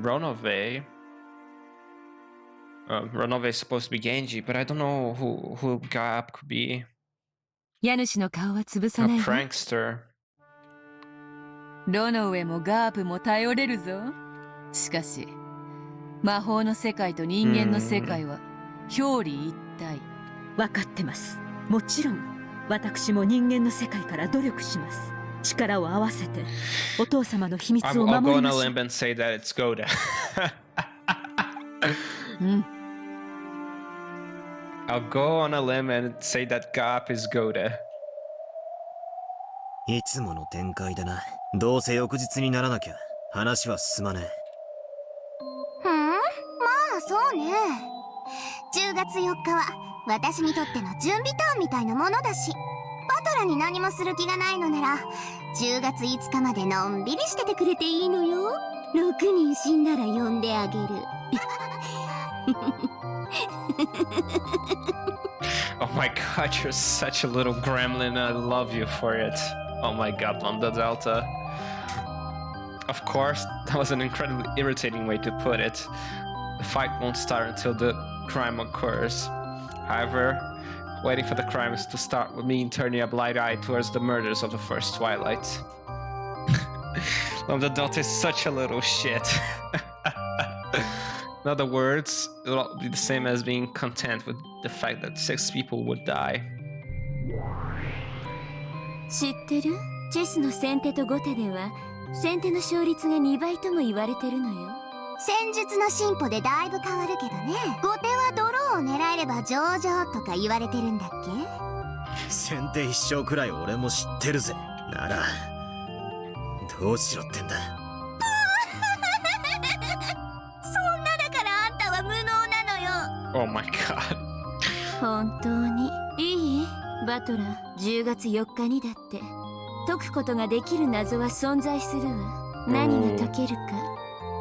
Ronove. Ronove is supposed to be Genji, but I don't know who Gaap could be. 家主の顔は潰さ A ないわ。 prankster. ロノウェもガープも頼れるぞ。しかし魔法の世界と人間の世界は表裏一体。分かってます。もちろん私も人間の世界から努力します。力を合わせてお父様の秘密を I'll 守 go り on ま a しょ limb and say that it's Goda. う。うん。I'll go on a limb and say that Gaap is Goda. いつもの展開だな。どうせ翌日にならなきゃ話は進まねえ。まあそうね。10月4日は私にとっての準備ターンみたいなものだし、バトラに何もする気がないのなら10月5日までのんびりしててくれていいのよ。6人死んだら呼んであげる。Oh my god, you're such a little gremlin. I love you for it. Oh my god, Lambda Delta. Of course, that was an incredibly irritating way to put it. The fight won't start until the crime occurs. However, waiting for the crimes to start would mean turning a blind eye towards the murders of the first Twilight. Lambda Delta is such a little shit. In other words, it will be the same as being content with the fact that 6 people would die. 知ってる？チェスの先手と後手では先手の勝率が2倍とも言われてるのよ。戦術の進歩でだいぶ変わるけどね。後手はドローを狙えれば上々とか言われてるんだっけ？先手必勝くらい俺も知ってるぜ。ならどうしろってんだ。そんなだからあんたは無能なのよ。 Oh my god. 本当にいい？バトラー、10月4日にだって解くことができる謎は存在するわ。何が解けるか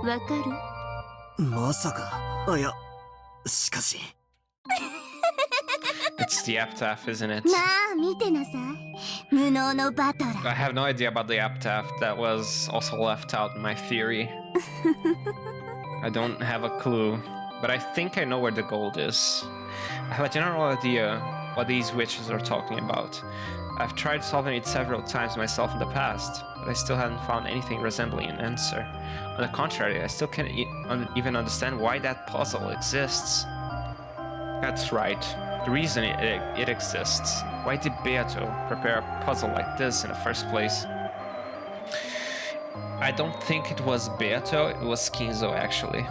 わかる？まさか。いや、しかし。It's the epitaph, isn't it? まあ見てなさい。無能のバトラー。 I have no idea about the epitaph. That was also left out in my theory. I don't have a clue, but I think I know where the gold is. I have a general idea what these witches are talking about. I've tried solving it several times myself in the past, but I still haven't found anything resembling an answer. On the contrary, I still can't even understand why that puzzle exists. That's right, the reason it exists. Why did Beato prepare a puzzle like this in the first place? I don't think it was Beato, it was Kinzo actually.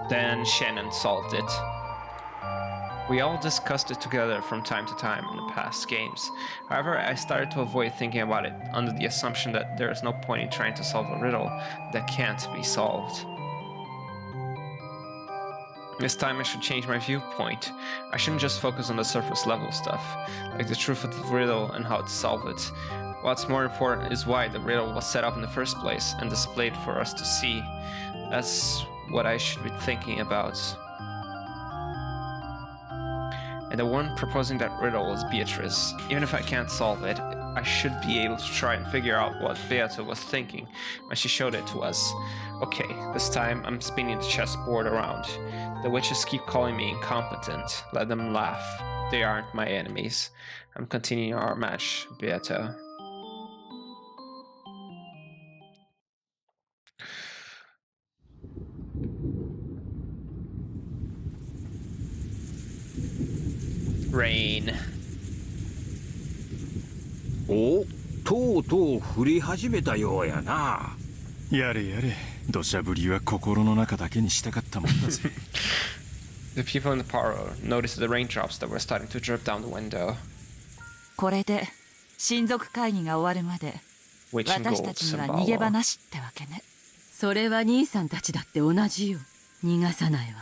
Then Shannon solved it. We all discussed it together from time to time in the past games. However, I started to avoid thinking about it under the assumption that there is no point in trying to solve a riddle that can't be solved. This time I should change my viewpoint. I shouldn't just focus on the surface level stuff, like the truth of the riddle and how to solve it. What's more important is why the riddle was set up in the first place and displayed for us to see. That's what I should be thinking about. And the one proposing that riddle is Beatrice. Even if I can't solve it, I should be able to try and figure out what Beata was thinking when she showed it to us. Okay, this time I'm spinning the chessboard around. The witches keep calling me incompetent. Let them laugh. They aren't my enemies. I'm continuing our match, Beata. Rain. お、とうとう降り始めたようやな。やれやれ、土砂降りは心の中だけにしたかったもんだぜ。The people in the parlor noticed the raindrops that were starting to drip down the window. これで親族会議が終わるまで私たちには逃げ場なしってわけね。それは兄さんたちだって同じよ。逃がさないわ。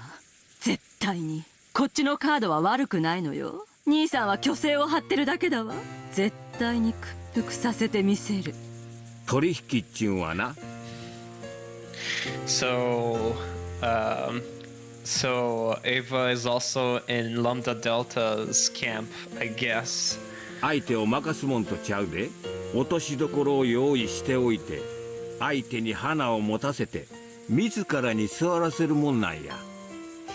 絶対に。こっちのカードは悪くないのよ。兄さんは虚勢を張ってるだけだわ。絶対に屈服させてみせる。取引っちゅうんはな。So Ava is also in Lambda Delta's camp, I guess. 相手を任すもんとちゃうで。落としどころを用意しておいて、相手に花を持たせて、自らに座らせるもんなんや。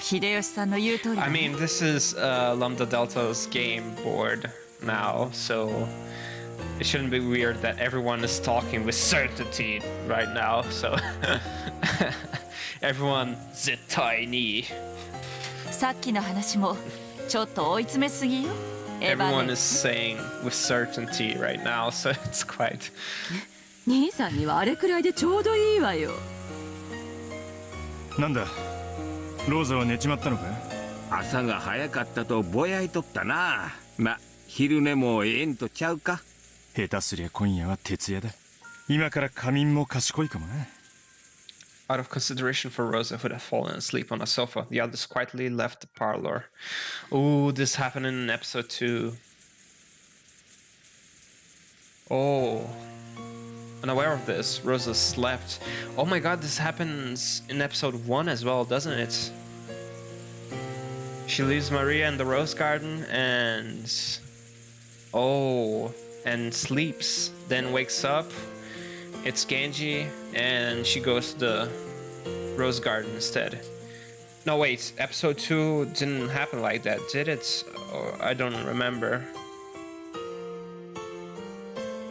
秀吉さんの言う通り。I mean, this is Lambda Delta's game board now, so it shouldn't be weird that everyone is talking with certainty right now. So everyone, 絶対に。さっきの話もちょっと追い詰めすぎよ。Everyone is saying with certainty right now, so it's quite. 兄さんにはあれくらいでちょうどいいわよ。なんだ、ローザは寝ちまったのか？朝が早かったとぼやいとったな。ま、昼寝もええんとちゃうか。下手すりゃ今夜は徹夜だ。今から仮眠も賢いかもな。Out of consideration for Rosa, who had fallen asleep on a sofa, the others quietly left the parlor. Oh, this happened in episode 2. Oh. Unaware of this, Rosa slept. Oh my god, this happens in episode 1 as well, doesn't it? She leaves Maria in the rose garden and... Oh, and sleeps. Then wakes up. It's Genji, and she goes to the rose garden instead. No, wait, episode 2 didn't happen like that, did it? Or I don't remember.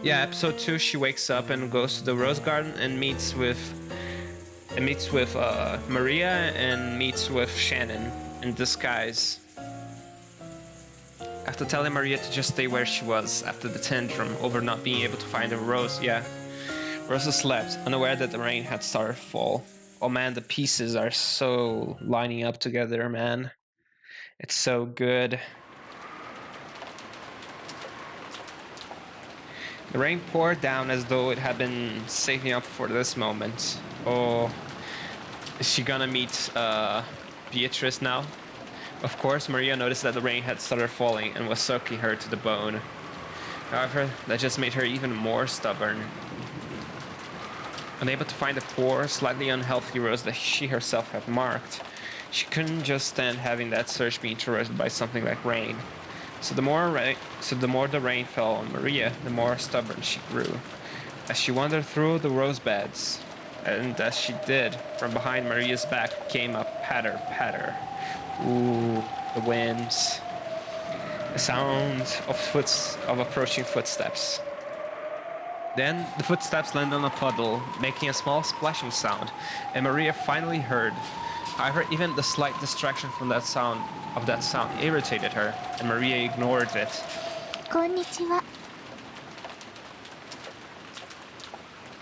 Yeah, episode 2, she wakes up and goes to the rose garden and meets with Maria and meets with Shannon in disguise. After telling Maria to just stay where she was after the tantrum over not being able to find a rose, yeah. Rosa slept, unaware that the rain had started to fall. Oh man, the pieces are so lining up together, man. It's so good. The rain poured down as though it had been saving up for this moment. Oh, is she gonna meet Beatrice now? Of course, Maria noticed that the rain had started falling and was soaking her to the bone. However, that just made her even more stubborn. Unable to find the poor, slightly unhealthy rose that she herself had marked, she couldn't just stand having that search be interrupted by something like rain. So the more the rain fell on Maria, the more stubborn she grew. As she wandered through the rose beds, and as she did, from behind Maria's back came a patter, patter. Ooh, the winds. The sound of approaching footsteps. Then the footsteps landed on a puddle, making a small splashing sound, and Maria finally heard. However, even the slight distraction from that sound irritated her, and Maria ignored it. Konnichiwa.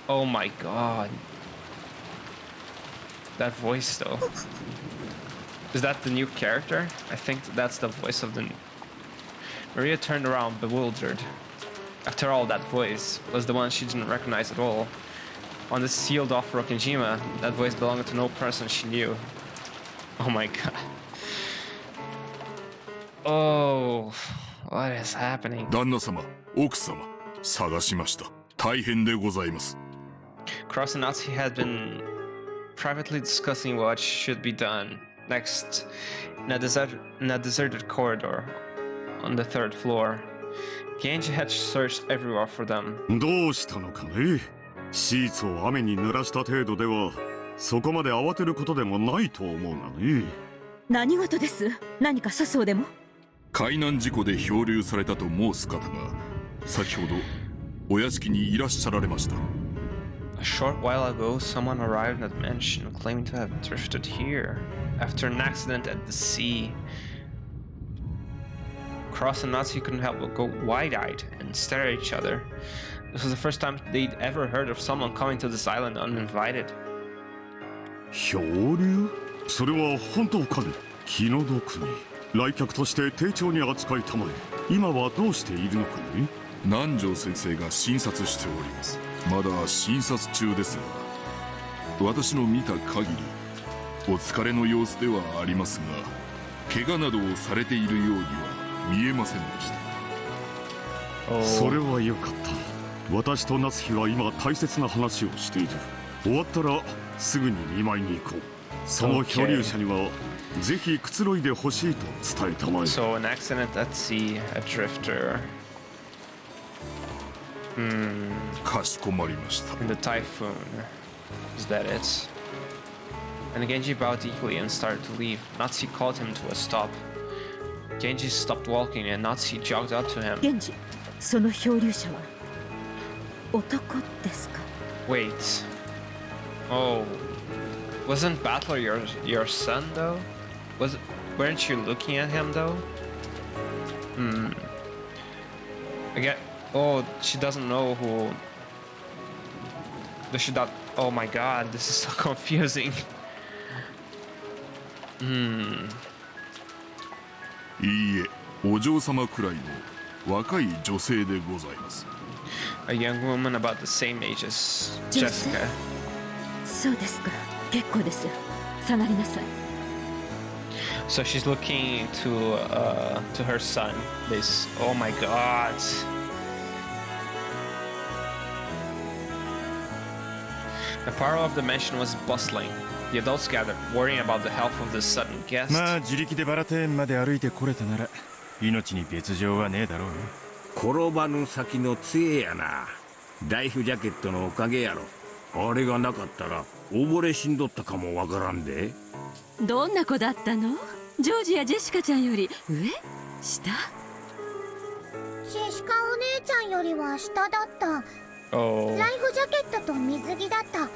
Oh my god. That voice though. Is that the new character? I think that's the voice of the... Maria turned around, bewildered. After all, that voice was the one she didn't recognize at all. On the sealed off Rokkenjima, that voice belonged to no person she knew. Oh my god. Oh, what is happening? 旦那様、奥様、探しました。大変でございます。Cross and Natsuhi had been privately discussing what should be done next in a deserted corridor on the 3rd floor. Genji had searched everywhere for them. どうしたのかね。シーツを雨に濡らした程度では、そこまで慌てることでもないと思うがね。何事です？何か粗相でも？海難事故で漂流されたと申す方が、先ほどお屋敷にいらっしゃられました。A short while ago, someone arrived at the mansion claiming to have drifted here after an accident at the sea. Cross and Natsuhi couldn't help but go wide-eyed and stare at each other. This was the first time they'd ever heard of someone coming to this island uninvited. 漂流？それは本当かね。気の毒に来客として丁重に扱いたまえ。今はどうしているのかね。南條先生が診察しております。まだ診察中ですが、私の見た限りお疲れの様子ではありますが、怪我などをされているようには見えませんでした。それはよかった。私と夏日は今大切な話をしている。終わったらすぐに見舞いに行こう。その漂流者にはぜひくつろいでほしいと伝えたまえ。So an accident at sea, a drifter. かしこまりました。 In the typhoon. Is that it? And Genji bowed deeply and started to leave. Natsuhi called him to a stop. Genji stopped walking and Natsuhi jogged up to him. Genji, その漂流者は男ですか? Wait. Oh. Wasn't Battler your son though? Weren't you looking at him though? Again. Oh, she doesn't know who. Does she not? Oh my god, this is so confusing. いいえ、お嬢様くらいの若い女性でございます。A young woman about the same age as Jessica. そうですか。結構です。下がりなさい。So she's looking to her son. This. Oh my god. The parlor of the mansion was bustling. The adults gathered, worrying about the health of this sudden guest. まあ自力でバラテーンまで歩いてこれたなら命に別状はねえだろうね。転ばぬ先の杖やな。ライフジャケットのおかげやろ。あれがなかったら溺れ死んどったかもわからんで。どんな子だったの？ジョージやジェシカちゃんより上？下？ジェシカお姉ちゃんよりは下だった。Oh. ライフジャケットと水着だった。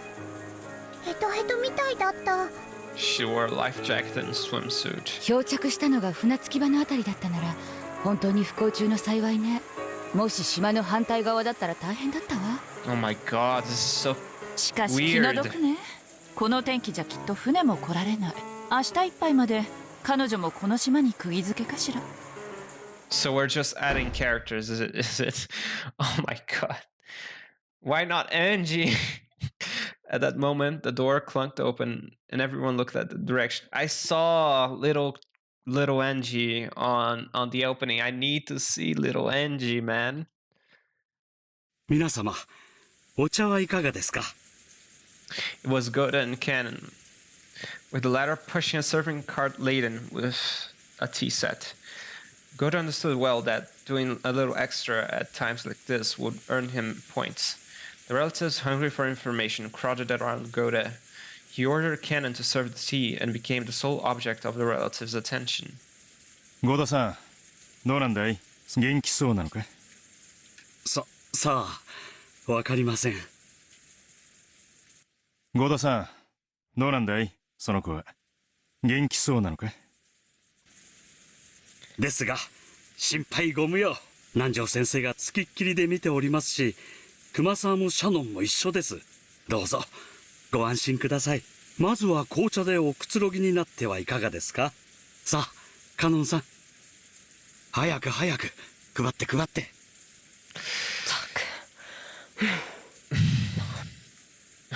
ヘトヘトみたいだった。She wore a life jacket and swimsuit. 漂着したのが船着き場のあたりだったなら本当に不幸中の幸いね。もし島の反対側だったら大変だったわ。Oh my god, this is so しかし気の毒ね。この天気じゃきっと船も来られない。明日いっぱいまで彼女もこの島に釘付けかしら。So we're just adding characters, is it? Oh my god. Why not Angie? At that moment, the door clunked open and everyone looked at the direction. I saw little Angie on the opening. I need to see little Angie, man. 皆様、お茶はいかがですか? It was Goda and Canon, with the latter pushing a serving cart laden with a tea set. Goda understood well that doing a little extra at times like this would earn him points. The relatives, hungry for information, crowded around Goda. He ordered Canon to serve the tea and became the sole object of the relatives' attention. ゴダさん、どうなんだい？元気そうなのか？さあ、わかりません。ゴダさん、どうなんだい？その子は元気そうなのか？ですが、心配ご無用。南條先生がつきっきりで見ておりますし、熊沢もシャノンも一緒です。どうぞご安心ください。まずは紅茶でおくつろぎになってはいかがですか。さあカノンさん、早く早く配って配って。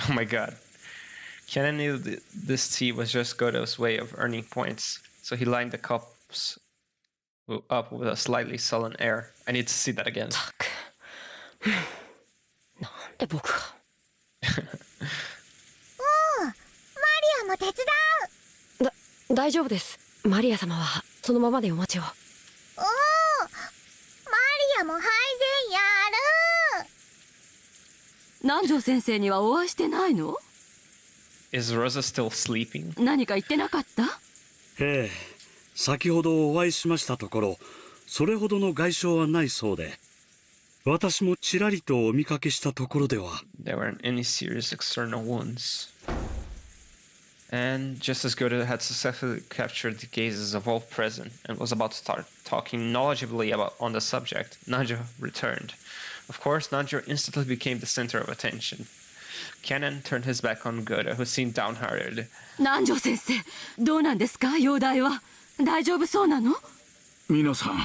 Oh my god. Kenan knew this tea was just Goto's way of earning points, so he lined the cups up with a slightly sullen air. I need to see that again. なんで僕がマリアも手伝う。大丈夫です。マリア様はそのままでお待ちを。おお、マリアも配膳やる。南條先生にはお会いしてないの？ Is Rosa still sleeping? 何か言ってなかった？ええ、先ほどお会いしましたところ、それほどの外傷はないそうで、私もちらりとお見かけしたところでは。There weren't any serious external wounds. And just as Goto had successfully captured the gazes of all present and was about to start talking knowledgeably on the subject, Nanjo returned. Of course, Nanjo instantly became the center of attention. Kenan turned his back on Goto, who seemed downhearted. 南條先生、どうなんですか？容体は大丈夫そうなの？皆さん、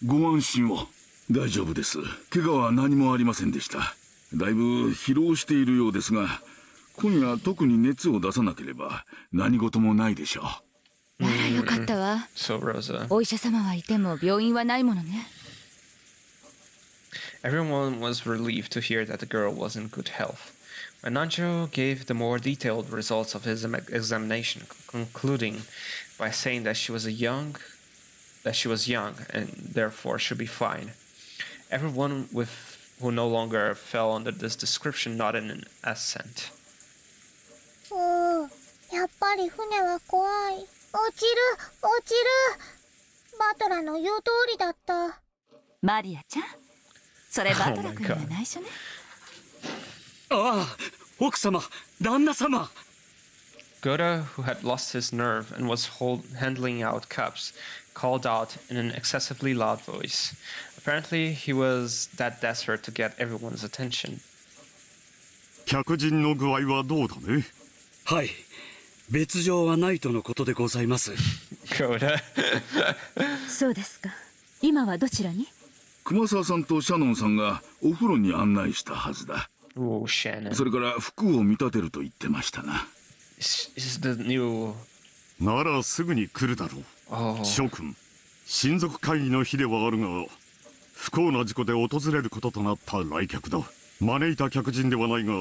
ご安心を。大丈夫です。怪我は何もありませんでした。だいぶ疲労しているようですが、今夜特に熱を出さなければ何事もないでしょう。ならよかったわ。So Rosa. お医者様はいても病院はないものね。Everyone was relieved to hear that the girl was in good health. When Nanjo gave the more detailed results of his examination, concluding by saying that she was young and therefore should be fine. Everyone who no longer fell under this description nodded in assent. やっぱり船は怖い。落ちる。バトラの言う通りだった。マリアちゃん、それバトラ君には内緒ね。ああ、奥様、旦那様。Goto, who had lost his nerve and was handling out cups, called out in an excessively loud voice. Apparently, he was that desperate to get everyone's attention. 客人の具合はどうだね？はい、別状はないとのことでございます。Goto. そうですか。今はどちらに？熊沢さんとシャノンさんがお風呂に案内したはずだ。それから服を見立てると言ってましたな。ならすぐに来るだろう。諸君、親族会議の日ではあるが、不幸な事故で訪れることとなった来客だ。招いた客人ではないが、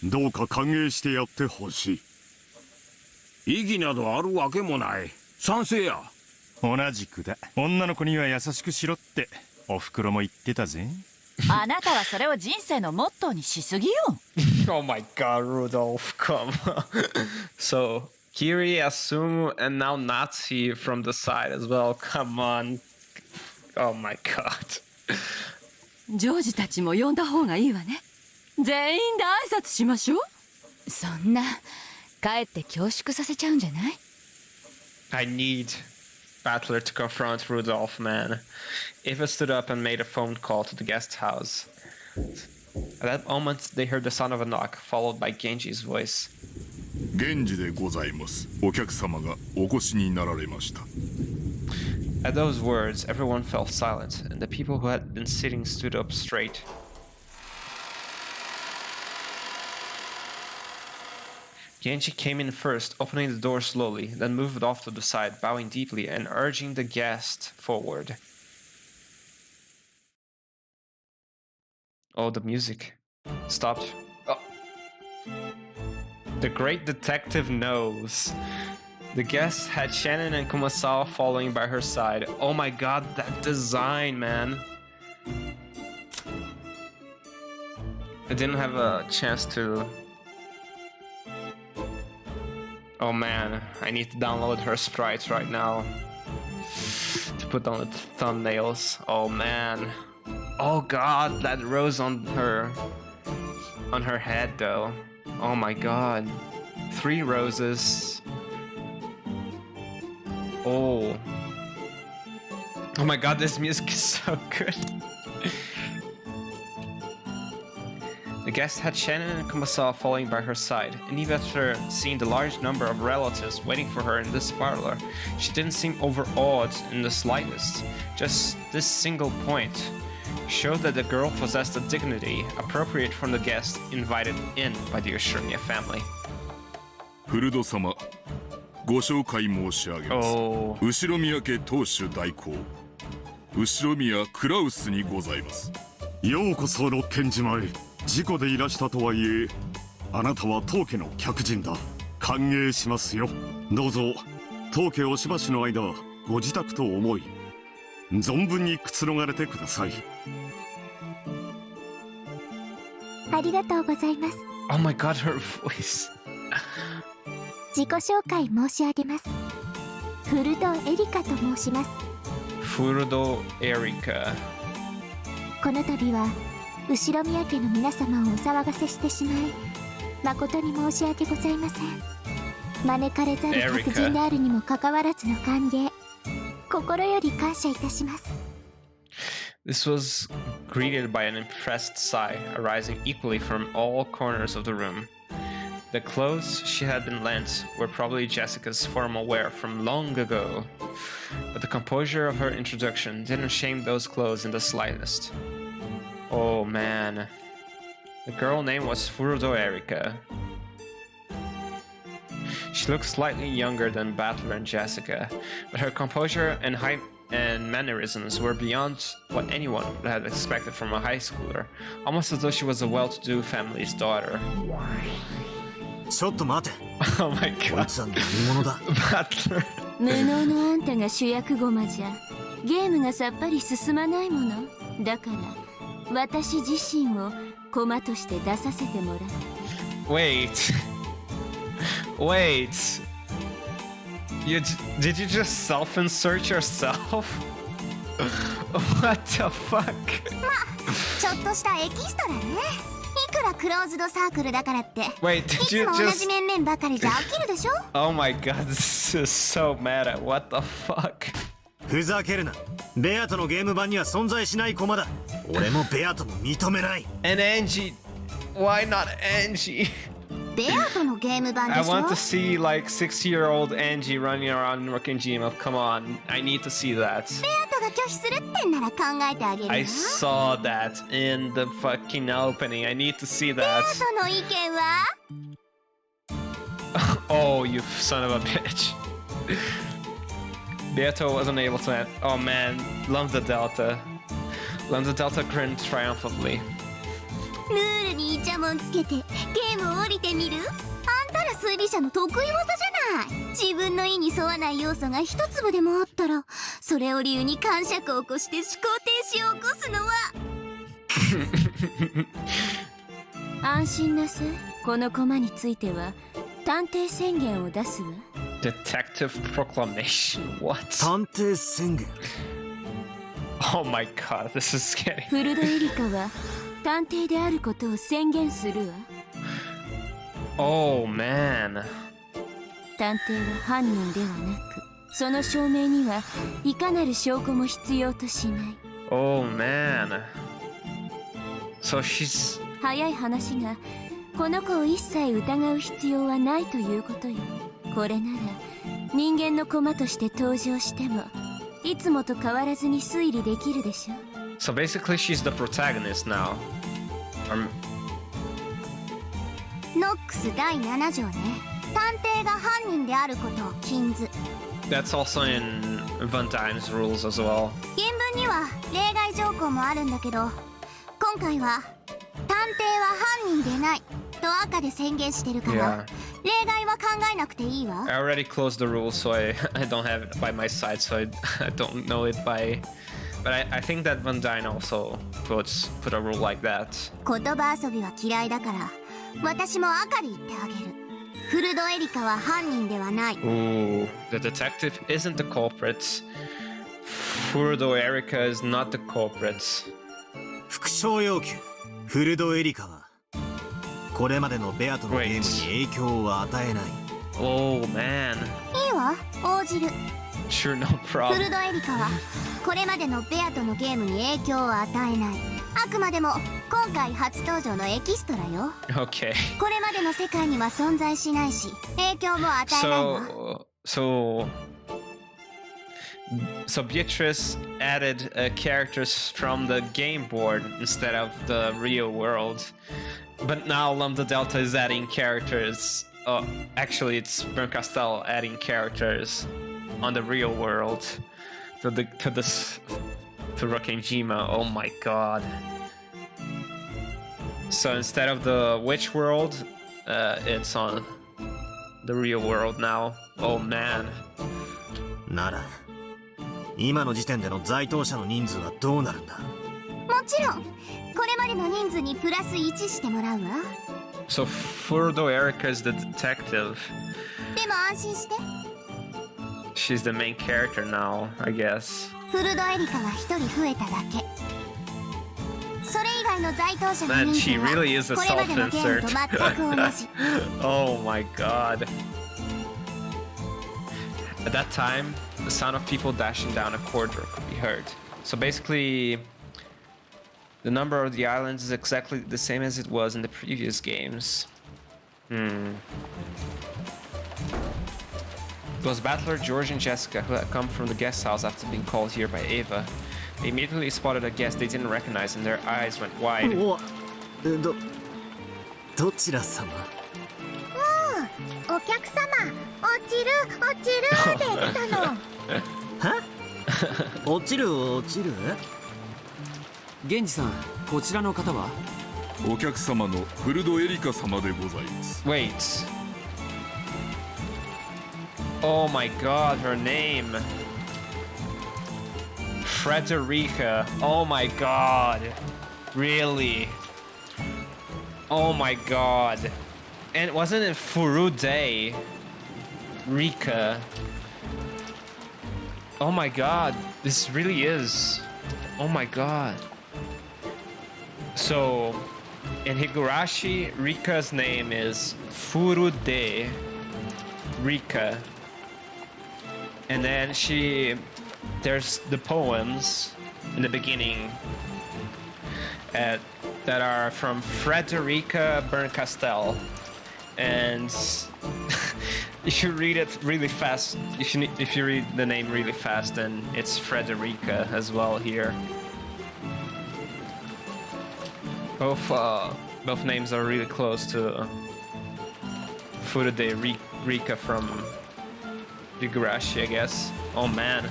どうか歓迎してやってほしい。意義などあるわけもない。賛成や。同じくだ。女の子には優しくしろっておふくろも言ってたぜ。あなたはそれを人生のモットーにしすぎよ。Oh my god, Rudolph, come on. So, Kiri, Asumu, and now Natsuhi from the side as well. Come on. Oh my god. ジョージたちも呼んだ方がいいわね。全員で挨拶しましょう。そんな、かえって恐縮させちゃうんじゃない？ I need Battler to confront Rudolph, man. Eva stood up and made a phone call to the guest house. At that moment, they heard the sound of a knock, followed by Genji's voice. 源氏でございます。お客様がお越しになられました。At those words, everyone fell silent, and the people who had been sitting stood up straight. Genji came in first, opening the door slowly, then moved off to the side, bowing deeply and urging the guest forward. Oh, the music stopped. Oh. The great detective knows. The guest had Shannon and Kumasawa following by her side. Oh my god, that design, man. I didn't have a chance to... Oh man, I need to download her sprites right now to put on the thumbnails. Oh man. Oh god, that rose on her head though. Oh my god. 3 roses. Oh. Oh my god, this music is so good. The guest had Shannon and Kumasawa following by her side, and even after seeing the large number of relatives waiting for her in this parlor, she didn't seem overawed in the slightest. Just this single point showed that the girl possessed a dignity appropriate from the guest invited in by the Ushiromiya family. フルド様、ご紹介申し上げます。後宮家当主代行、後宮クラウスにございます。ようこそ六軒島へ。事故でいらしたとはいえ、あなたは当家の客人だ。歓迎しますよ。どうぞ当家おしばしの間ご自宅と思い、存分にくつろがれてください。ありがとうございます。Oh my god, her voice. 自己紹介申し上げます。フルドエリカと申します。Furudo Erika. この度は後宮家の皆様をお騒がせしてしまい、誠に申し訳ございません。招かれざる客人であるにもかかわらずの歓迎、心より感謝いたします。This was greeted by an impressed sigh arising equally from all corners of the room. The clothes she had been lent were probably Jessica's formal wear from long ago, but the composure of her introduction didn't shame those clothes in the slightest. Oh man. The girl name was Furudo Erika. She looked slightly younger than Battler and Jessica, but her composure and mannerisms were beyond what anyone would have expected from a high schooler, almost as though she was a well-to-do family's daughter. ちょっと待て。Oh my god. こいつは何者だ。Battler. 無能のあんたが主役駒じゃゲームがさっぱり進まないものだから私自身を駒として出させてもらう。 Wait. Wait. Did you just self-insert yourself? What the fuck? まあ、ちょっとしたエキストラね。いくらクローズドサークルだからって、Wait, い did つ you も同 just... じ面々ばかりじゃ飽きるでしょ。Oh my god, this is so mad at what the fuck? ふざけるな。ベアとのゲーム版には存在しない駒だ。俺もベアとも認めない。And Angie, why not Angie? ベアとのゲーム版で I しょ。 want to see like 60-year-old Angie running around in Rokkenjima. Come on, I need to see that. ベアとが拒否するってんなら考えてあげるよ。 I saw that in the fucking opening. I need to see ベア that. との意見は Oh, you son of a bitch. Beato wasn't able to... Oh man, Lambda Delta. Lambda Delta grinned triumphantly. ルールにイチャモンつけてゲームを降りてみる。あんたら推理者の得意技じゃない。自分の意に沿わない要素が一粒でもあったら、それを理由に感触を起こして思考停止を起こすのは安心なさい。この駒については探偵宣言を出すわ。 Detective proclamation? What? 探偵宣言。 Oh my god, this is scary. フルドエリカは探偵であることを宣言するわ。 Oh man. 探偵は犯人ではなく、その証明にはいかなる証拠も必要としない。 Oh man. So she's... 早い話が、この子を一切疑う必要はないということよ。これなら人間の駒として登場してもいつもと変わらずに推理できるでしょ。 So basically she's the protagonist now. ノックス第7条ね。探偵が犯人であることを禁ず。 That's also in Van Dyne's rules as well. 原文には例外条項もあるんだけど、今回は探偵は犯人でないと赤で宣言してるから、例外は考えなくていいわ。 I already closed the rules, so I don't have it by my side, so I don't know it by... But I think that Van Dyne also put a rule like that. 言葉遊びは嫌いだから、私も赤で言ってあげる。フルドエリカは犯人ではない。 Ooh, the detective isn't the culprit. Furudo Erika is not the culprit. 副賞要求。フルドエリカはこれまでのベアとのゲームに影響を与えない。 Oh man. いいわ、応じる。 Sure, no problem. フルドエリカはこれまでのベアとのゲームに影響を与えない。あくまでも今回初登場のエキストラよ。 Okay. これまでの世界には存在しないし、影響も与えないわ。So Beatrice added characters from the game board instead of the real world. But now Lambda Delta is adding characters. Actually, it's Bernkastel adding characters on the real world to Rokkenjima. Oh my god. So instead of the witch world, it's on the real world now. Oh man. なら、今の時点での在当者の人数はどうなるんだ？もちろん、これまでの人数にプラス1してもらうわ。So Furudo Erika is the detective. でも安心して。She's the main character now, I guess. フルドエリカが1人増えただけ。それ以外の在当者の人数は、これまでのゲームと全く同じ。Oh my god. At that time, the sound of people dashing down a corridor could be heard. So basically, the number of the islands is exactly the same as it was in the previous games. It was Ballard, George, and Jessica who had come from the guest house after being called here by Ava. They immediately spotted a guest they didn't recognize and their eyes went wide. どちら様？お客様、落ちるで来たの。は？落ちる。源氏さん、こちらの方は？お客様のフルドエリカ様でございます。Wait. Oh my god, her name. Frederica. Oh my god. Really? Oh my god. And wasn't it Furudo Erika? Oh my god. This really is. Oh my god. So, in Higurashi, Rika's name is Furudo Erika. And then there's the poems in the beginning that are from Frederica Bernkastel. And if you read it really fast, if you read the name really fast, then it's Frederica as well here. Both names are really close to Furudo Erika from Higurashi, I guess. Oh man.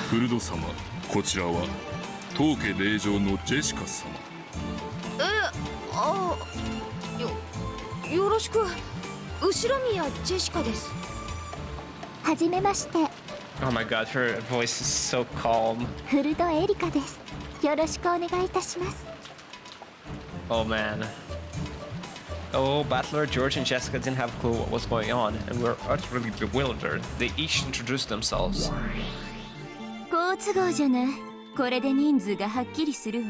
フルド様、こちらは当家令嬢のジェシカ様。よろしく。後宮ジェシカです。はじめまして。Oh my god, her voice is so calm. フルドエリカです。よろしくお願いいたします。Oh man. Oh, Ballard, George, and Jessica didn't have a clue what was going on and were utterly bewildered. They each introduced themselves. 好都合じゃない。これで人数がはっきりするわ。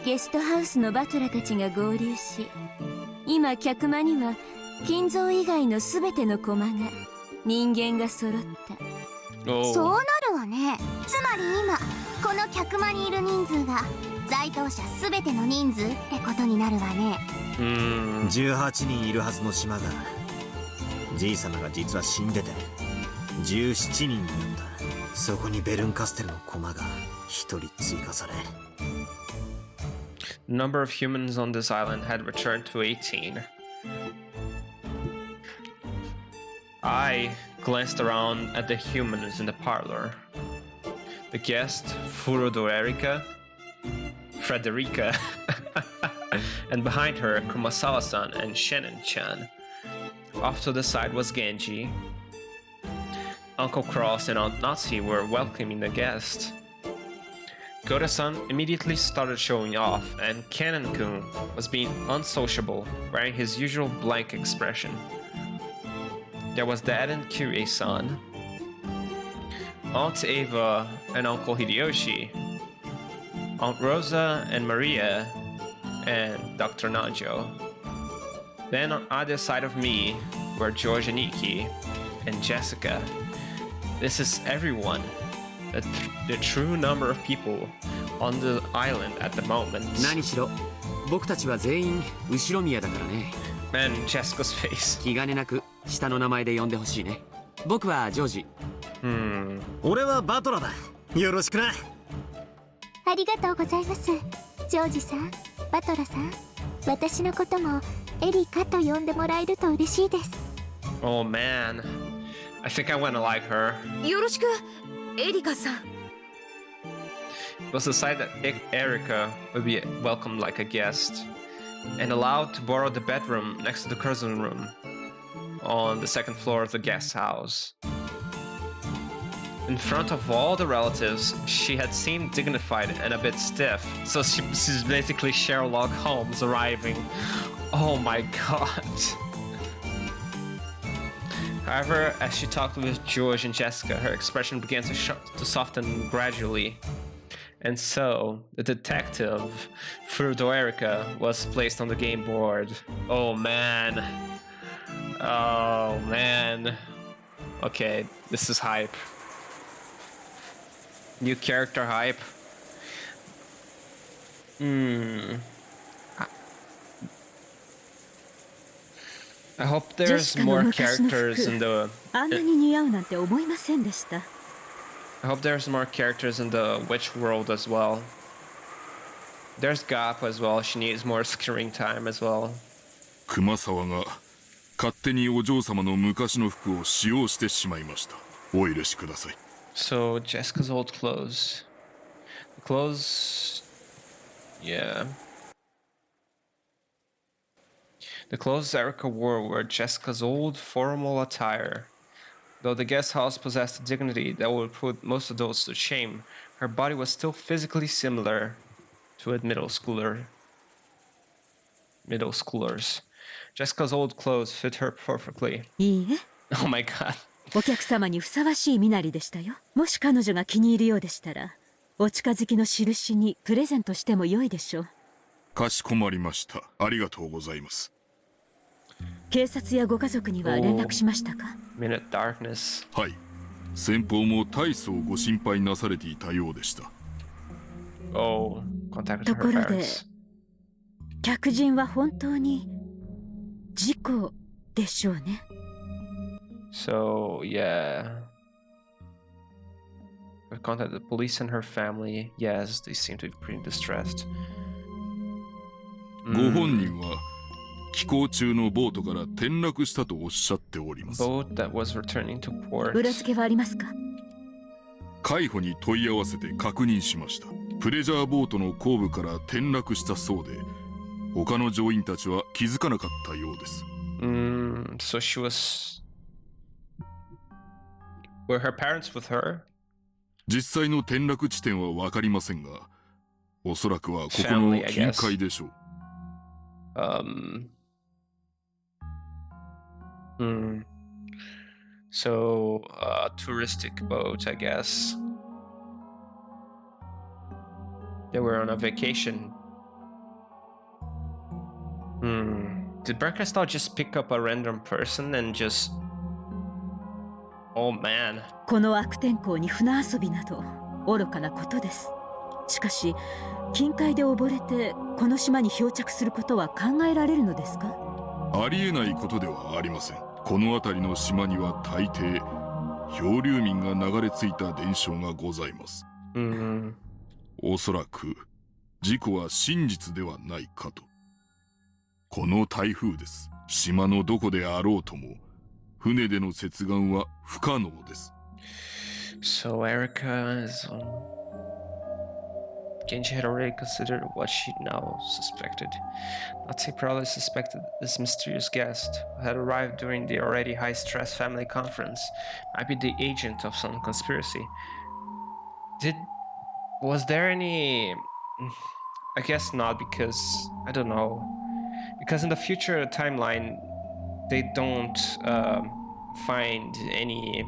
ゲストハウスのバトラたちが合流し、今客間には金蔵以外のすべての駒が人間が揃った。Oh. そうなるわね。つまり今この客間にいる人数が在当者すべての人数ってことになるわね。18人いるはずの島が、じい様が実は死んでて17人になった。そこにベルンカステルの駒が1人追加され。The number of humans on this island had returned to 18. I glanced around at the humans in the parlor. The guest, Furudo Erika, Frederica, and behind her, Kumasawa-san and Shannon-chan. Off to the side was Genji. Uncle Cross and Aunt Natsuhi were welcoming the guest. Goda-san immediately started showing off, and Cannon-kun was being unsociable, wearing his usual blank expression. There was Dad and Kirei-san, Aunt Ava and Uncle Hideyoshi, Aunt Rosa and Maria, and Dr. Nanjo. Then on either side of me were George and Iki and Jessica. This is everyone. the true number of people on the island at the moment. 何しろ僕たちは全員後ろ宮だからね。 Man, Jessica's face. 気兼ねなく下の名前で呼んでほしいね。僕はジョージ。俺はバトラだ。よろしくな。ありがとうございます。ジョージさん、バトラさん、私のこともエリカと呼んでもらえると嬉しいです。Oh man, I think I wanna like her. よろしく、エリカさん。It was decided that Erika would be welcomed like a guest and allowed to borrow the bedroom next to the cousin room on the second floor of the guest house. In front of all the relatives, she had seemed dignified and a bit stiff, so she's basically Sherlock Holmes arriving. Oh my god. However, as she talked with George and Jessica, her expression began to soften gradually. And so, the detective, Furudo Erika, was placed on the game board. Oh man. Oh man. Okay, this is hype. New character hype. I hope there's more characters in the... あんなに似合うなんて思いませんでした。I hope there's more characters in the witch world as well. There's Gaap as well. She needs more screen time as well. 熊沢が勝手にお嬢様の昔の服を使用してしまいました。お許しください。So Jessica's old clothes. The clothes... Yeah. The clothes Erika wore were Jessica's old formal attire. Though the guest house possessed a dignity that would put most adults to shame, her body was still physically similar to a middle schoolers. Jessica's old clothes fit her perfectly. いいえ。 Oh my god. お客様にふさわしい身なりでしたよ。もし彼女が気に入るようでしたら、お近づきの印にプレゼントしても良いでしょう。かしこまりました。ありがとうございます。警察やご家族には連絡しましたか？ Minute darkness. はい。先方も大層ご心配なされていたようでした。Oh, contacted と her ころで、 parents. 客人は本当に事故でしょうね。So, yeah. We've contacted the police and her family. Yes, they seem to be pretty distressed. ご本人は寄港中のボートから転落したとおっしゃっております。Boat that was returning to port. 裏付けはありますか？海保に問い合わせて確認しました。プレジャーボートの後部から転落したそうで、他の乗員たちは気づかなかったようです。So she was... Were her parents with her? 実際の転落地点は分かりませんが、おそらくはここの近海でしょう。So, touristic boat, I guess. They were on a vacation. Did Bernkastel just pick up a random person and just... Oh man. この悪天候に船遊びなど愚かなことです。しかし、近海で溺れてこの島に漂着することは考えられるのですか？ありえないことではありません。この辺りの島には大抵漂流民が流れ着いた伝承がございます。おそらく事故は真実ではないかと。この台風です。島のどこであろうとも船での接岸は不可能です。So Erika is Genji had already considered what she now suspected. Natsuhi probably suspected this mysterious guest, who had arrived during the already high-stress family conference, might be the agent of some conspiracy. Was there any... I guess not, because... I don't know. Because in the future timeline, they don't find any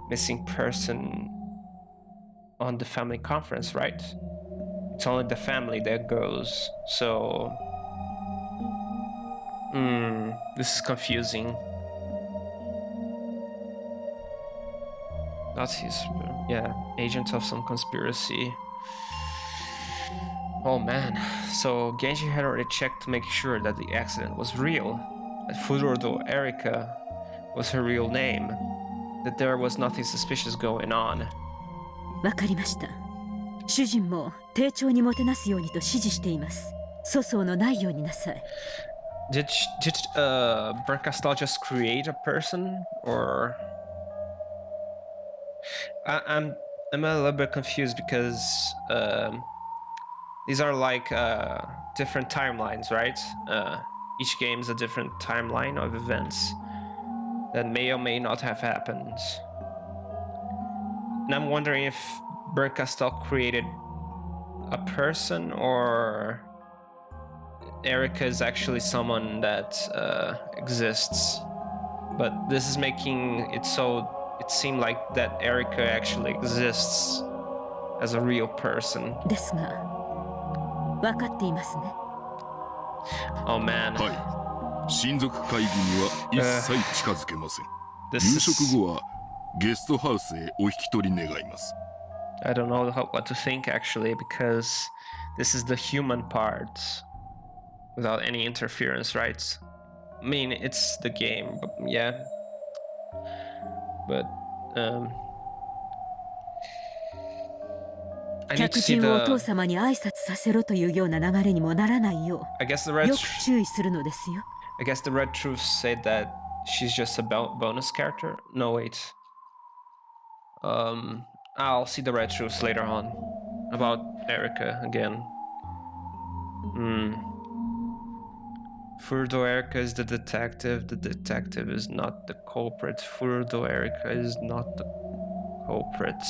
missing person on the family conference, right? It's only the family that goes, so... this is confusing. Nazis, yeah, agent of some conspiracy. Oh man, so Genji had already checked to make sure that the accident was real, that Furudo Erika was her real name, that there was nothing suspicious going on. わかりました。主人も丁重にもてなすようにと指示しています。粗相のないようになさい。Did Bernkastel just create a person, or I'm a little bit confused because these are like different timelines, right? Each game is a different timeline of events that may or may not have happened. And I'm wondering if Bernkastel created a person, or Erika is actually someone that exists. But this is making it so it seemed like that Erika actually exists as a real person. ですが、分かっていますね。Oh man. はい。親族会議には一切近づけません。夕食後はゲストハウスへお引き取り願います。I don't know what to think actually, because this is the human part without any interference, right? I mean, it's the game, but yeah. But I need to see 客人をお父 the. 様に挨拶させろというような流れにもならないよ I guess the う red. よく注意するのですよ。I guess the red truth said that she's just a bonus character. No, wait. I'll see the red truths later on about Erika again. Furudo Erika is the detective. The detective is not the culprit. Furudo Erika is not the culprit.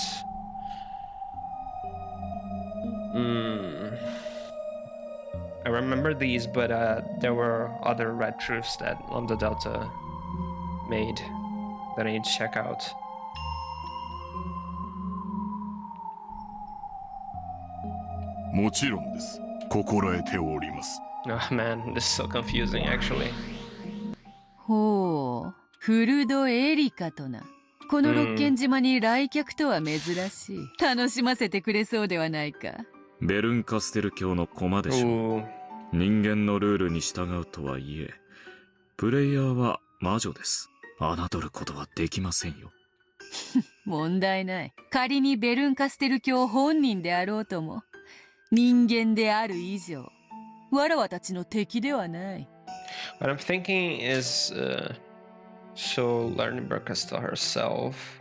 I remember these, but there were other red truths that Lambda Delta made that I need to check out. Oh man, this is so confusing actually. ほう、フルドエリカとな。この六軒島に来客とは珍しい。楽しませてくれそうではないか。ベルンカステル教の駒でしょう。人間のルールに従うとはいえ、プレイヤーは魔女です。侮ることはできませんよ。問題ない。仮にベルンカステル教本人であろうとも、人間である以上、わらわたちの敵ではない。What I'm thinking is, so learning Bernkastel herself.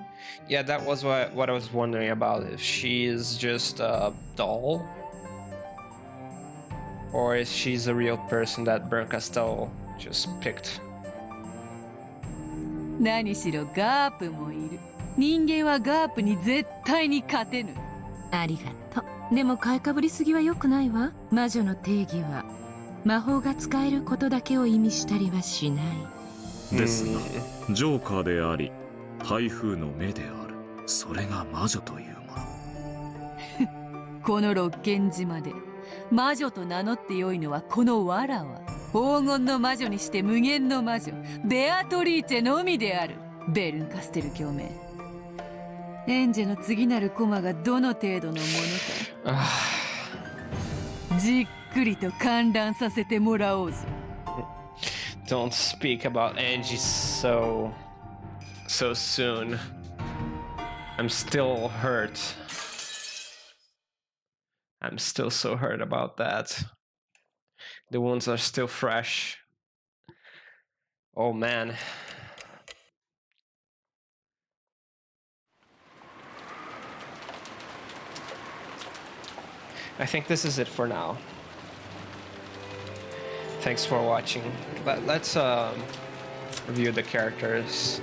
Yeah, that was what I was wondering about. If she is just a doll, or if she's a real person that Bernkastel just picked. 何しろガープもいる。人間はガープに絶対に勝てぬ。ありがとう。でも買いかぶりすぎは良くないわ。魔女の定義は魔法が使えることだけを意味したりはしない。ですが、ジョーカーであり、台風の目である。それが魔女というもの。この六軒島で魔女と名乗ってよいのはこのわらわ。黄金の魔女にして無限の魔女ベアトリーチェのみである。ベルンカステル教名。エンジェの次なるコマがどの程度のものかじっくりと観覧させてもらおうぞ。Don't speak about Angie so soon. I'm still hurt. I'm still so hurt about that. The wounds are still fresh. Oh man. I think this is it for now. Thanks for watching. Let's review the characters.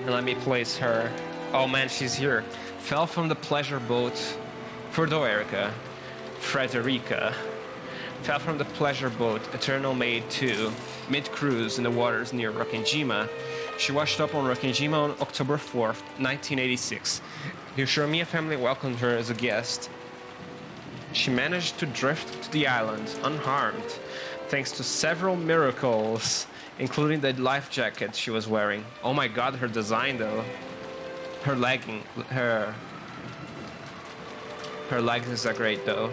And let me place her. Oh man, she's here. Fell from the pleasure boat. Furudo Erika. Frederica. Fell from the pleasure boat, Eternal Maid 2, mid-cruise in the waters near Rokkenjima. She washed up on Rokkenjima on October 4th, 1986. The Ushiramiya family welcomed her as a guest. She managed to drift to the island unharmed, thanks to several miracles, including the life jacket she was wearing. Oh my god, her design though. her leggings are great though.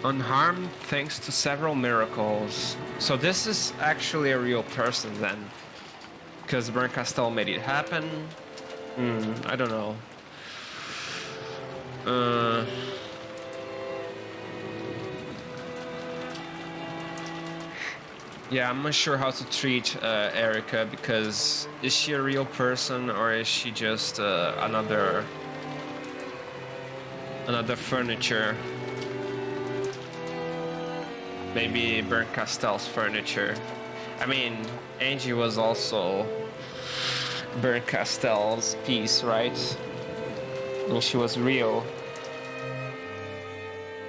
Unharmed thanks to several miracles. So this is actually a real person then, because Bernkastel made it happen. I don't know. Yeah, I'm not sure how to treat Erika, because is she a real person or is she just another furniture? Maybe Bernkastel's furniture. I mean, Angie was also Bernkastel's piece, right? And she was real.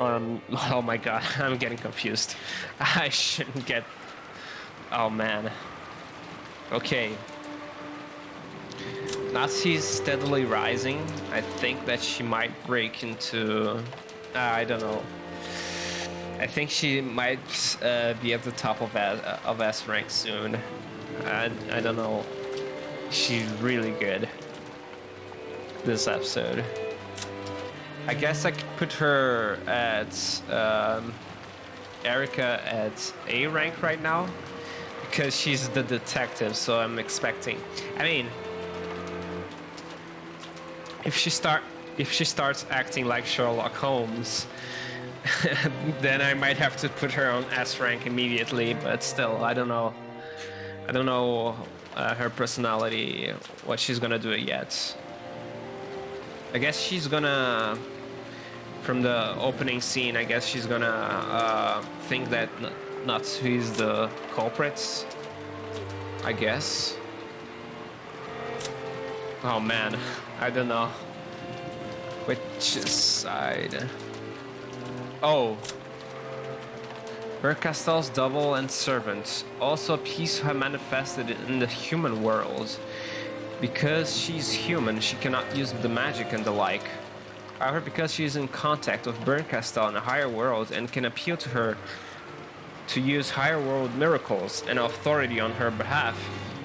Oh my god, I'm getting confused. I shouldn't get... Oh man. Okay. Natsuhi's steadily rising. I think that she might break into... I don't know. I think she might be at the top of S rank soon. I don't know. She's really good this episode. I guess I could put her at Erika at A rank right now, because she's the detective, so I'm expecting. I mean, if she starts acting like Sherlock Holmes, then I might have to put her on S rank immediately, but still, I don't know. I don't know her personality, what she's gonna do yet. I guess she's gonna, from the opening scene, I guess she's gonna think that Natsuhi is the culprits, I guess. Oh man, I don't know. Which side? Oh, Bernkastel's double and servant, also a piece who have manifested in the human world. Because she's human, she cannot use the magic and the like. However, because she is in contact with Bernkastel in the higher world and can appeal to her to use higher world miracles and authority on her behalf,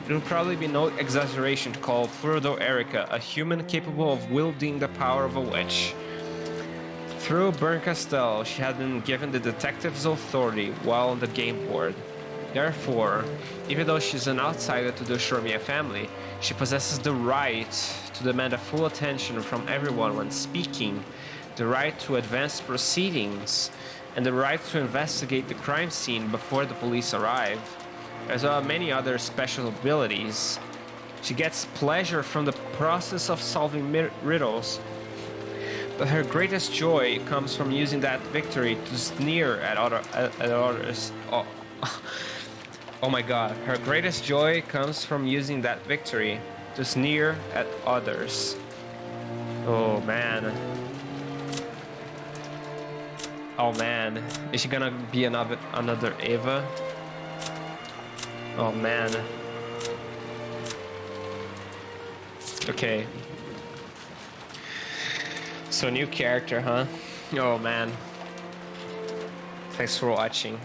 it would probably be no exaggeration to call Furudo Erika a human capable of wielding the power of a witch. Through Bernkastel, she had been given the detective's authority while on the Gameboard. Therefore, even though she's an outsider to the Shormiya family, she possesses the right to demand a full attention from everyone when speaking, the right to advance proceedings, and the right to investigate the crime scene before the police arrive, as well as many other special abilities. She gets pleasure from the process of solving riddles, but her greatest joy comes from using that victory to sneer at others. Oh my god, her greatest joy comes from using that victory to sneer at others. Oh man. Oh man, is she gonna be another Eva? Oh man. Okay. So new character, huh? Oh man. Thanks for watching.